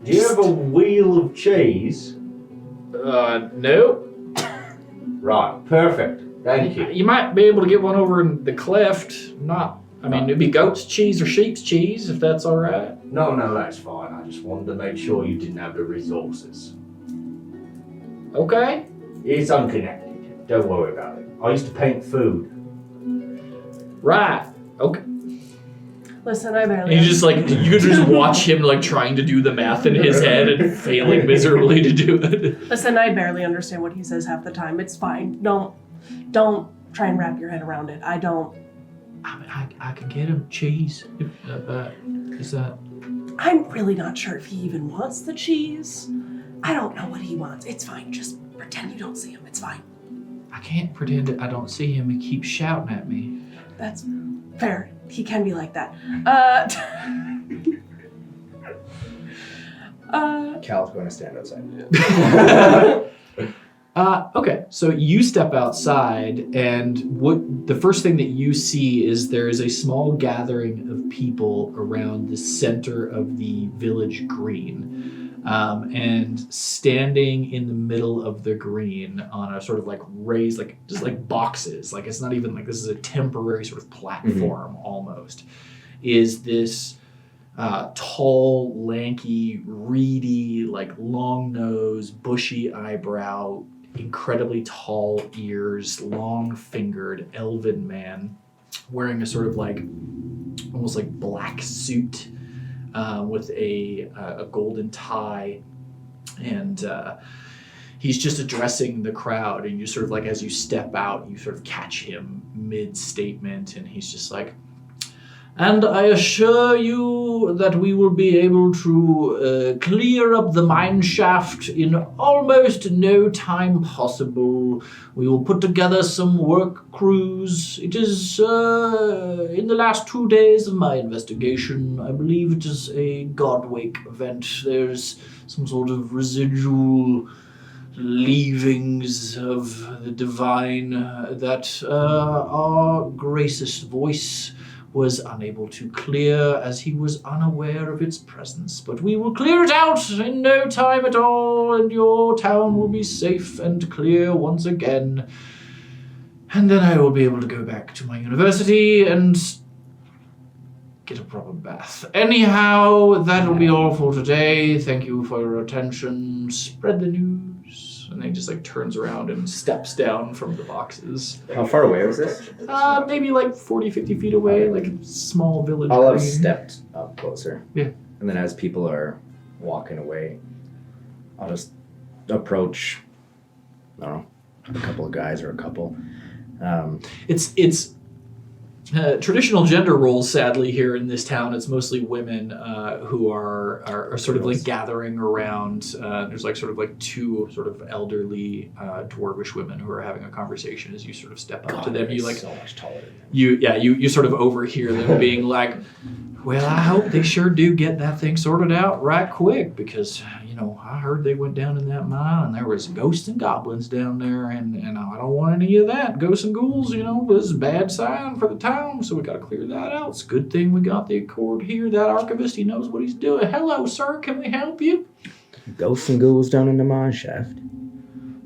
do you have a wheel of cheese? No. Right, perfect. Thank you. You might be able to get one over in the cleft. It'd be goat's cheese or sheep's cheese, if that's all right. No, that's fine. I just wanted to make sure you didn't have the resources. Okay. It's unconnected. Don't worry about it. I used to paint food. Right. Okay. Listen, I barely. And you could just watch him trying to do the math in his head and failing miserably to do it. Listen, I barely understand what he says half the time. It's fine. Don't try and wrap your head around it. I don't. I can get him cheese. Is that? I'm really not sure if he even wants the cheese. I don't know what he wants. It's fine. Just pretend you don't see him. It's fine. I can't pretend I don't see him. He keeps shouting at me. That's fair. He can be like that. Cal's going to stand outside. Okay, so you step outside, and what the first thing that you see is there is a small gathering of people around the center of the village green, and standing in the middle of the green on a sort of raised, just boxes, it's not even this is a temporary sort of platform almost, is this tall, lanky, reedy, long nose, bushy eyebrow, incredibly tall ears, long-fingered elven man wearing a sort of almost black suit with a golden tie, and he's just addressing the crowd, and you sort of as you step out, you sort of catch him mid-statement, and he's just And I assure you that we will be able to clear up the mine shaft in almost no time possible. We will put together some work crews. It is in the last 2 days of my investigation. I believe it is a Godwake event. There's some sort of residual leavings of the divine that our gracious voice was unable to clear as he was unaware of its presence. But we will clear it out in no time at all, and your town will be safe and clear once again. And then I will be able to go back to my university and get a proper bath. Anyhow, that will be all for today. Thank you for your attention. Spread the news. And then he just turns around and steps down from the boxes. How far away was this? Maybe 40, 50 feet away, like a small village. I'll have green. stepped up closer. Yeah. And then as people are walking away, I'll just approach, I don't know, a couple of guys or a couple. It's traditional gender roles, sadly, here in this town. It's mostly women who are sort of gathering around. There's two sort of elderly dwarvish women who are having a conversation as you sort of step up to them. You so much taller than them. you sort of overhear them being like, well, I hope they sure do get that thing sorted out right quick because, I heard they went down in that mine and there was ghosts and goblins down there and I don't want any of that. Ghosts and ghouls, this is a bad sign for the town, so we got to clear that out. It's a good thing we got the Accord here. That archivist, he knows what he's doing. Hello, sir, can we help you? Ghosts and ghouls down in the mine shaft.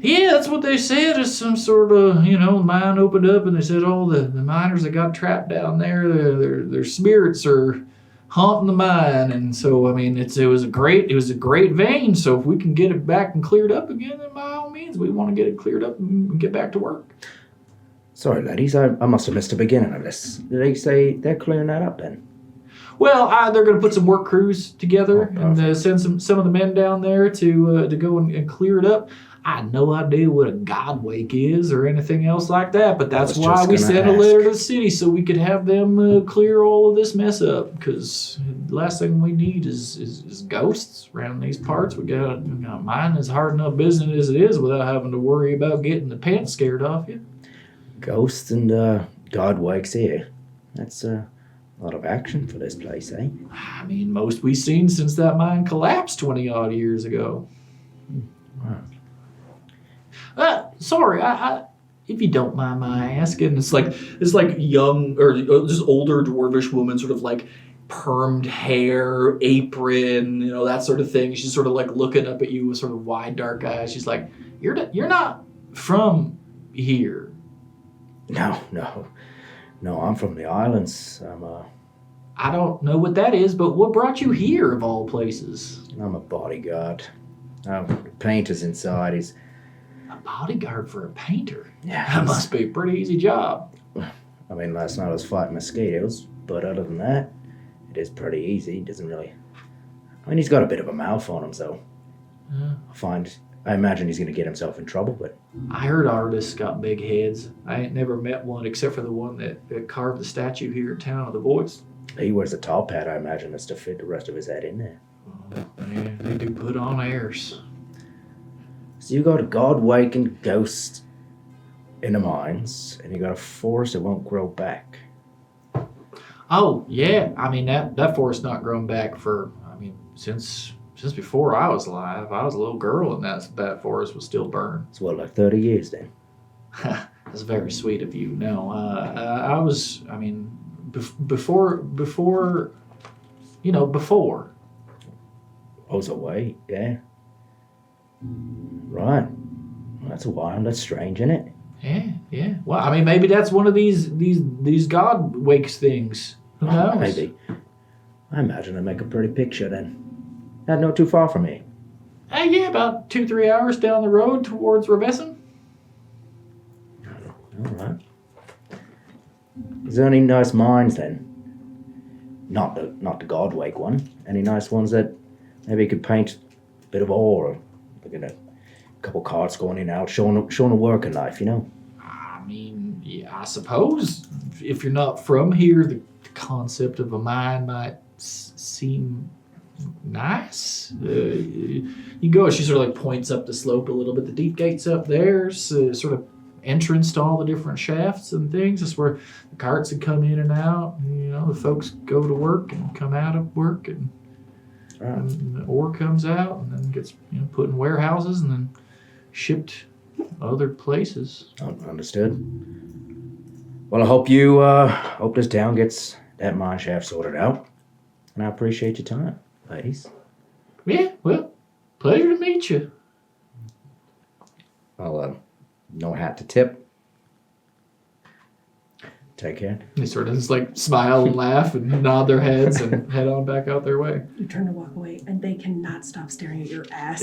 Yeah, that's what they said. It's some sort of, mine opened up and they said all the miners that got trapped down there, their spirits are haunting the mine. And so, it was a great vein. So if we can get it back and cleared up again, then by all means, we want to get it cleared up and get back to work. Sorry, ladies, I must have missed the beginning of this. Did they say they're clearing that up then? Well, they're going to put some work crews together Oh, and send some of the men down there to go and clear it up. I had no idea what a godwake is or anything else like that, but that's why we sent a letter to the city so we could have them clear all of this mess up. Because the last thing we need is ghosts around these parts. We got mine is hard enough business as it is without having to worry about getting the pants scared off you. Ghosts and godwakes here. That's a lot of action for this place, eh? Most we've seen since that mine collapsed 20 odd years ago. Wow. Sorry, I if you don't mind my asking, it's like young or just older dwarvish woman, sort of permed hair, apron, that sort of thing. She's sort of looking up at you with sort of wide dark eyes. She's like, "You're not from here." No, I'm from the islands. I don't know what that is, but what brought you here of all places? I'm a bodyguard. The painter's inside. He's A bodyguard for a painter? Yeah. That must be a pretty easy job. Last night I was fighting mosquitoes, but other than that, it is pretty easy. He doesn't really... he's got a bit of a mouth on him, so... I imagine he's going to get himself in trouble, but... I heard artists got big heads. I ain't never met one except for the one that carved the statue here in town of the voice. He wears a top hat, I imagine, that's to fit the rest of his head in there. Yeah, they do put on airs. So you got a godwake and ghost in the mines, and you got a forest that won't grow back. Oh, yeah. That forest not grown back for, since before I was alive. I was a little girl and that forest was still burned. It's 30 years then? That's very sweet of you. No, I was, before. Oh, so wait, yeah. Right. Well, that's wild. That's strange, isn't it? Yeah. Well, maybe that's one of these god wakes things. Who knows? Maybe. I imagine I make a pretty picture then. Not too far from me. Yeah, about 2-3 hours down the road towards Revessen. All right. Is there any nice mines then? Not the godwake one. Any nice ones that maybe you could paint a bit of ore, or look at a couple carts going in and out, showing a working life, Yeah, I suppose if you're not from here, the concept of a mine might seem nice. You go, she sort of like points up the slope a little bit. The deep gate's up there, so sort of entrance to all the different shafts and things. That's where the carts would come in and out. You know, the folks go to work and come out of work, and the ore comes out and then gets put in warehouses and then shipped other places. Understood. Well, I hope hope this town gets that mine shaft sorted out, and I appreciate your time, ladies. Yeah, well, pleasure to meet you. I'll no hat to tip. Take care. They sort of just like smile and laugh and nod their heads and head on back out their way. You turn to walk away, and they cannot stop staring at your ass.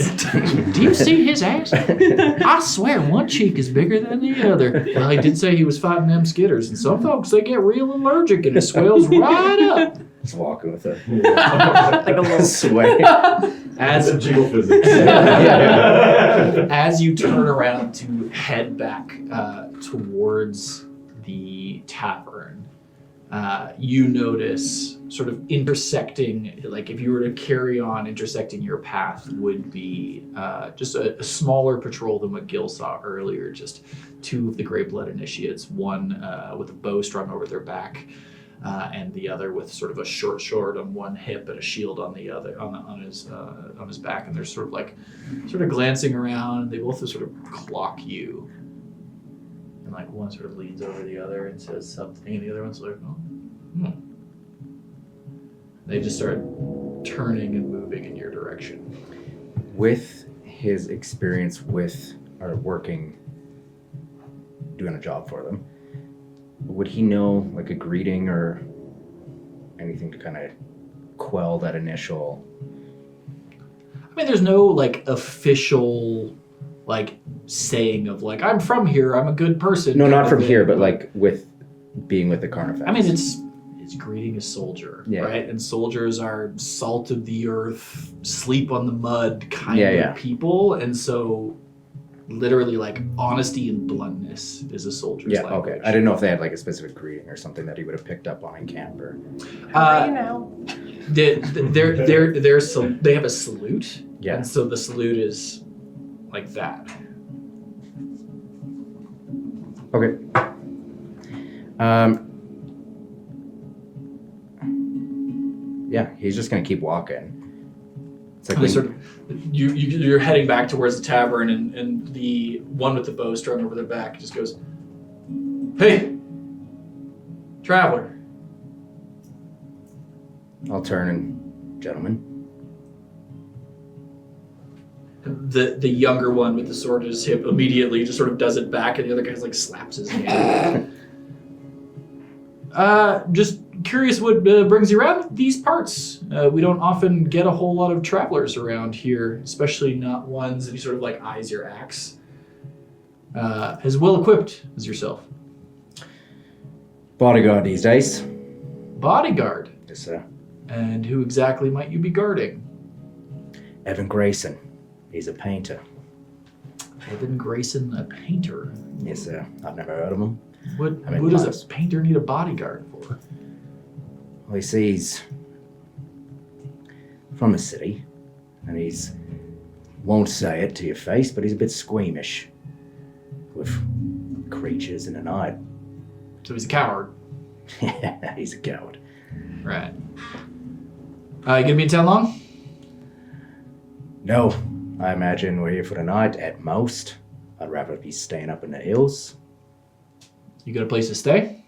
Do you see his ass? I swear one cheek is bigger than the other. Well, he did say he was fighting them skitters, and some folks, they get real allergic and it swells right up. Just walking with a Like a little sway. As geophysics. As you turn around to head back towards the tavern, you notice sort of intersecting, like if you were to carry on, intersecting your path would be just a smaller patrol than what Gil saw earlier. Just two of the Grey Blood Initiates, one with a bow strung over their back, and the other with sort of a short sword on one hip and a shield on the other, on his back, and they're sort of glancing around. They both sort of clock you, and like one sort of leans over the other and says something, and the other one's like, oh, They just start turning and moving in your direction. With his experience with or working, doing a job for them, would he know like a greeting or anything to kind of quell that initial? I mean, there's no like official like saying of like, I'm from here, I'm a good person. No, not from here, but like with being with the Carnifex. I mean, it's greeting a soldier, Yeah. right? And soldiers are salt of the earth, sleep on the mud kind Yeah. of people, and so literally like honesty and bluntness is a soldier's Yeah, language. okay. I didn't know if they had like a specific greeting or something that he would have picked up on in camp or. How do you know? They have a salute, Yeah. and so the salute is like that. Okay. Yeah, he's just gonna keep walking. It's like And they sort of, you're heading back towards the tavern, and the one with the bow strung over their back just goes, "Hey, traveler." I'll turn and, gentlemen. The younger one with the sword at his hip immediately just sort of does it back, and the other guy's like slaps his hand. Just curious what brings you around these parts. We don't often get a whole lot of travelers around here, especially not ones, and he sort of like eyes your axe. As well equipped as yourself. Bodyguard these days. Bodyguard. Yes, sir. And who exactly might you be guarding? Evan Grayson. He's a painter. Evan Grayson, a painter. Yes, sir. I've never heard of him. What I mean, does class. a painter need a bodyguard for? Well, you see, he's from the city, and he's won't say it to your face, but he's a bit squeamish with creatures in the night. So he's a coward. He's a coward. Right. You gonna be in town long? No, I imagine we're here for the night at most. I'd rather be staying up in the hills. You got a place to stay?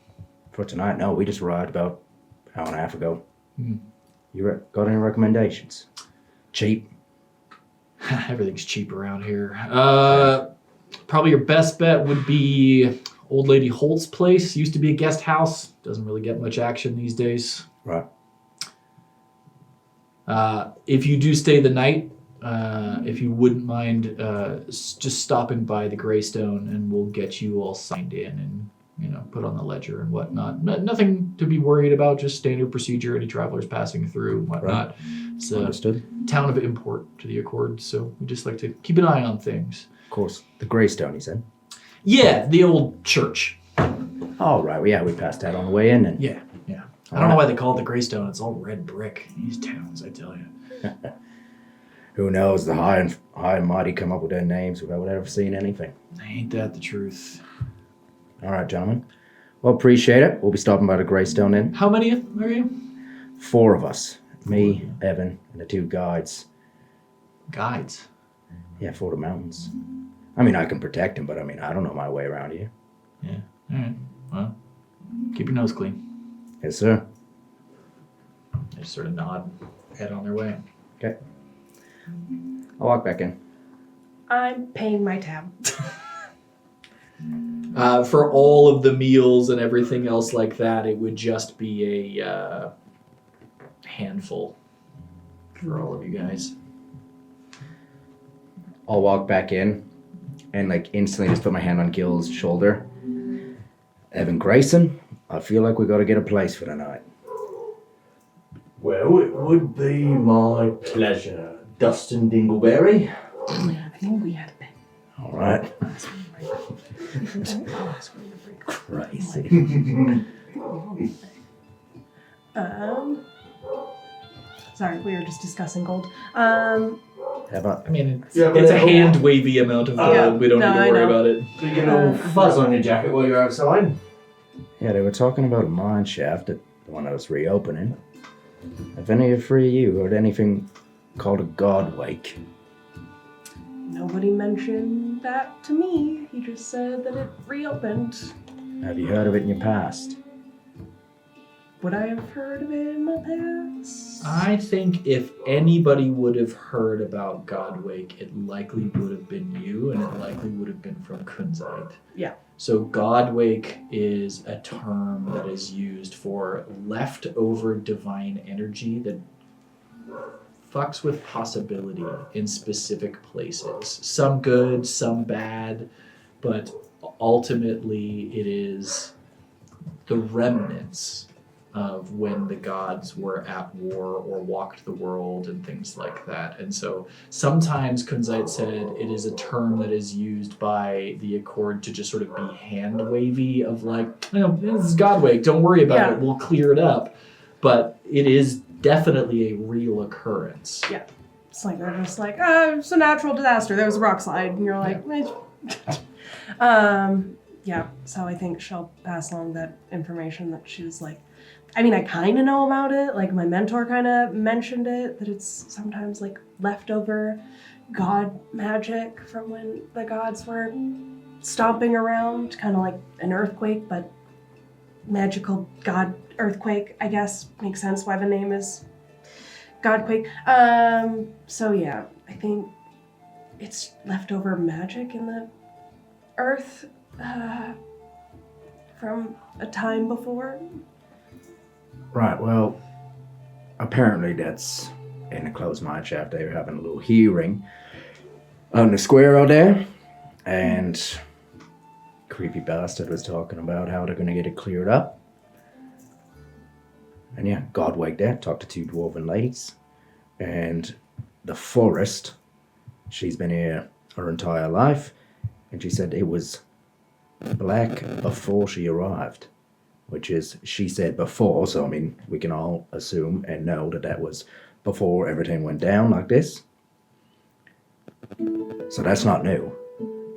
For tonight, no, we just arrived about an hour and a half ago. Hmm. You got any recommendations? Cheap? Everything's cheap around here. Probably your best bet would be Old Lady Holt's place. Used to be a guest house. Doesn't really get much action these days. Right. If you do stay the night, if you wouldn't mind just stopping by the Greystone, and we'll get you all signed in and put on the ledger and whatnot. Nothing to be worried about, just standard procedure, any travelers passing through and whatnot. It's a Understood. town of import to the Accord, so we just like to keep an eye on things. Of course. The Greystone, he said. Yeah, the old church. Oh, right. Well, yeah, we passed that on the way in. And Yeah. I don't know why they call it the Greystone. It's all red brick. These towns, I tell you. Who knows? The high and mighty come up with their names without ever seeing anything. Ain't that the truth? All right, gentlemen. Well, appreciate it. We'll be stopping by the Greystone Inn. How many are you? 4 of us. Me, Evan, and the 2 guides. Guides. Yeah, for the mountains. I mean, I can protect him, but I mean, I don't know my way around here. Yeah. All right. Well, keep your nose clean. Yes, sir. They just sort of nod, head on their way. Okay. I'll walk back in. I'm paying my tab. For all of the meals and everything else like that, it would just be a handful for all of you guys. I'll walk back in and like instantly just put my hand on Gil's shoulder. Evan Grayson, I feel like we got to get a place for the night. Well, it would be my pleasure, Dustin Dingleberry. I think we had been. All right. Crazy. Sorry, we were just discussing gold. How about I mean, it's, Yeah, but it's a they- hand wavy amount of gold. Yeah. We don't No, need I to worry know. about it. So you get a little fuzz on your jacket while you're outside. Yeah, they were talking about a mine shaft, the one that was reopening. Have any of you heard anything called a god wake? Nobody mentioned that to me. He just said that it reopened. Have you heard of it in your past? Would I have heard of it in my past? I think if anybody would have heard about Godwake, it likely would have been you, and it likely would have been from Kunzite. Yeah. So Godwake is a term that is used for leftover divine energy that fucks with possibility in specific places. Some good, some bad, but ultimately it is the remnants of when the gods were at war or walked the world and things like that. And so sometimes Kunzite said it is a term that is used by the Accord to just sort of be hand wavy of like, this is Godwake, don't worry about it, we'll clear it up. But it is definitely a real occurrence. Yeah. It's like they're just like, it's a natural disaster. There was a rock slide, and you're like, yeah. So I think she'll pass along that information that she was like, I mean, I kind of know about it. Like my mentor kind of mentioned it, that it's sometimes like leftover god magic from when the gods were stomping around, kind of like an earthquake, but magical god earthquake, I guess. Makes sense why the name is Godquake. So yeah, I think it's leftover magic in the earth from a time before. Right, well, apparently that's in the closed mine shaft. They were having a little hearing on the square out there, and creepy bastard was talking about how they're going to get it cleared up. And yeah, Godwake there talked to 2 dwarven ladies, and the forest, she's been here her entire life, and she said it was black before she arrived. Which is, she said before, so I mean, we can all assume and know that that was before everything went down like this. So that's not new.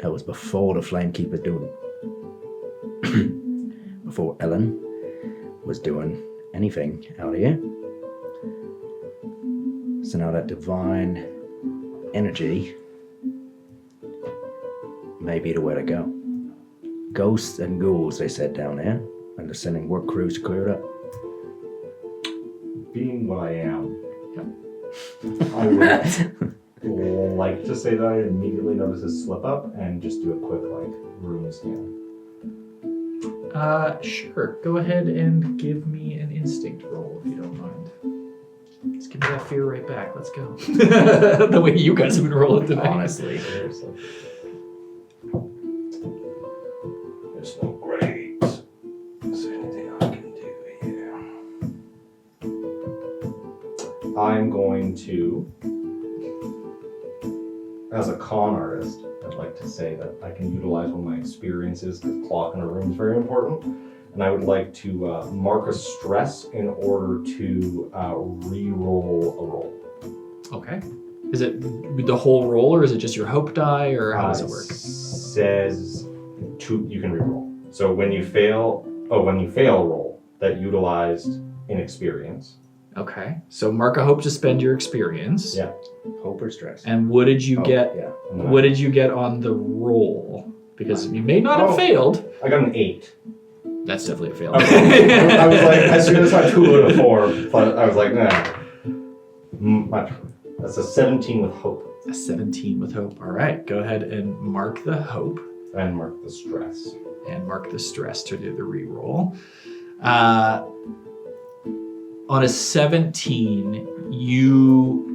That was before the Flamekeeper doing, before Ellen was doing anything out here. So now that divine energy may be the way to go. Ghosts and ghouls, they said down there. And they're sending work crews to clear it up. Being what I am, I would like to say that I immediately notice a slip up and just do a quick room scan. Sure. Go ahead and give me an instinct roll if you don't mind. Just give me that fear right back. Let's go. The way you guys have been rolling today. Honestly. Seriously. It's not great. Is there anything I can do here? I'm going to, as a con artist, I'd like to say that I can utilize one of my experiences because clock in a room is very important. and I would like to mark a stress in order to re-roll a roll. Okay. Is it the whole roll, or is it just your hope die, or how does it work? Says you can re-roll. So when you fail a roll that utilized inexperience. Okay. So mark a hope to spend your experience. Yeah. Hope or stress? And what did you get? Yeah. What did you get on the roll? Because you may not have failed. I got an 8. That's definitely a fail. Okay. I was like, as soon as I 2 out of 4, but I was like, nah. Much. That's a 17 with hope. A 17 with hope. All right. Go ahead and mark the hope. And mark the stress. And mark the stress to do the reroll. On a 17, you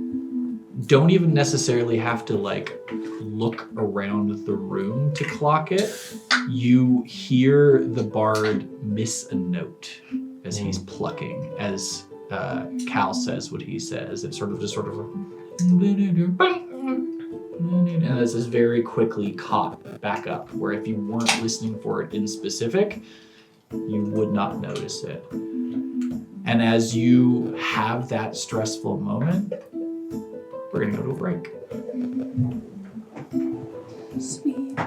don't even necessarily have to look around the room to clock it. You hear the bard miss a note as he's plucking, as Cal says what he says. It's sort of and this is very quickly caught back up, where if you weren't listening for it in specific, you would not notice it. And as you have that stressful moment, we're gonna go to a break. Sweet.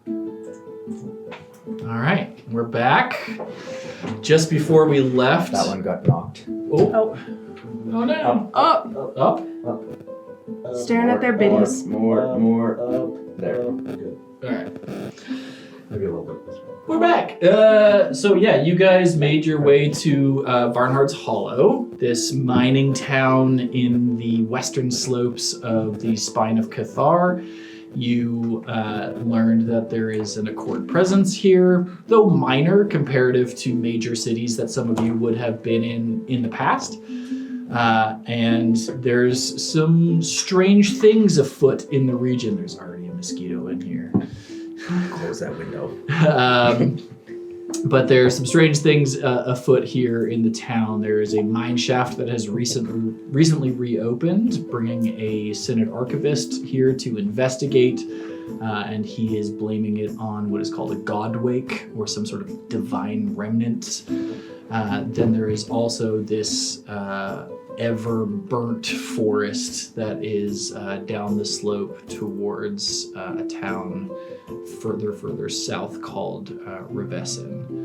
All right, we're back. Just before we left. That one got knocked. Oh no. Up. Staring at their biddies. More. There. Good. All right. Maybe a little bit this way. We're back. So yeah, you guys made your way to Varnhart's Hollow, this mining town in the western slopes of the Spine of Cathar. You learned that there is an Accord presence here, though minor comparative to major cities that some of you would have been in the past. And there's some strange things afoot in the region. There's already a mosquito in here. Close that window. But there are some strange things afoot here in the town. There is a mine shaft that has recently reopened, bringing a Synod Archivist here to investigate, and he is blaming it on what is called a godwake, or some sort of divine remnant. Then there is also this ever-burnt forest that is down the slope towards a town further south called Revessin.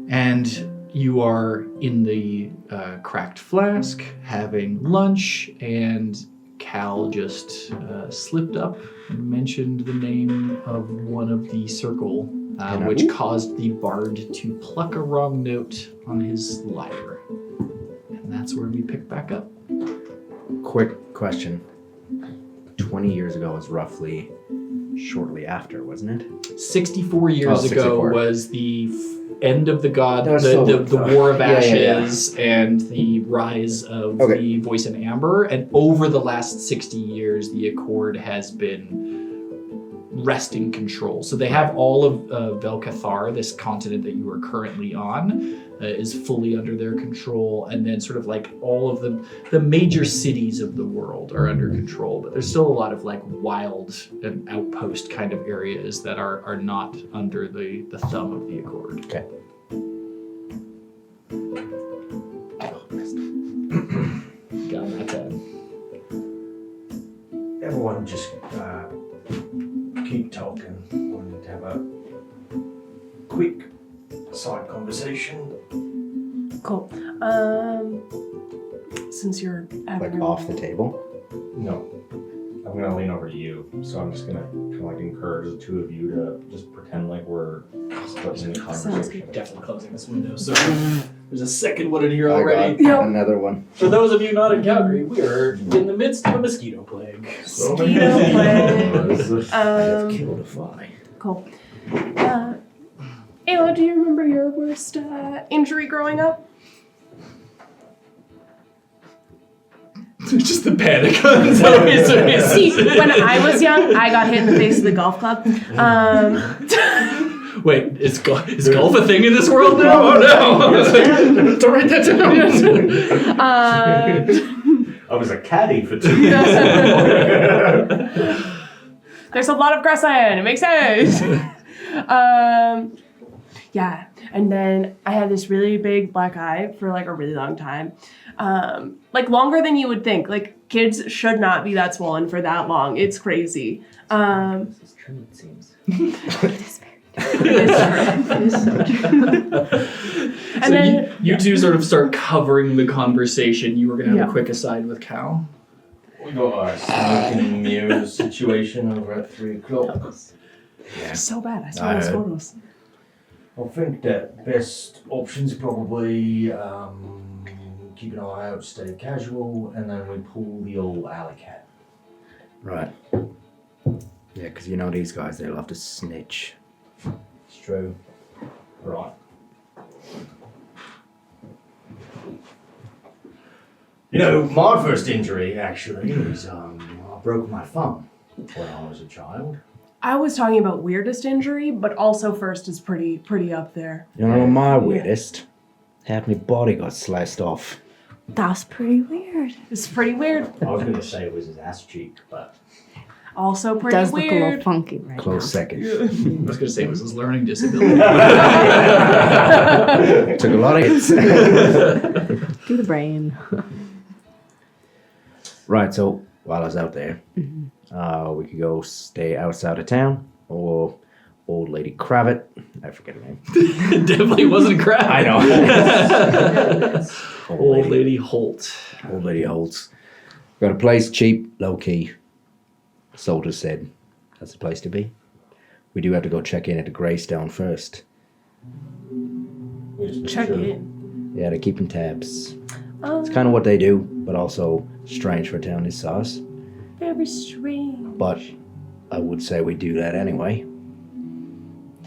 And you are in the Cracked Flask having lunch, and Cal just slipped up and mentioned the name of one of the circle, which caused the bard to pluck a wrong note on his lyre. And that's where we pick back up. Quick question. 20 years ago was roughly shortly after, wasn't it? 64 years ago 64. was the end of the god, That was the War of Yeah. Ashes, and the rise of the Voice in Amber. And over the last 60 years, the Accord has been wresting control. So they have all of Velcathar, this continent that you are currently on, is fully under their control, and then sort of like all of the major cities of the world are under control, but there's still a lot of like wild and outpost kind of areas that are not under the thumb of the Accord. Okay. Got that then. Everyone just keep talking. Wanted to have a quick side conversation. Cool. Since you're Like off the table? No. I'm gonna lean over to you, so I'm just gonna kind of like encourage the two of you to just pretend like we're splitting the conversation. Definitely closing this window. So there's a second one in here I already. got another one. For those of you not in Calgary, we are in the midst of a mosquito plague. Mosquito plague. I have killed a fly. Cool. Ayla, do you remember your worst injury growing up? Just the panic. See, when I was young, I got hit in the face with a golf club. Wait, is golf a thing in this world now? Oh no! Don't write that down. I was a caddy for 2 years. There's a lot of grass iron. It makes sense. Yeah, and then I had this really big black eye for like a really long time. Like longer than you would think. Like kids should not be that swollen for that long. It's crazy. This is true, it seems. It's so true. And So then you two sort of start covering the conversation. You were going to have Yeah. a quick aside with Cal. We got a smoke and mirrors situation over at 3 o'clock. so bad. I saw those photos. I think that best option's probably keep an eye out, stay casual, and then we pull the old alley cat. Right. Yeah, because you know these guys, they love to snitch. It's true. Right. You know, my first injury actually is I broke my thumb when I was a child. I was talking about weirdest injury, but also first is pretty up there. You know my weirdest? Half my body got sliced off. That's pretty weird. It's pretty weird. I was going to say it was his ass cheek, but Also It pretty does look a little weird. funky right Close second. I was going to say it was his learning disability. Took a lot of hits. now. Do the brain. Right, so while I was out there, we could go stay outside of town, or Old Lady Cravat. I forget her name. It definitely wasn't crap. I know. Old Lady Holt. Old Lady Holtz. Got a place cheap, low key. Soldier said that's the place to be. We do have to go check in at the Greystone first. Check it. Yeah, they're keeping tabs. Oh, It's kind of what they do, but also strange for a town this size. very strange. But I would say we do that anyway.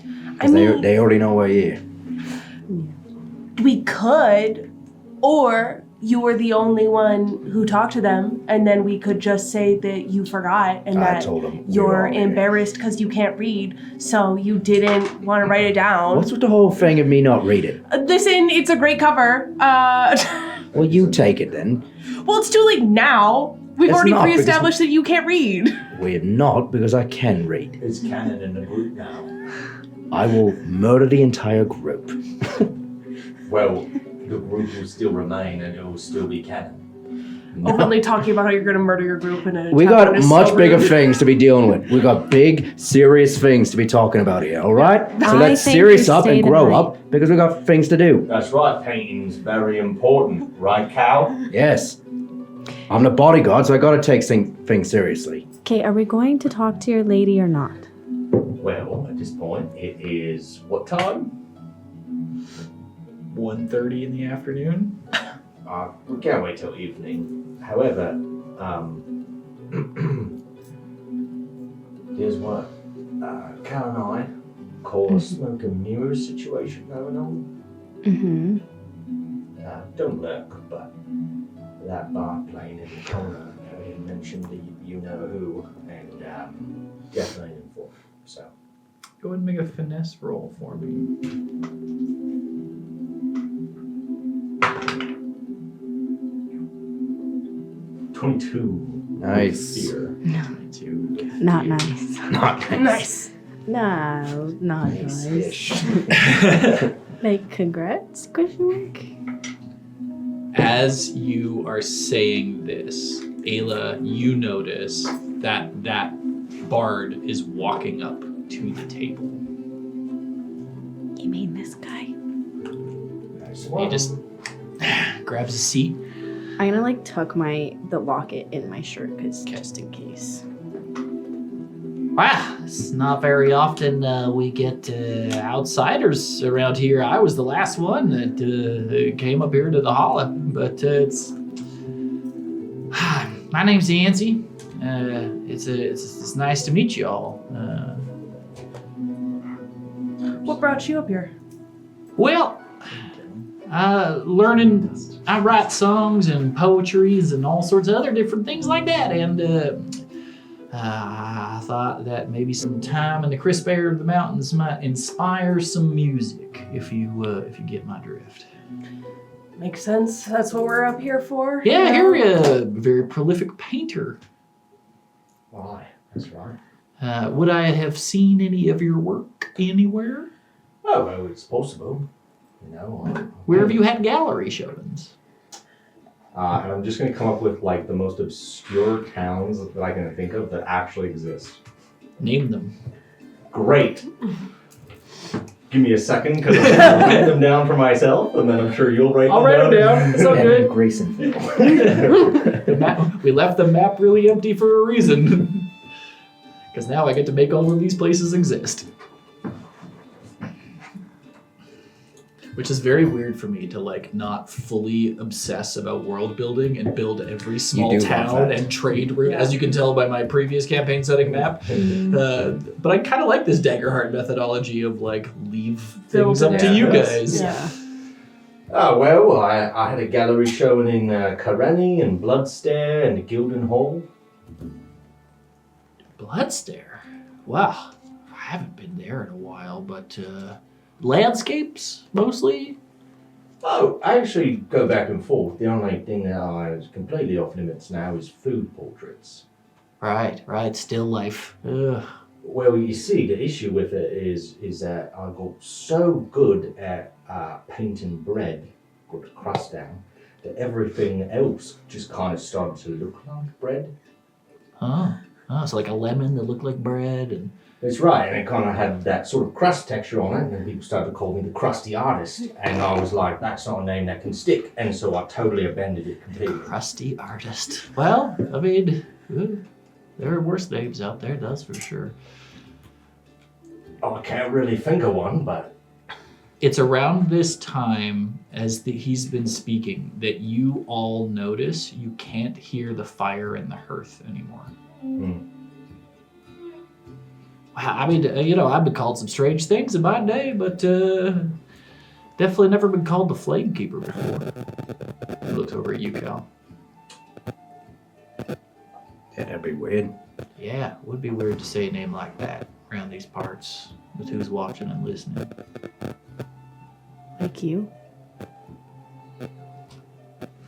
I 'Cause mean, they already know we're here. we could, or you were the only one who talked to them, and then we could just say that you forgot and I that told them you're embarrassed because you can't read, so you didn't want to write it down. What's with the whole thing of me not reading? Listen, it's a great cover. Well, you take it then. Well, it's too late now. We've It's already not, because- pre-established that you can't read. We're not, because I can read. It's canon in the group now. I will murder the entire group. Well, the group will still remain and it will still be canon. Openly talking about how you're going to murder your group in a We tavern got is much so bigger rude. things to be dealing with. We got big, serious things to be talking about here, all right? So I let's think serious you up and stay grow tonight. up because we got things to do. That's right, painting's very important, right, Cal? Yes. I'm the bodyguard, so I gotta take things seriously. Okay, are we going to talk to your lady or not? Well, at this point, it is what time? 1:30 in the afternoon. We can't wait till evening. However, here's what Cal and I call a smoke and mirrors situation going on. Mm-hmm. Don't look, but that bar playing in the corner, he mentioned the you know who, and definitely an informant. So, Go ahead and make a finesse roll for me. $22. Nice. Fear. 22. Not nice. Not Nice. No, not nice. Nice-ish. Like, congrats? Question mark. As you are saying this, Ayla, you notice that that bard is walking up to the table. You mean this guy? Nice. He just grabs a seat. I'm gonna like tuck the locket in my shirt because just in case. Wow, it's not very often we get outsiders around here. I was the last one that came up here to the holla, but it's. My name's Yancy. It's nice to meet you all. What brought you up here? Well, learning. I write songs and poetries and all sorts of other different things like that, and I thought that maybe some time in the crisp air of the mountains might inspire some music. If you get my drift. Makes sense. That's what we're up here for. Yeah, you know? you're a very prolific painter. Why? That's right. Would I have seen any of your work anywhere? Oh, well, it's possible. You know, Where have you had gallery showings? And I'm just going to come up with like the most obscure towns that I can think of that actually exist. Name them. Great. Give me a second because I'm going to write them down for myself, and then I'm sure you'll write I'll them write them down. It's all And good. Graysonville. The map, we left the map really empty for a reason. Because now I get to make all of these places exist. Which is very weird for me to like not fully obsess about world building and build every small do love town that. and trade route, Yeah. as you can tell by my previous campaign setting map. But I kind of like this Daggerheart methodology of like leave things Build up it to you out. guys. Yeah. Oh, well, I had a gallery showing in Karani and Bloodstare and the Gilden Hall. Bloodstare. Wow, I haven't been there in a while, but landscapes mostly. Oh, I actually go back and forth. The only thing that is completely off limits now is food portraits. Right, still life. Ugh. Well, you see, the issue with it is that I got so good at painting bread, got the crust down, that everything else just kind of started to look like bread. Oh, so like a lemon that looked like bread, and That's right, and it kind of had that sort of crust texture on it, and then people started to call me the crusty artist, and I was like, that's not a name that can stick, and so I totally abandoned it completely. Crusty artist. Well, I mean, there are worse names out there, that's for sure. Oh, I can't really think of one, but It's around this time, as he's been speaking, that you all notice you can't hear the fire in the hearth anymore. I mean, I've been called some strange things in my day, but definitely never been called the Flame Keeper before. He looks over at you, Cal. Yeah, that'd be weird. Yeah, it would be weird to say a name like that around these parts with who's watching and listening. Like you.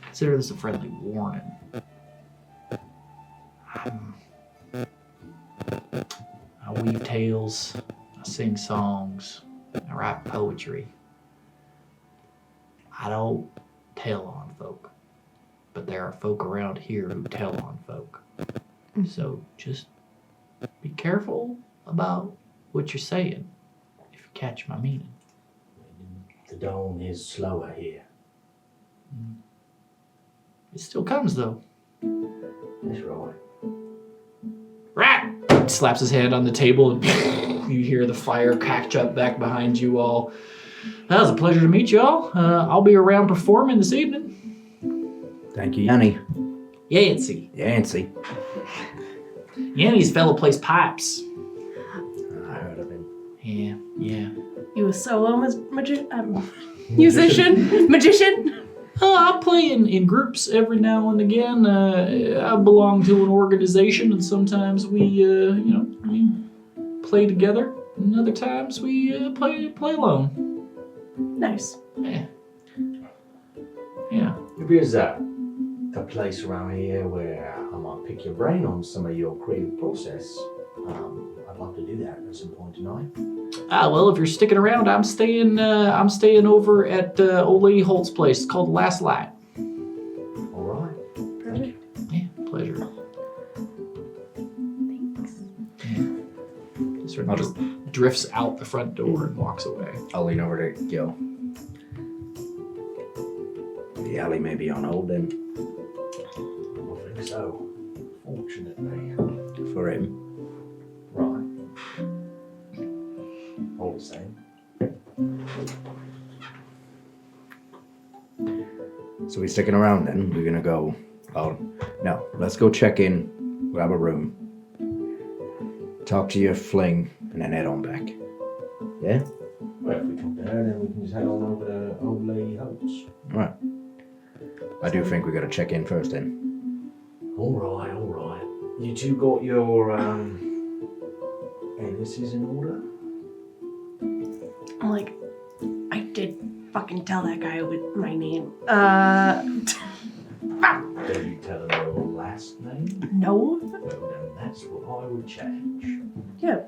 Consider this a friendly warning. I weave tales, I sing songs, I write poetry. I don't tell on folk, but there are folk around here who tell on folk. So just be careful about what you're saying, if you catch my meaning. the dawn is slower here. It still comes, though. That's right. Rat! Slaps his hand on the table, and you hear the fire catch up back behind you all. That was a pleasure to meet you all. I'll be around performing this evening. Thank you, Yanni. Yancy. Yancy. Yanny's fellow plays pipes. I heard of him. Yeah. You a solo musician? Magician? I play in groups every now and again. I belong to an organization, and sometimes we play together, and other times we play alone. Nice. Yeah. If there's a place around here where I might pick your brain on some of your creative process, I'd love to do that at some point tonight. Well, if you're sticking around, I'm staying over at Old Lady Holt's place. It's called Last Light. All right. Perfect. Yeah, pleasure. Thanks. Just sort of drifts out the front door and walks away. I'll lean over to Gil. The alley may be on hold then. I think so. Fortunately. For him. Right. All the same. So we sticking around then? We're gonna go. Oh, no. Let's go check in, grab a room, talk to your fling, and then head on back. Yeah? Well, if we come there, then we can just head on over to Old Lady Holt's. Right. I do think we gotta check in first then. All right. You two got your aliases in order? I'm like, I did fucking tell that guy with my name. Did you tell her your last name? No. Well, then that's what I would change. Yeah.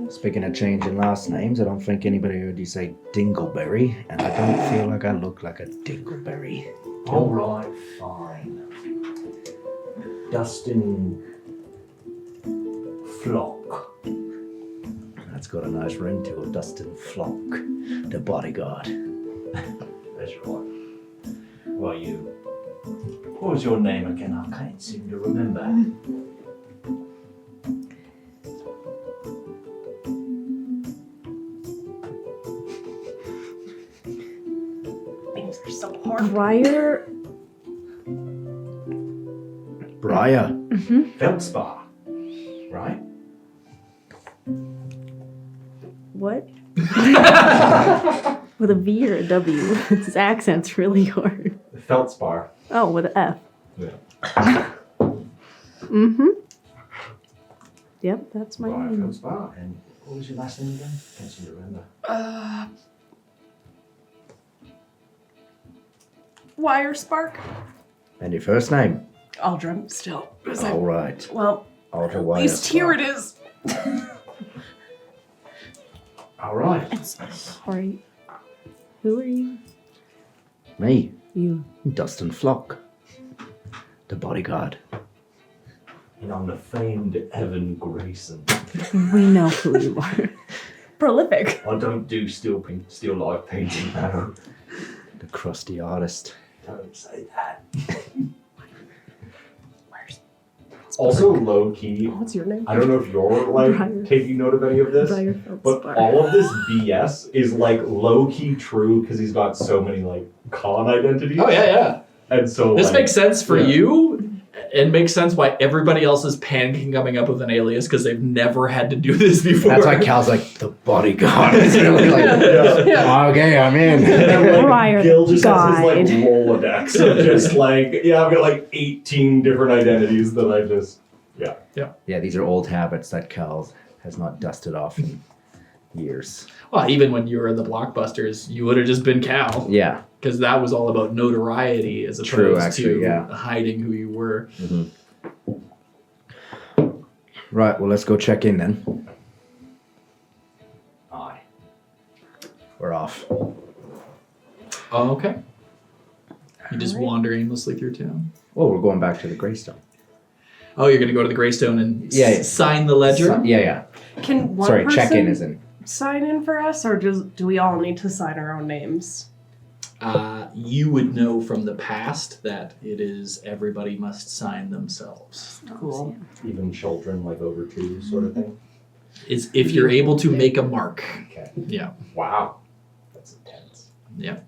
Speaking of changing last names, I don't think anybody heard you say Dingleberry, and I don't feel like I look like a Dingleberry. All right, fine. Dustin Flock. That's got a nice ring to it. Dustin Flock, the bodyguard. That's right. Well, what was your name again? I can't seem to remember. Names are so hard. Briar. Briar. Feldspar. Right? What? With a V or a W? His accent's really hard. Feldspar. Oh, with an F. Yeah. Yep, that's my Right, name. Feldspar. And what was your last name again? Can't seem to remember. Wire Spark? And your first name? Aldrin, still. It's like, All right. well, Alter at Wire least here Spark. it is. All right. Sorry. Who are you? Me, You. Dustin Flock, the bodyguard. And I'm the famed Evan Grayson. We know who you are. Prolific. I don't do still life painting, no. The crusty artist. Don't say that. Also, low key, What's your name? I don't know if you're like Briar. taking note of any of this, but all of this BS is like low key true because he's got so many like con identities. Oh yeah. And so This like, makes sense for yeah. you. It makes sense why everybody else is panicking coming up with an alias because they've never had to do this before. That's why Cal's like, the bodyguard. It's really like, Yeah. okay, I'm in. And like Briar Gil just has guide. his like Rolodex of just like, yeah, I've got like 18 different identities that I just, Yeah, these are old habits that Cal has not dusted off in years. Well, even when you were in the Blockbusters, you would have just been Cal Yeah. because that was all about notoriety as opposed True, actually, to yeah. hiding who you were. Right, well, let's go check in then. aye. We're off. Oh, okay. You just wander aimlessly through town. Oh, we're going back to the Greystone. Oh, you're going to go to the Greystone and Yeah. sign the ledger? Yeah. Can one Sorry, person check-in is in. sign in for us, or do we all need to sign our own names? You would know from the past that it is everybody must sign themselves. Cool. Even children like over 2 sort of thing. Is if you're able to make a mark. Okay. Yeah. Wow. That's intense. Yeah.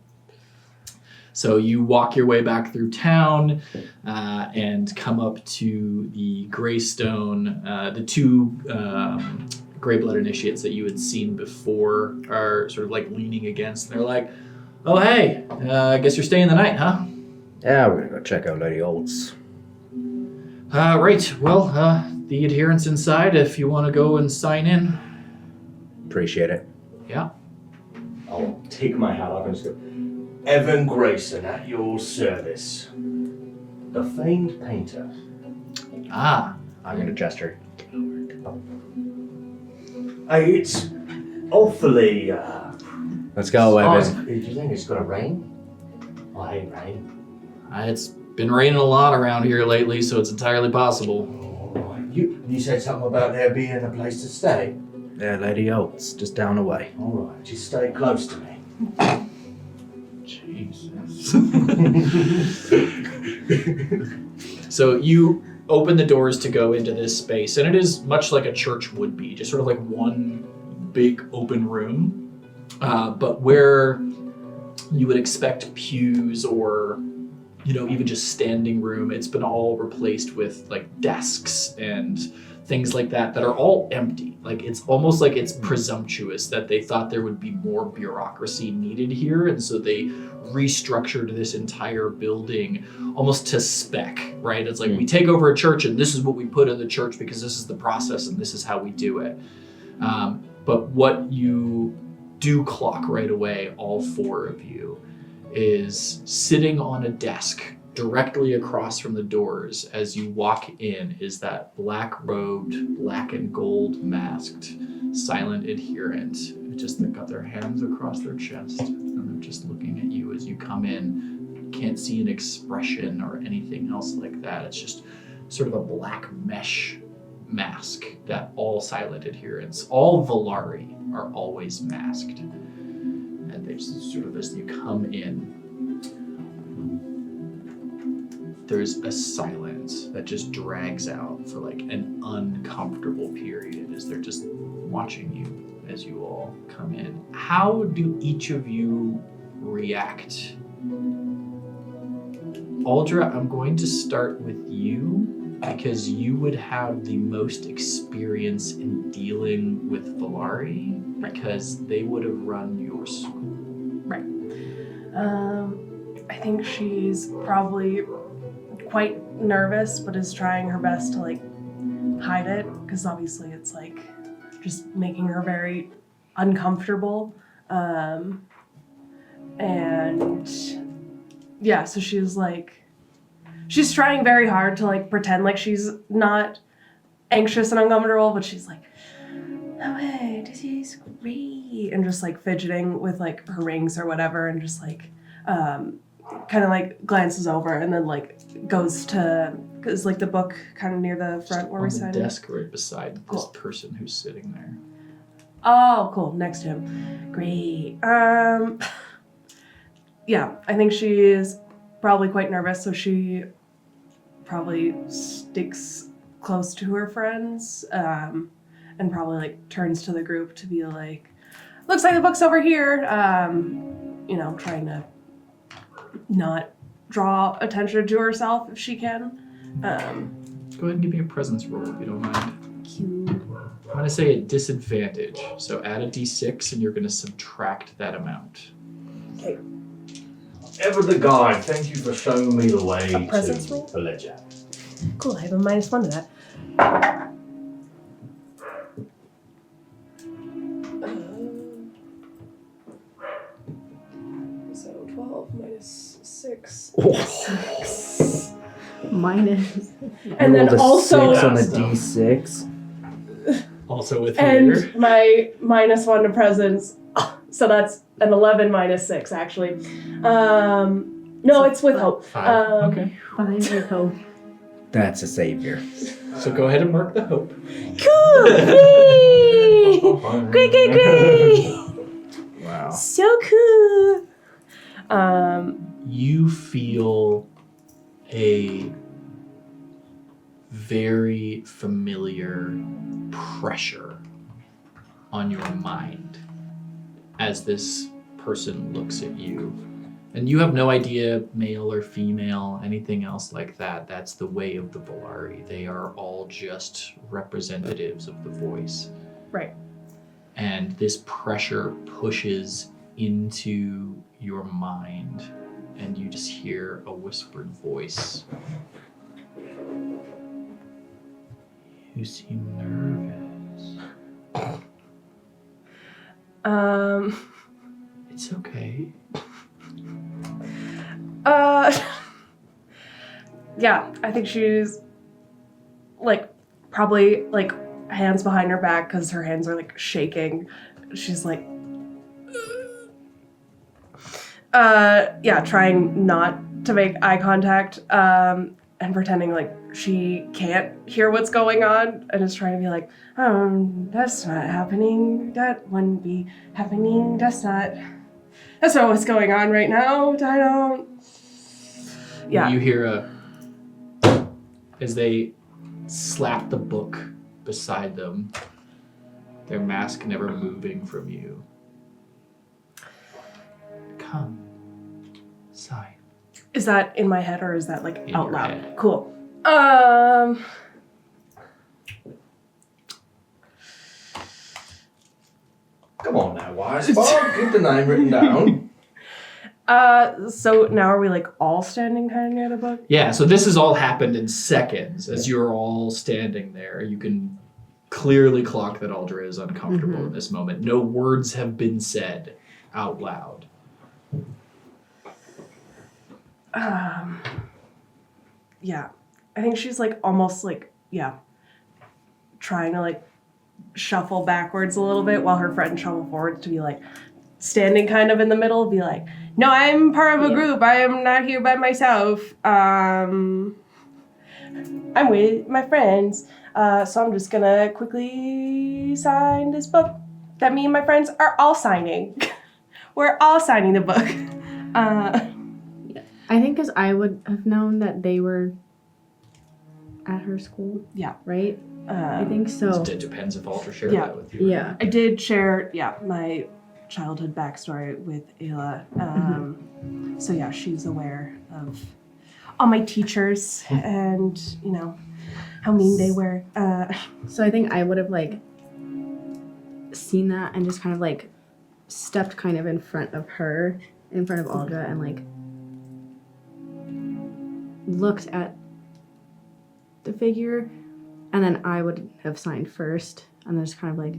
So you walk your way back through town and come up to the Greystone. The two Greyblood initiates that you had seen before are sort of like leaning against. And they're like, "Oh hey, I guess you're staying the night, huh?" Yeah, we're gonna go check out Lady Olds. Right. Well, the adherents inside. If you want to go and sign in. Appreciate it. Yeah. I'll take my hat off and just go, Evan Grayson at your service. The famed painter. Ah. I'm gonna gesture. Hey, it's awfully, Let's go, Evan. Do you think it's gonna rain? I hate rain. It's been raining a lot around here lately, so it's entirely possible. Oh, you said something about there being a place to stay. Yeah, Lady Olds, just down the way. All right, just stay close to me. Jesus. So you open the doors to go into this space, and it is much like a church would be, just sort of like one big open room. But where you would expect pews or, even just standing room, it's been all replaced with like desks and things like that are all empty. Like it's almost like it's presumptuous that they thought there would be more bureaucracy needed here, and so they restructured this entire building almost to spec, right? It's like we take over a church and this is what we put in the church because this is the process and this is how we do it. But what you do clock right away, all 4 of you, is sitting on a desk directly across from the doors as you walk in is that black-robed, black and gold masked, silent adherent who just got their hands across their chest and they're just looking at you as you come in. You can't see an expression or anything else like that. It's just sort of a black mesh mask that all silent adherents, all Volari, are always masked. And they just sort of, as you come in, there's a silence that just drags out for like an uncomfortable period as they're just watching you as you all come in. How do each of you react? Aldra, I'm going to start with you because you would have the most experience in dealing with Volari because they would have run your school. Right. I think she's probably quite nervous, but is trying her best to like hide it because obviously it's like just making her very uncomfortable. And yeah, so she's trying very hard to like pretend like she's not anxious and uncomfortable, but she's like, oh hey, this is great, and just like fidgeting with like her rings or whatever, and just like kind of like glances over and then like goes to Is like the book kind of near the front where on we the signed? desk right beside this Cool. person who's sitting there. Oh, cool. Next to him. Great. Yeah, I think she is probably quite nervous, so she probably sticks close to her friends, and probably like turns to the group to be like, looks like the book's over here. Trying to not draw attention to herself if she can. Go ahead and give me a presence roll if you don't mind. Cute. I'm going to say a disadvantage. So add a d6 and you're going to subtract that amount. Okay. Ever the guide, thank you for showing me the way A presence to roll? the ledger. Cool. I have a -1 to that. So 12 minus 6. Minus. And Rolled then a also 6 on the Yeah, so- d6. Also with and here. my -1 to presence. So that's an 11 minus 6 actually. No, it's with hope. 5. Okay. Fine with hope. That's a savior. So go ahead and mark the hope. Cool! Yay! Great! Wow. So cool. You feel a very familiar pressure on your mind as this person looks at you. And you have no idea, male or female, anything else like that. That's the way of the Volari. They are all just representatives of the voice. Right. And this pressure pushes into your mind, and you just hear a whispered voice. You seem nervous. It's okay. Yeah, I think she's like probably like hands behind her back because her hands are like shaking. She's like, yeah, trying not to make eye contact, and pretending like she can't hear what's going on, and is trying to be like, that's not happening. That wouldn't be happening. That's not what's going on right now. I don't. Yeah. You hear as they slap the book beside them, their mask never moving from you. Come, sigh. Is that in my head or is that like In out your loud? head. Cool. Come on now, Wise Bob, get the name written down. So now are we like all standing kind of near the book? Yeah, so this has all happened in seconds as you're all standing there. You can clearly clock that Aldra is uncomfortable in this moment. No words have been said out loud. Yeah. I think she's like almost like, yeah, trying to like shuffle backwards a little bit while her friend shuffle forwards to be like standing kind of in the middle, be like, no, I'm part of a group. I am not here by myself. I'm with my friends. So I'm just gonna quickly sign this book that me and my friends are all signing. We're all signing the book. I think because I would have known that they were at her school. Yeah. Right? I think so. It depends if Aldra shared Yeah. that with you. Yeah. I did share, my childhood backstory with Ayla. So yeah, she's aware of all my teachers and, how mean they were. So I think I would have like seen that and just kind of like stepped kind of in front of her, in front of Aldra, and like looked at the figure, and then I would have signed first, and then just kind of like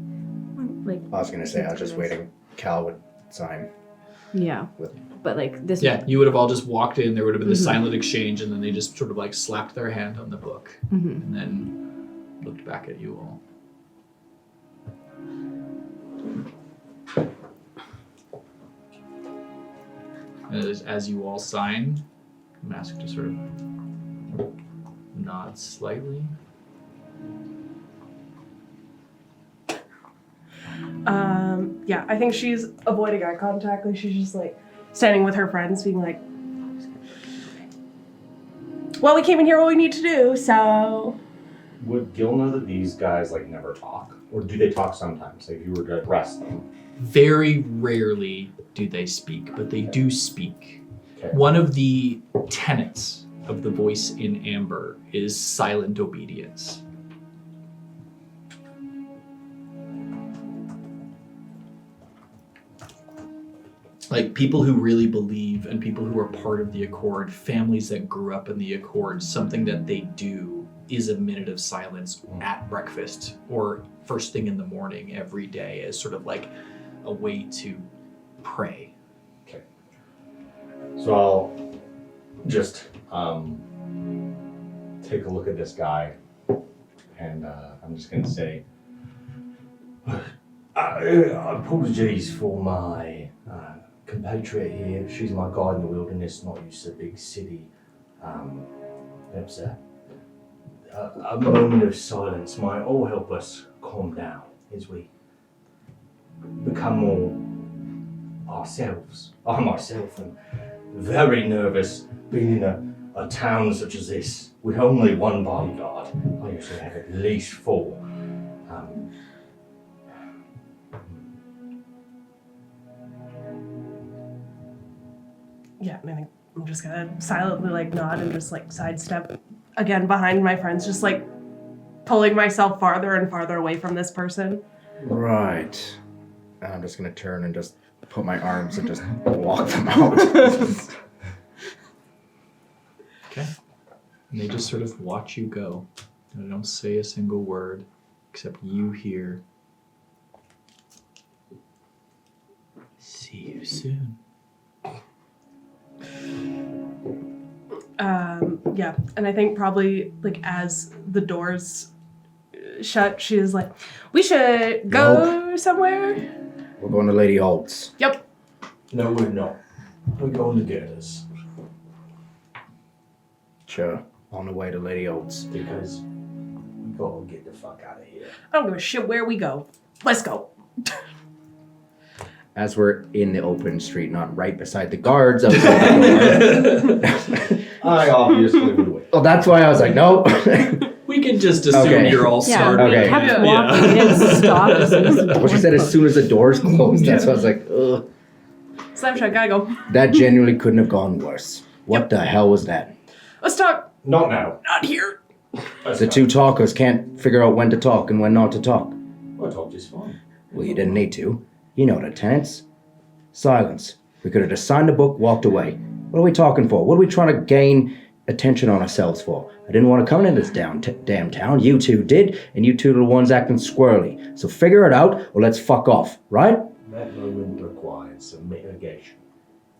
I was gonna say I was just waiting. Cal would sign. yeah, but like this. Yeah, you would have all just walked in, there would have been the silent exchange, and then they just sort of like slapped their hand on the book and then looked back at you all. And as you all sign, the mask just sort of nods slightly. Yeah, I think she's avoiding eye contact. Like she's just like standing with her friends, being like, "Well, we came in here what we need to do, so." Would Gil know that these guys like never talk, or do they talk sometimes? Like if you were to arrest them. Very rarely do they speak, but they do speak. Okay. One of the tenets of the voice in Amber is silent obedience. Like people who really believe and people who are part of the Accord, families that grew up in the Accord, something that they do is a minute of silence at breakfast or first thing in the morning every day as sort of like a way to pray. Okay. So I'll just take a look at this guy, and I'm just gonna say, apologies for my compatriot here. She's my guide in the wilderness, not used to the big city. Perhaps a moment of silence might all help us calm down as we become more ourselves. I myself am very nervous being in a town such as this with only one bodyguard. I usually have at least 4. Yeah, I think I'm just gonna silently like nod and just like sidestep again behind my friends, just like pulling myself farther and farther away from this person. Right. And I'm just gonna turn and just put my arms and just walk them out. Okay. And they just sort of watch you go. And they don't say a single word except you hear. See you soon. Yeah, and I think probably like as the doors shut, she is like, "We should go somewhere." We're going to Lady Holt's. Yep. No, we're not. We're going to get us. Sure. On the way to Lady Holt's. Because we gotta get the fuck out of here. I don't give a shit where we go. Let's go. As we're in the open street, not right beside the guards outside the door. I obviously would wait. Well, that's why I was like, nope. We can just assume Okay. you're all Yeah, startled. we Okay. kept Yeah. walking and didn't stop as soon as the Well, she door said as closed. soon as the doors closed. That's why I was like, ugh. Slapshot, gotta go. That genuinely couldn't have gone worse. What the hell was that? Let's talk. Not now. Not here. The two talkers can't figure out when to talk and when not to talk. I told you it's fine. Well, you didn't need to. You know the tenets. Silence. We could have just signed the book, walked away. What are we talking for? What are we trying to gain attention on ourselves for? I didn't want to come into this damn town. You two did, and you two are the ones acting squirrely. So figure it out, or let's fuck off, right? That moment required some mitigation.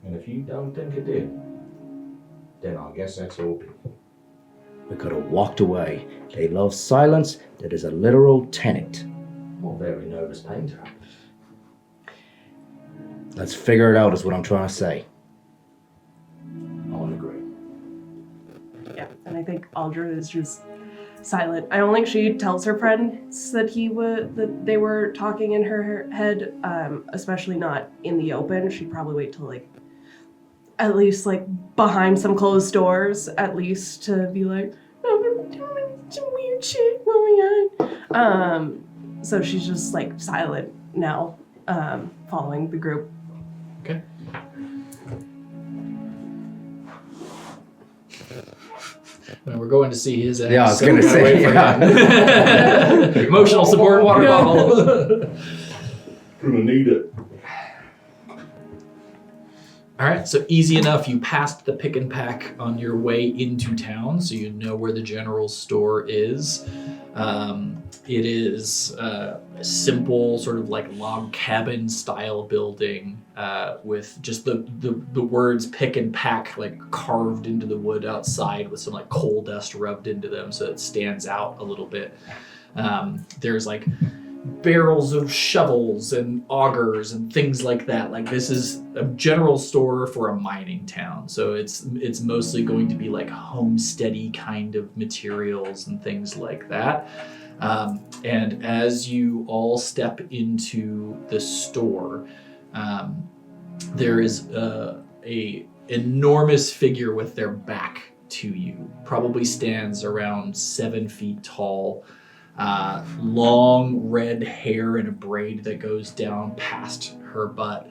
And if you don't think it did, then I guess that's your opinion. We could have walked away. They love silence. That is a literal tenet. I'm a very nervous painter. Let's figure it out is what I'm trying to say. I'll agree. Yeah, and I think Aldra is just silent. I don't think she tells her friends that that they were talking in her head, especially not in the open. She'd probably wait till like at least like behind some closed doors, at least to be like, "Oh, I'm doing some weird shit going on." So she's just like silent now, following the group. Okay. And we're going to see his ass. Yeah, I was so gonna we gotta say, wait for yeah. him. Emotional support water bottle. Gonna need it. All right, so easy enough. You passed the pick and pack on your way into town, so you know where the general store is. It is a simple, sort of like log cabin style building with just the words "pick and pack" like carved into the wood outside with some like coal dust rubbed into them, so it stands out a little bit. There's like barrels of shovels and augers and things like that. Like this is a general store for a mining town, so it's mostly going to be like homesteady kind of materials and things like that. And as you all step into the store, there is a enormous figure with their back to you. Probably stands around 7 feet tall. Long red hair in a braid that goes down past her butt,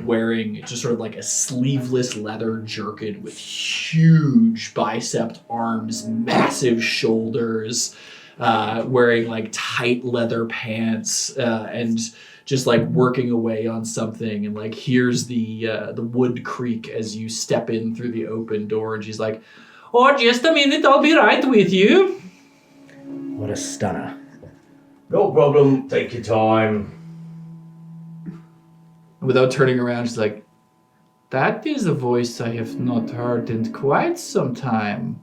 wearing just sort of like a sleeveless leather jerkin with huge bicep arms, massive shoulders, wearing like tight leather pants, and just like working away on something. And like here's the wood creak as you step in through the open door, and she's like, "Oh, just a minute, I'll be right with you." What a stunner. No problem. Take your time. Without turning around, she's like, "That is a voice I have not heard in quite some time."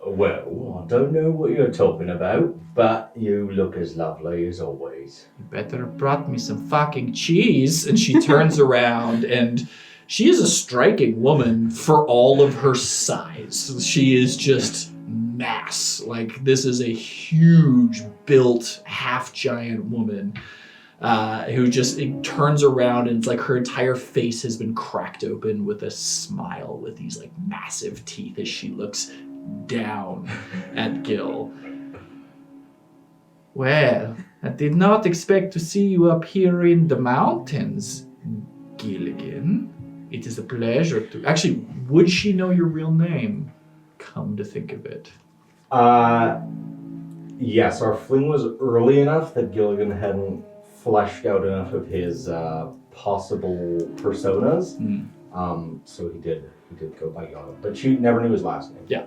Well, I don't know what you're talking about, but you look as lovely as always. "You better have brought me some fucking cheese." And she turns around, and she is a striking woman for all of her size. She is just mass. Like, this is a huge built half giant woman who just turns around, and it's like her entire face has been cracked open with a smile with these like massive teeth as she looks down at Gil. "Well, I did not expect to see you up here in the mountains, Gilligan. It is a pleasure to..." Actually, would she know your real name? Come to think of it. Yes, our fling was early enough that Gilligan hadn't fleshed out enough of his possible personas. So he did go by Yana, but she never knew his last name. Yeah.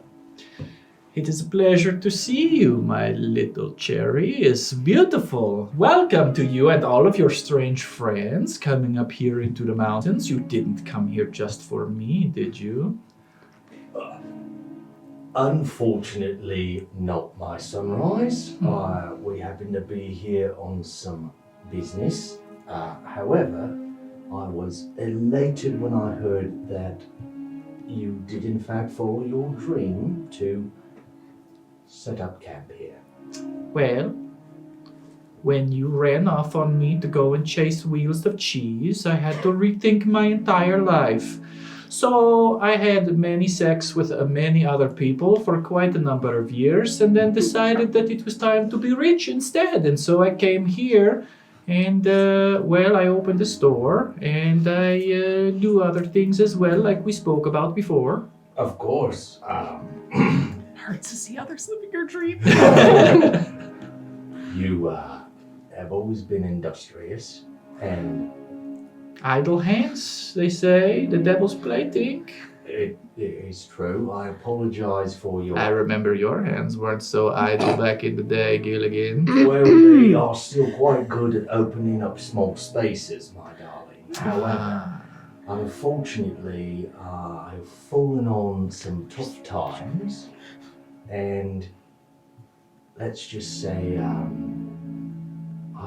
"It is a pleasure to see you, my little cherry. It's beautiful. Welcome to you and all of your strange friends coming up here into the mountains. You didn't come here just for me, did you?" Unfortunately, not my sunrise. We happen to be here on some business. However, I was elated when I heard that you did in fact follow your dream to set up camp here. "Well, when you ran off on me to go and chase wheels of cheese, I had to rethink my entire life. So I had many sex with many other people for quite a number of years, and then decided that it was time to be rich instead. And so I came here, and I opened a store, and I do other things as well, like we spoke about before." Of course. Hurts to see others living your dream. You have always been industrious, and Idle hands, they say, the devil's plaything. it is true. I apologize for your... I remember your hands weren't so idle back in the day, Gilligan. Well, they are still quite good at opening up small spaces, my darling. However, unfortunately, I've fallen on some tough times, and let's just say I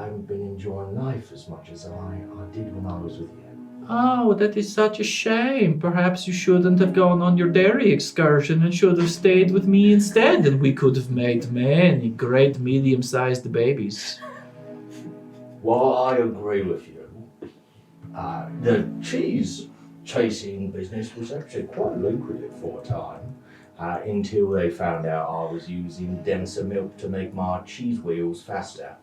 haven't been enjoying life as much as I did when I was with you. Oh, that is such a shame. Perhaps you shouldn't have gone on your dairy excursion and should have stayed with me instead, and we could have made many great medium-sized babies. Well, I agree with you. The cheese chasing business was actually quite lucrative for a time, until they found out I was using denser milk to make my cheese wheels faster.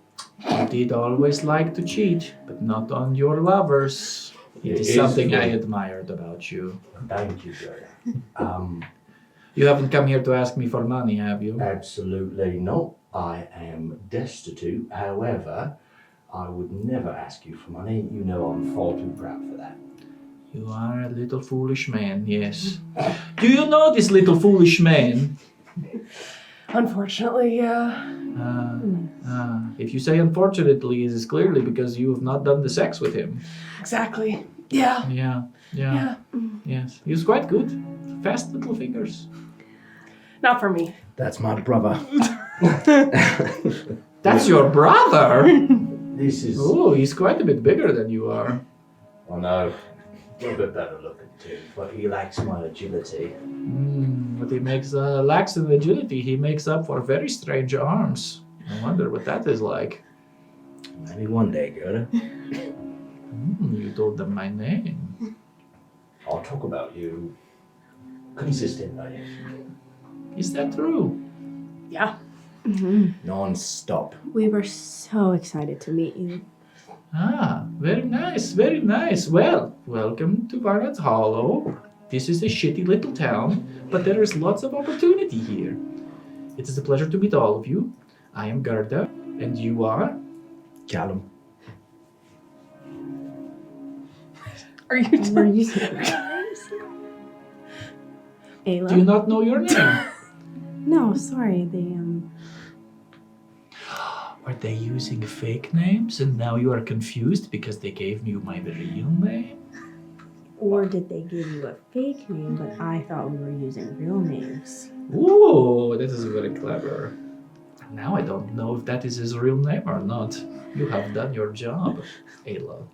You did always like to cheat, but not on your lovers. It is is something true. I admired about you. Thank you, Joe. You haven't come here to ask me for money, have you? Absolutely not. I am destitute. However, I would never ask you for money. You know I'm far too proud for that. You are a little foolish man, yes. Do you know this little foolish man? Unfortunately, yeah. If you say unfortunately, it is clearly because you have not done the sex with him. Exactly. Yeah. Yeah. Yes. He was quite good. Fast little fingers. Not for me. That's my brother. That's your brother? This is. Oh, he's quite a bit bigger than you are. I know. A little bit better looking too, but he lacks my agility. But he makes lacks in agility. He makes up for very strange arms. I wonder what that is like. Maybe one day, Gerda. You told them my name. I'll talk about you consistently. Is that true? Yeah. Non-stop. We were so excited to meet you. Ah, very nice, very nice. Well, welcome to Varnad's Hollow. This is a shitty little town, but there is lots of opportunity here. It is a pleasure to meet all of you. I am Gerda, and you are? Callum. Are you Were you Ayla? Do you not know your name? No, sorry. Are they using fake names and now you are confused because they gave you my real name? Or did they give you a fake name, but I thought we were using real names? Ooh, that is very clever. Now I don't know if that is his real name or not. You have done your job, Ayla.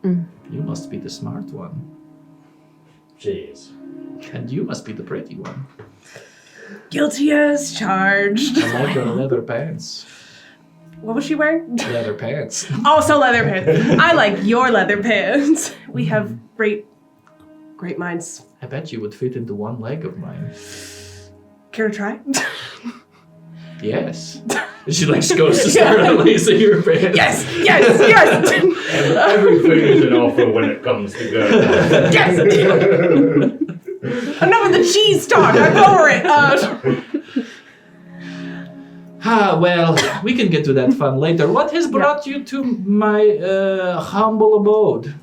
You must be the smart one. She is. And you must be the pretty one. Guilty as charged. I like your leather pants. What was she wearing? Leather pants. Also leather pants. I like your leather pants. We have great minds. I bet you would fit into one leg of mine. Care to try? Yes. She goes to start releasing your pants. Yes. Everything is an offer when it comes to girls. Yes. Enough of the cheese talk. I'm over it. Well, we can get to that fun later. What has brought you to my humble abode?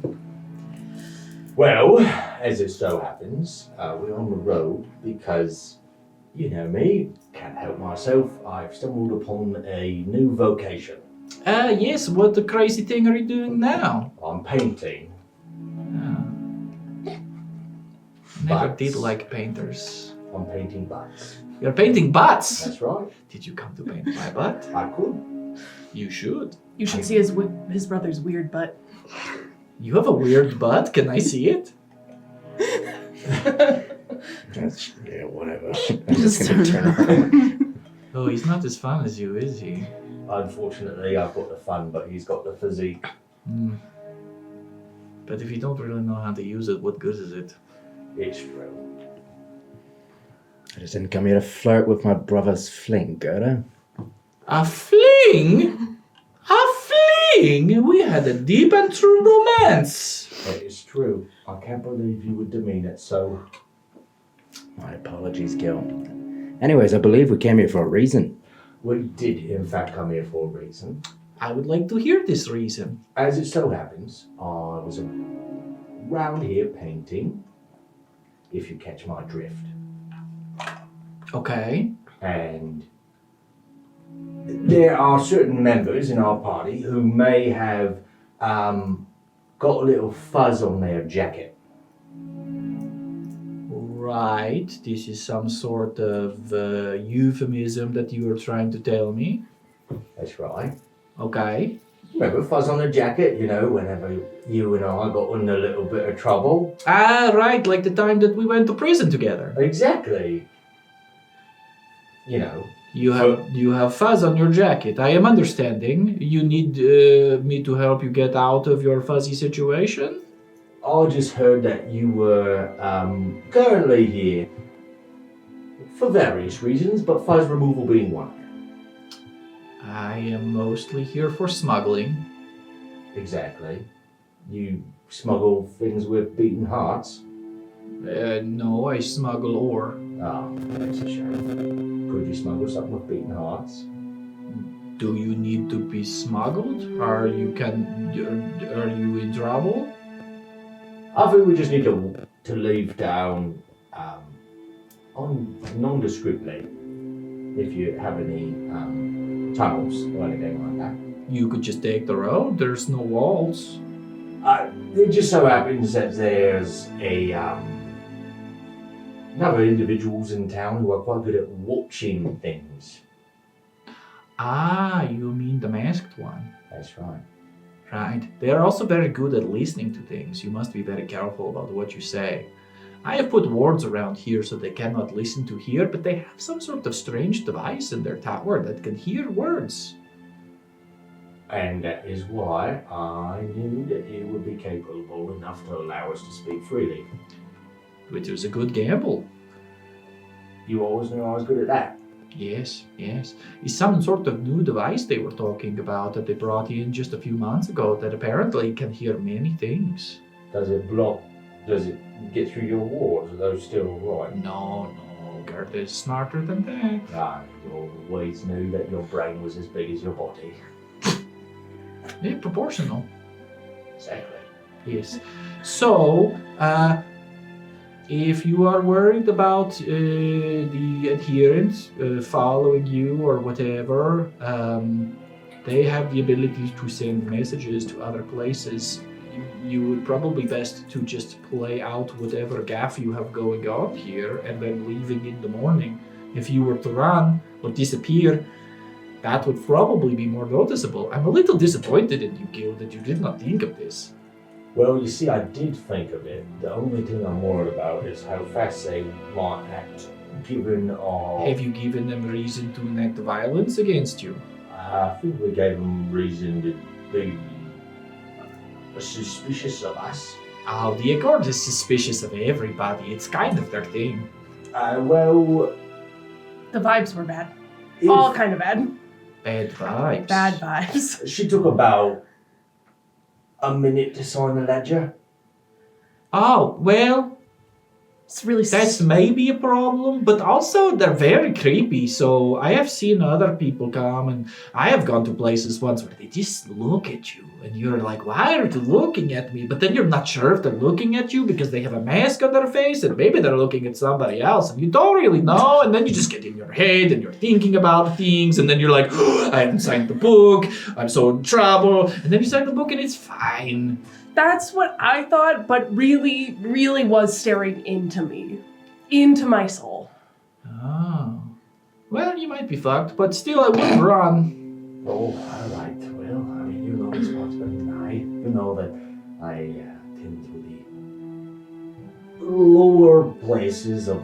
Well, as it so happens, we're on the road because, you know me, can't help myself. I've stumbled upon a new vocation. Yes, what the crazy thing are you doing now? I'm painting. Never Butts. did like painters. I'm painting butts. You're painting butts? That's right. Did you come to paint my butt? I could. You should. You should see his brother's weird butt. You have a weird butt. Can I see it? Yeah, whatever. I'm just gonna turn around. Oh, he's not as fun as you, is he? Unfortunately, I've got the fun, but he's got the physique. But if you don't really know how to use it, what good is it? It's true. I just didn't come here to flirt with my brother's fling, Gerda. A fling? A fling? We had a deep and true romance. It is true. I can't believe you would demean it so. My apologies, Gil. Anyways, I believe we came here for a reason. We did, in fact, come here for a reason. I would like to hear this reason. As it so happens, I was around here painting, if you catch my drift. Okay. And there are certain members in our party who may have got a little fuzz on their jacket. Right. This is some sort of euphemism that you are trying to tell me. That's right. Okay. Remember fuzz on the jacket, you know, whenever you and I got in a little bit of trouble? Ah, right. Like the time that we went to prison together. Exactly. You know. You have fuzz on your jacket. I am understanding. You need me to help you get out of your fuzzy situation? I just heard that you were currently here for various reasons, but fuzz removal being one. I am mostly here for smuggling. Exactly. You smuggle things with beaten hearts? No, I smuggle ore. Ah, that's a shame. Could you smuggle something with beaten hearts? Do you need to be smuggled? Are you in trouble? I think we just need to leave town nondescriptly if you have any tunnels or anything like that. You could just take the road. There's no walls. It just so happens that there's another individuals in town who are quite good at watching things. Ah, you mean the masked one. That's right. Right. They are also very good at listening to things. You must be very careful about what you say. I have put wards around here so they cannot listen to here, but they have some sort of strange device in their tower that can hear words. And that is why I knew that he would be capable enough to allow us to speak freely. Which is a good gamble. You always knew I was good at that. Yes, yes. It's some sort of new device they were talking about that they brought in just a few months ago that apparently can hear many things. Does it block? Does it get through your wards? Are those still right? No, Gert is smarter than that. I always knew that your brain was as big as your body. Yeah, proportional. Exactly. Yes. So, if you are worried about the adherents following you or whatever, they have the ability to send messages to other places. You would probably best to just play out whatever gaff you have going on here and then leaving in the morning. If you were to run or disappear, that would probably be more noticeable. I'm a little disappointed in you, Gil, that you did not think of this. Well, you see, I did think of it. The only thing I'm worried about is how fast they might act, given our... Have you given them reason to enact violence against you? I think we gave them reason to be suspicious of us. Oh, the Accord is suspicious of everybody. It's kind of their thing. Well... The vibes were bad. if All kind of bad. Bad vibes. Bad vibes. She took about a minute to sign the ledger. Oh, well, It's really that's maybe a problem, but also they're very creepy. So I have seen other people come, and I have gone to places once where they just look at you, and you're like, why are you looking at me? But then you're not sure if they're looking at you because they have a mask on their face, and maybe they're looking at somebody else, and you don't really know. And then you just get in your head, and you're thinking about things, and then you're like, oh, I haven't signed the book, I'm so in trouble. And then you sign the book, and it's fine. That's what I thought, but really, really was staring into me. Into my soul. Oh. Well, you might be fucked, but still, I wouldn't run. Oh, all right. Well, I mean, you know this much better than I. You know that I tend to the lower places of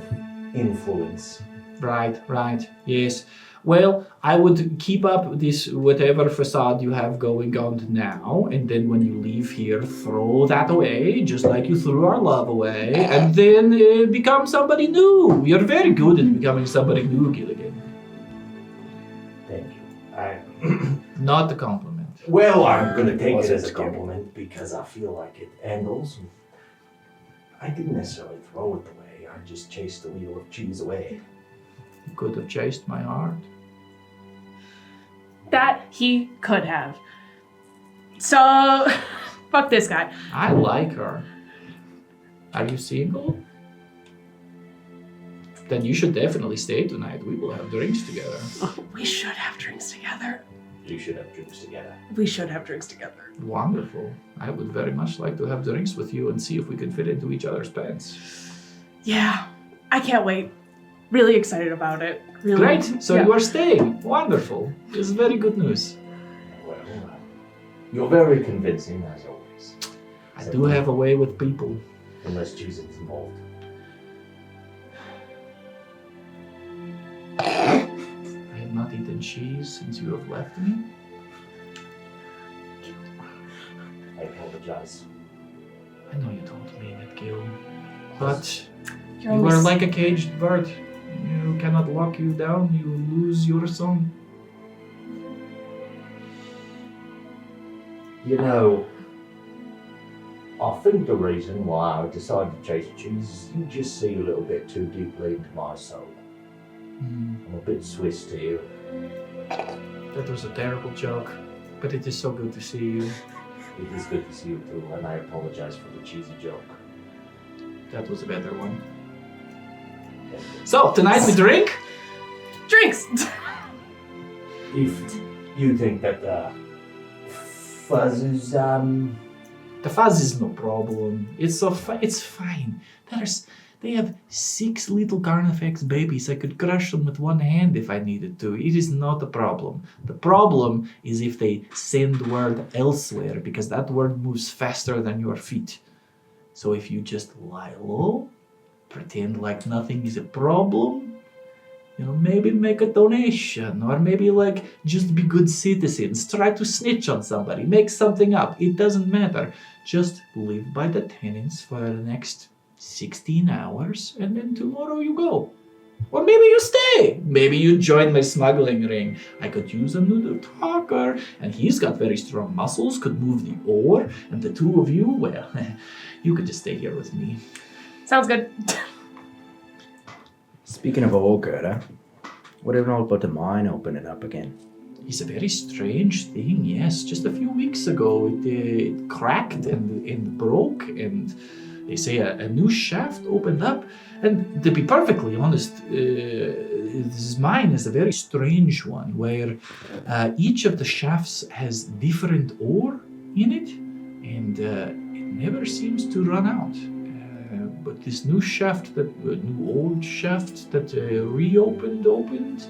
influence. Right, yes. Well, I would keep up this whatever facade you have going on now, and then when you leave here, throw that away, just like you threw our love away, and then become somebody new. You're very good at becoming somebody new, Gilligan. Thank you. Not a compliment. Well, I'm going to take Was it it as a a compliment? compliment because I feel like it. And also, I didn't necessarily throw it away. I just chased the wheel of cheese away. You could have chased my heart. That he could have. So, fuck this guy. I like her. Are you single? Then you should definitely stay tonight. We will have drinks together. We should have drinks together. You should have drinks together. We should have drinks together. Wonderful. I would very much like to have drinks with you and see if we can fit into each other's pants. Yeah, I can't wait. Really excited about it. Really. Great. So yeah. you are staying. Wonderful. This is very good news. Well, you're very convincing as always. I do have a way with people. Unless cheese is involved. I have not eaten cheese since you have left me. I apologize. I know you don't mean it, Gil. But You're you only are like a caged bird. You cannot lock you down. You lose your song. You know, I think the reason why I decided to chase cheese is you just see a little bit too deeply into my soul. I'm a bit Swiss to you. That was a terrible joke, but it is so good to see you. It is good to see you too, and I apologize for the cheesy joke. That was a better one. So, tonight we drink? Drinks! If you think that the fuzz is, The fuzz is no problem. It's so it's fine. They have 6 little Carnifex babies. I could crush them with one hand if I needed to. It is not a problem. The problem is if they send word elsewhere, because that word moves faster than your feet. So if you just lie low, pretend like nothing is a problem, maybe make a donation, or maybe just be good citizens, try to snitch on somebody, make something up. It doesn't matter. Just live by the tenets for the next 16 hours, and then tomorrow you go. Or maybe you stay. Maybe you join my smuggling ring. I could use a noodle talker, and he's got very strong muscles, could move the ore, and the two of you, well, you could just stay here with me. Sounds good. Speaking of old Gerda, what do you know about the mine opening up again? It's a very strange thing, yes. Just a few weeks ago, it cracked and broke, and they say a new shaft opened up. And to be perfectly honest, this mine is a very strange one, where each of the shafts has different ore in it, and it never seems to run out. But this new old shaft that opened,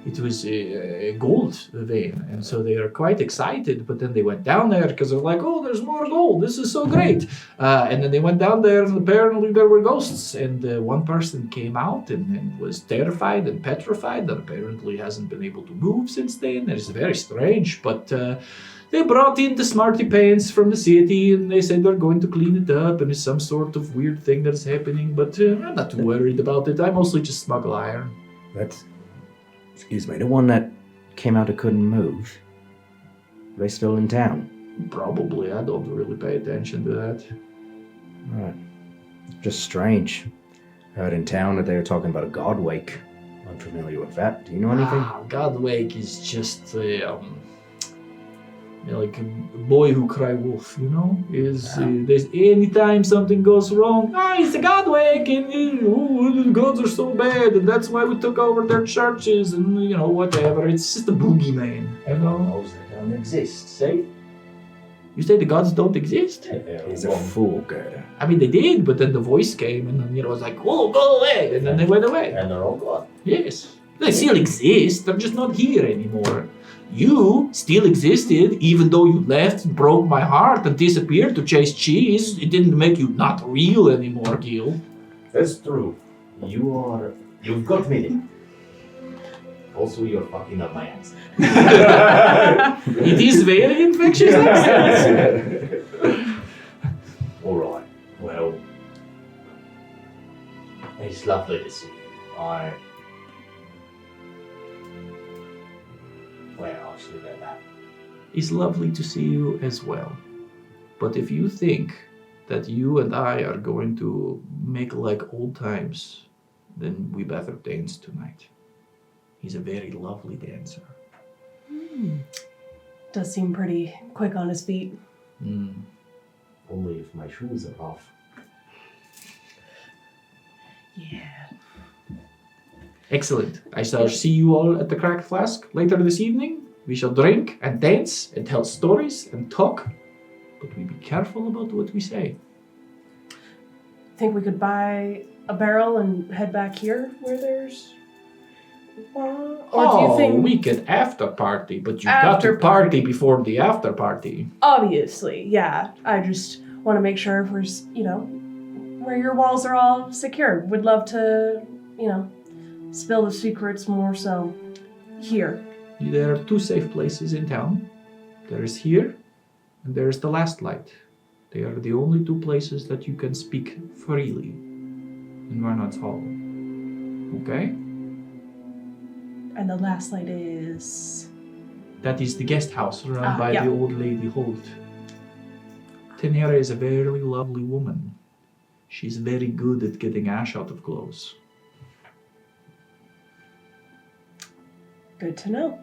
it was a gold vein, and so they are quite excited. But then they went down there because they're like, "Oh, there's more gold! This is so great!" And then they went down there, and apparently there were ghosts. And one person came out and was terrified and petrified, and apparently hasn't been able to move since then. It's very strange, but. They brought in the smarty pants from the city, and they said they're going to clean it up, and it's some sort of weird thing that's happening. But I'm not too worried about it. I mostly just smuggle iron. Excuse me, the one that came out and couldn't move. Are they still in town? Probably. I don't really pay attention to that. Right. Just strange. I heard in town that they were talking about a god wake. I'm familiar with that. Do you know anything? God Wake is just like a boy who cry wolf, there's anytime something goes wrong, it's a god wake, and the gods are so bad, and that's why we took over their churches, and whatever. It's just a boogeyman, Everyone knows they don't exist, see? You say the gods don't exist? He's a fool, Gerda. I mean, they did, but then the voice came, and then it was like, whoa, go away, and then they went away. And they're all gone. Yes, they still exist, they're just not here anymore. You still existed, even though you left, broke my heart, and disappeared to chase cheese. It didn't make you not real anymore, Gil. That's true. You've got me. Also, you're fucking up my accent. It is very infectious accent. Alright, well, it's lovely to see you. Well, I'll just leave it at that. It's lovely to see you as well. But if you think that you and I are going to make like old times, then we better dance tonight. He's a very lovely dancer. Does seem pretty quick on his feet. Only if my shoes are off. Yeah. Excellent. I shall see you all at the Cracked Flask later this evening. We shall drink and dance and tell stories and talk, but we be careful about what we say. Think we could buy a barrel and head back here where there's... Or do you think... we could after party, but you've got to party before the after party. Obviously, yeah. I just want to make sure if we're, where your walls are all secure. Would love to, spill the secrets more so here. There are 2 safe places in town. There is here, and there is the Last Light. They are the only 2 places that you can speak freely in Varnad's Hall. Okay? And the Last Light is... That is the guest house run by yeah. the old lady Holt. Tenera is a very lovely woman. She's very good at getting ash out of clothes. Good to know.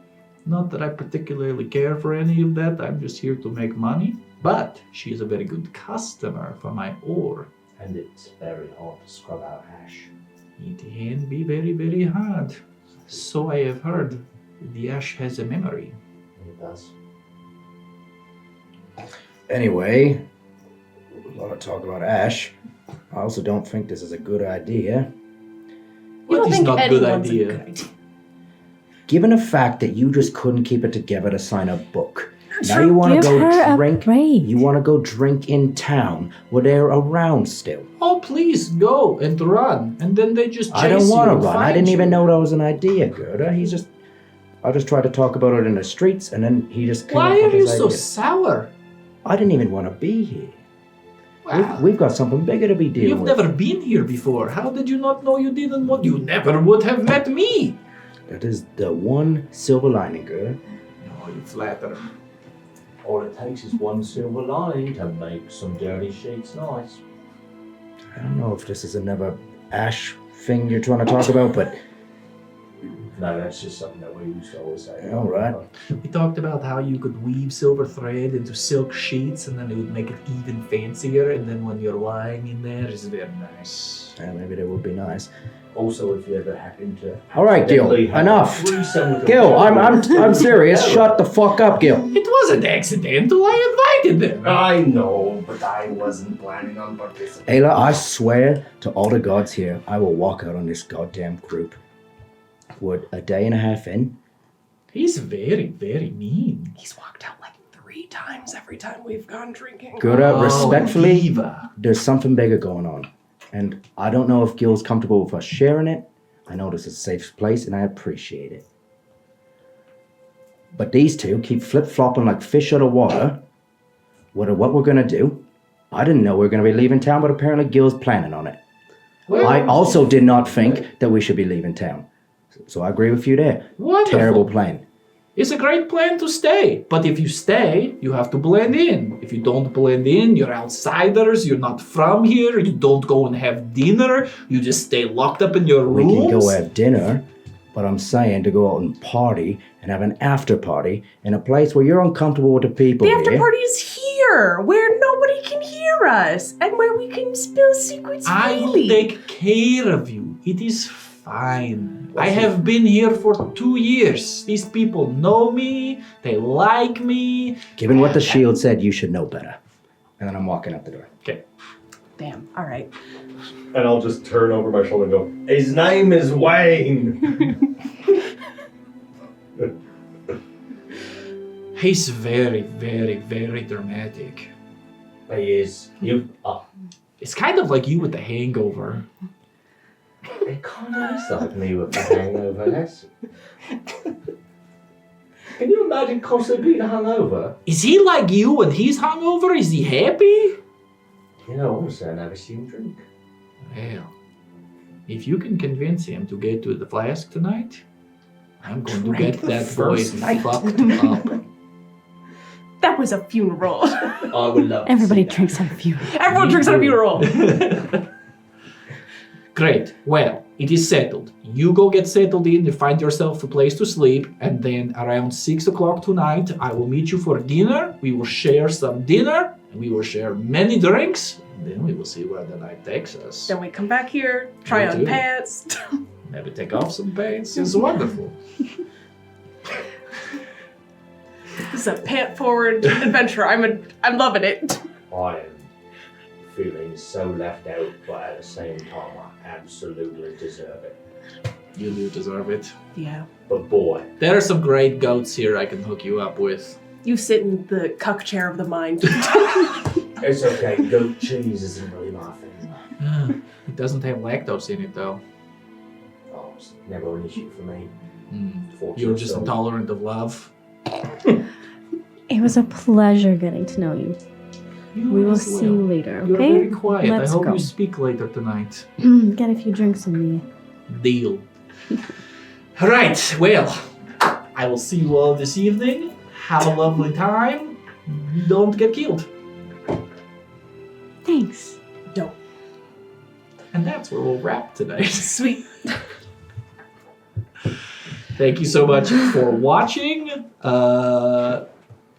Not that I particularly care for any of that, I'm just here to make money. But she is a very good customer for my ore. And it's very hard to scrub out ash. It can be very, very hard. So I have heard. The ash has a memory. It does. Anyway, a lot of talk about ash. I also don't think this is a good idea. You What don't is think not good anyone's a idea? good idea. Given the fact that you just couldn't keep it together to sign a book, now True. you want to Give her go a drink. break. You want to go drink in town where they're around still. Oh, please go and run, and then they just chase I don't want to you and run. I find didn't you. even know that was an idea, Gerda. I just tried to talk about it in the streets, and then he just came Why up are with you this so idea. sour? I didn't even want to be here. Wow. We've got something bigger to be dealing You've with. never been here before. How did you not know you didn't want? You never would have met me. That is the one silver lining, Gerda. Oh, you flatter. All it takes is one silver lining to make some dirty sheets nice. I don't know if this is another ash thing you're trying to talk about, but No, that's just something that we used to always say. all right. We talked about how you could weave silver thread into silk sheets, and then it would make it even fancier. And then when you're lying in there, it's very nice. Yeah, maybe that would be nice. Also, if you ever happen to. All right, Gil. accidentally have Enough. a threesome with a Gil, woman- I'm serious. Shut the fuck up, Gil. It wasn't accidental. I invited them. I know, but I wasn't planning on participating. Ayla, I swear to all the gods here, I will walk out on this goddamn group. Would a day and a half in? He's very, very mean. He's walked out like 3 times every time we've gone drinking. Gerda, Oh, respectfully, diva. there's something bigger going on. And I don't know if Gil's comfortable with us sharing it. I know this is a safe place and I appreciate it. But these two keep flip-flopping like fish out of water. What we're gonna do? I didn't know we were gonna be leaving town, but apparently Gil's planning on it. Well, I also did not think that we should be leaving town. So I agree with you there. wonderful. Terrible plan. It's a great plan to stay. But if you stay, you have to blend in. If you don't blend in, you're outsiders, you're not from here, you don't go and have dinner, you just stay locked up in your We rooms. can go have dinner, but I'm saying to go out and party and have an after party in a place where you're uncomfortable with the people The after here. party is here, where nobody can hear us, and where we can spill secrets I will freely. take care of you. It is fine. I have been here for 2 years. These people know me, they like me. Given what the shield said, you should know better. And then I'm walking out the door. Okay. Damn. All right. And I'll just turn over my shoulder and go, his name is Wayne. He's very, very, very dramatic. He is. It's kind of like you with the hangover. It kind of is like me with the hangover. That's. Can you imagine constantly being hungover? Is he like you when he's hungover? Is he happy? You know, honestly, I never see him drink. Well, if you can convince him to get to the flask tonight, I'm going to get the that boy first night. fucked up. That was a funeral. I would love to Everybody see that. drinks at a funeral. Everyone drinks at a funeral. Great. Well, it is settled. You go get settled in and find yourself a place to sleep, and then around 6 o'clock tonight, I will meet you for dinner. We will share some dinner, and we will share many drinks, and then we will see where the night takes us. Then we come back here, try Me on too. pants. Maybe take off some pants. It's wonderful. This is a pant-forward adventure. I'm loving it. I am feeling so left out, but at the same time, I absolutely deserve it. You do deserve it. Yeah. But boy, There are some great goats here I can hook you up with. You sit in the cuck chair of the mind. it's okay. Goat cheese isn't really my thing. It doesn't have lactose in it, though. Oh, it's never an issue for me. Fortunately, You're just so. intolerant of love. It was a pleasure getting to know you. We will see you later, You're okay? very quiet. Let's I hope go. you speak later tonight. Get a few drinks in me. Deal. Right, well, I will see you all this evening. Have a lovely time. Don't get killed. Thanks. Don't. And that's where we'll wrap today. Sweet. Thank you so much for watching.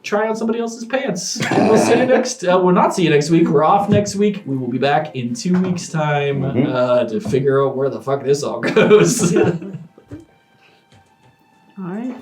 Try on somebody else's pants. And we'll see you next. We'll not see you next week. We're off next week. We will be back in 2 weeks' time to figure out where the fuck this all goes. All right.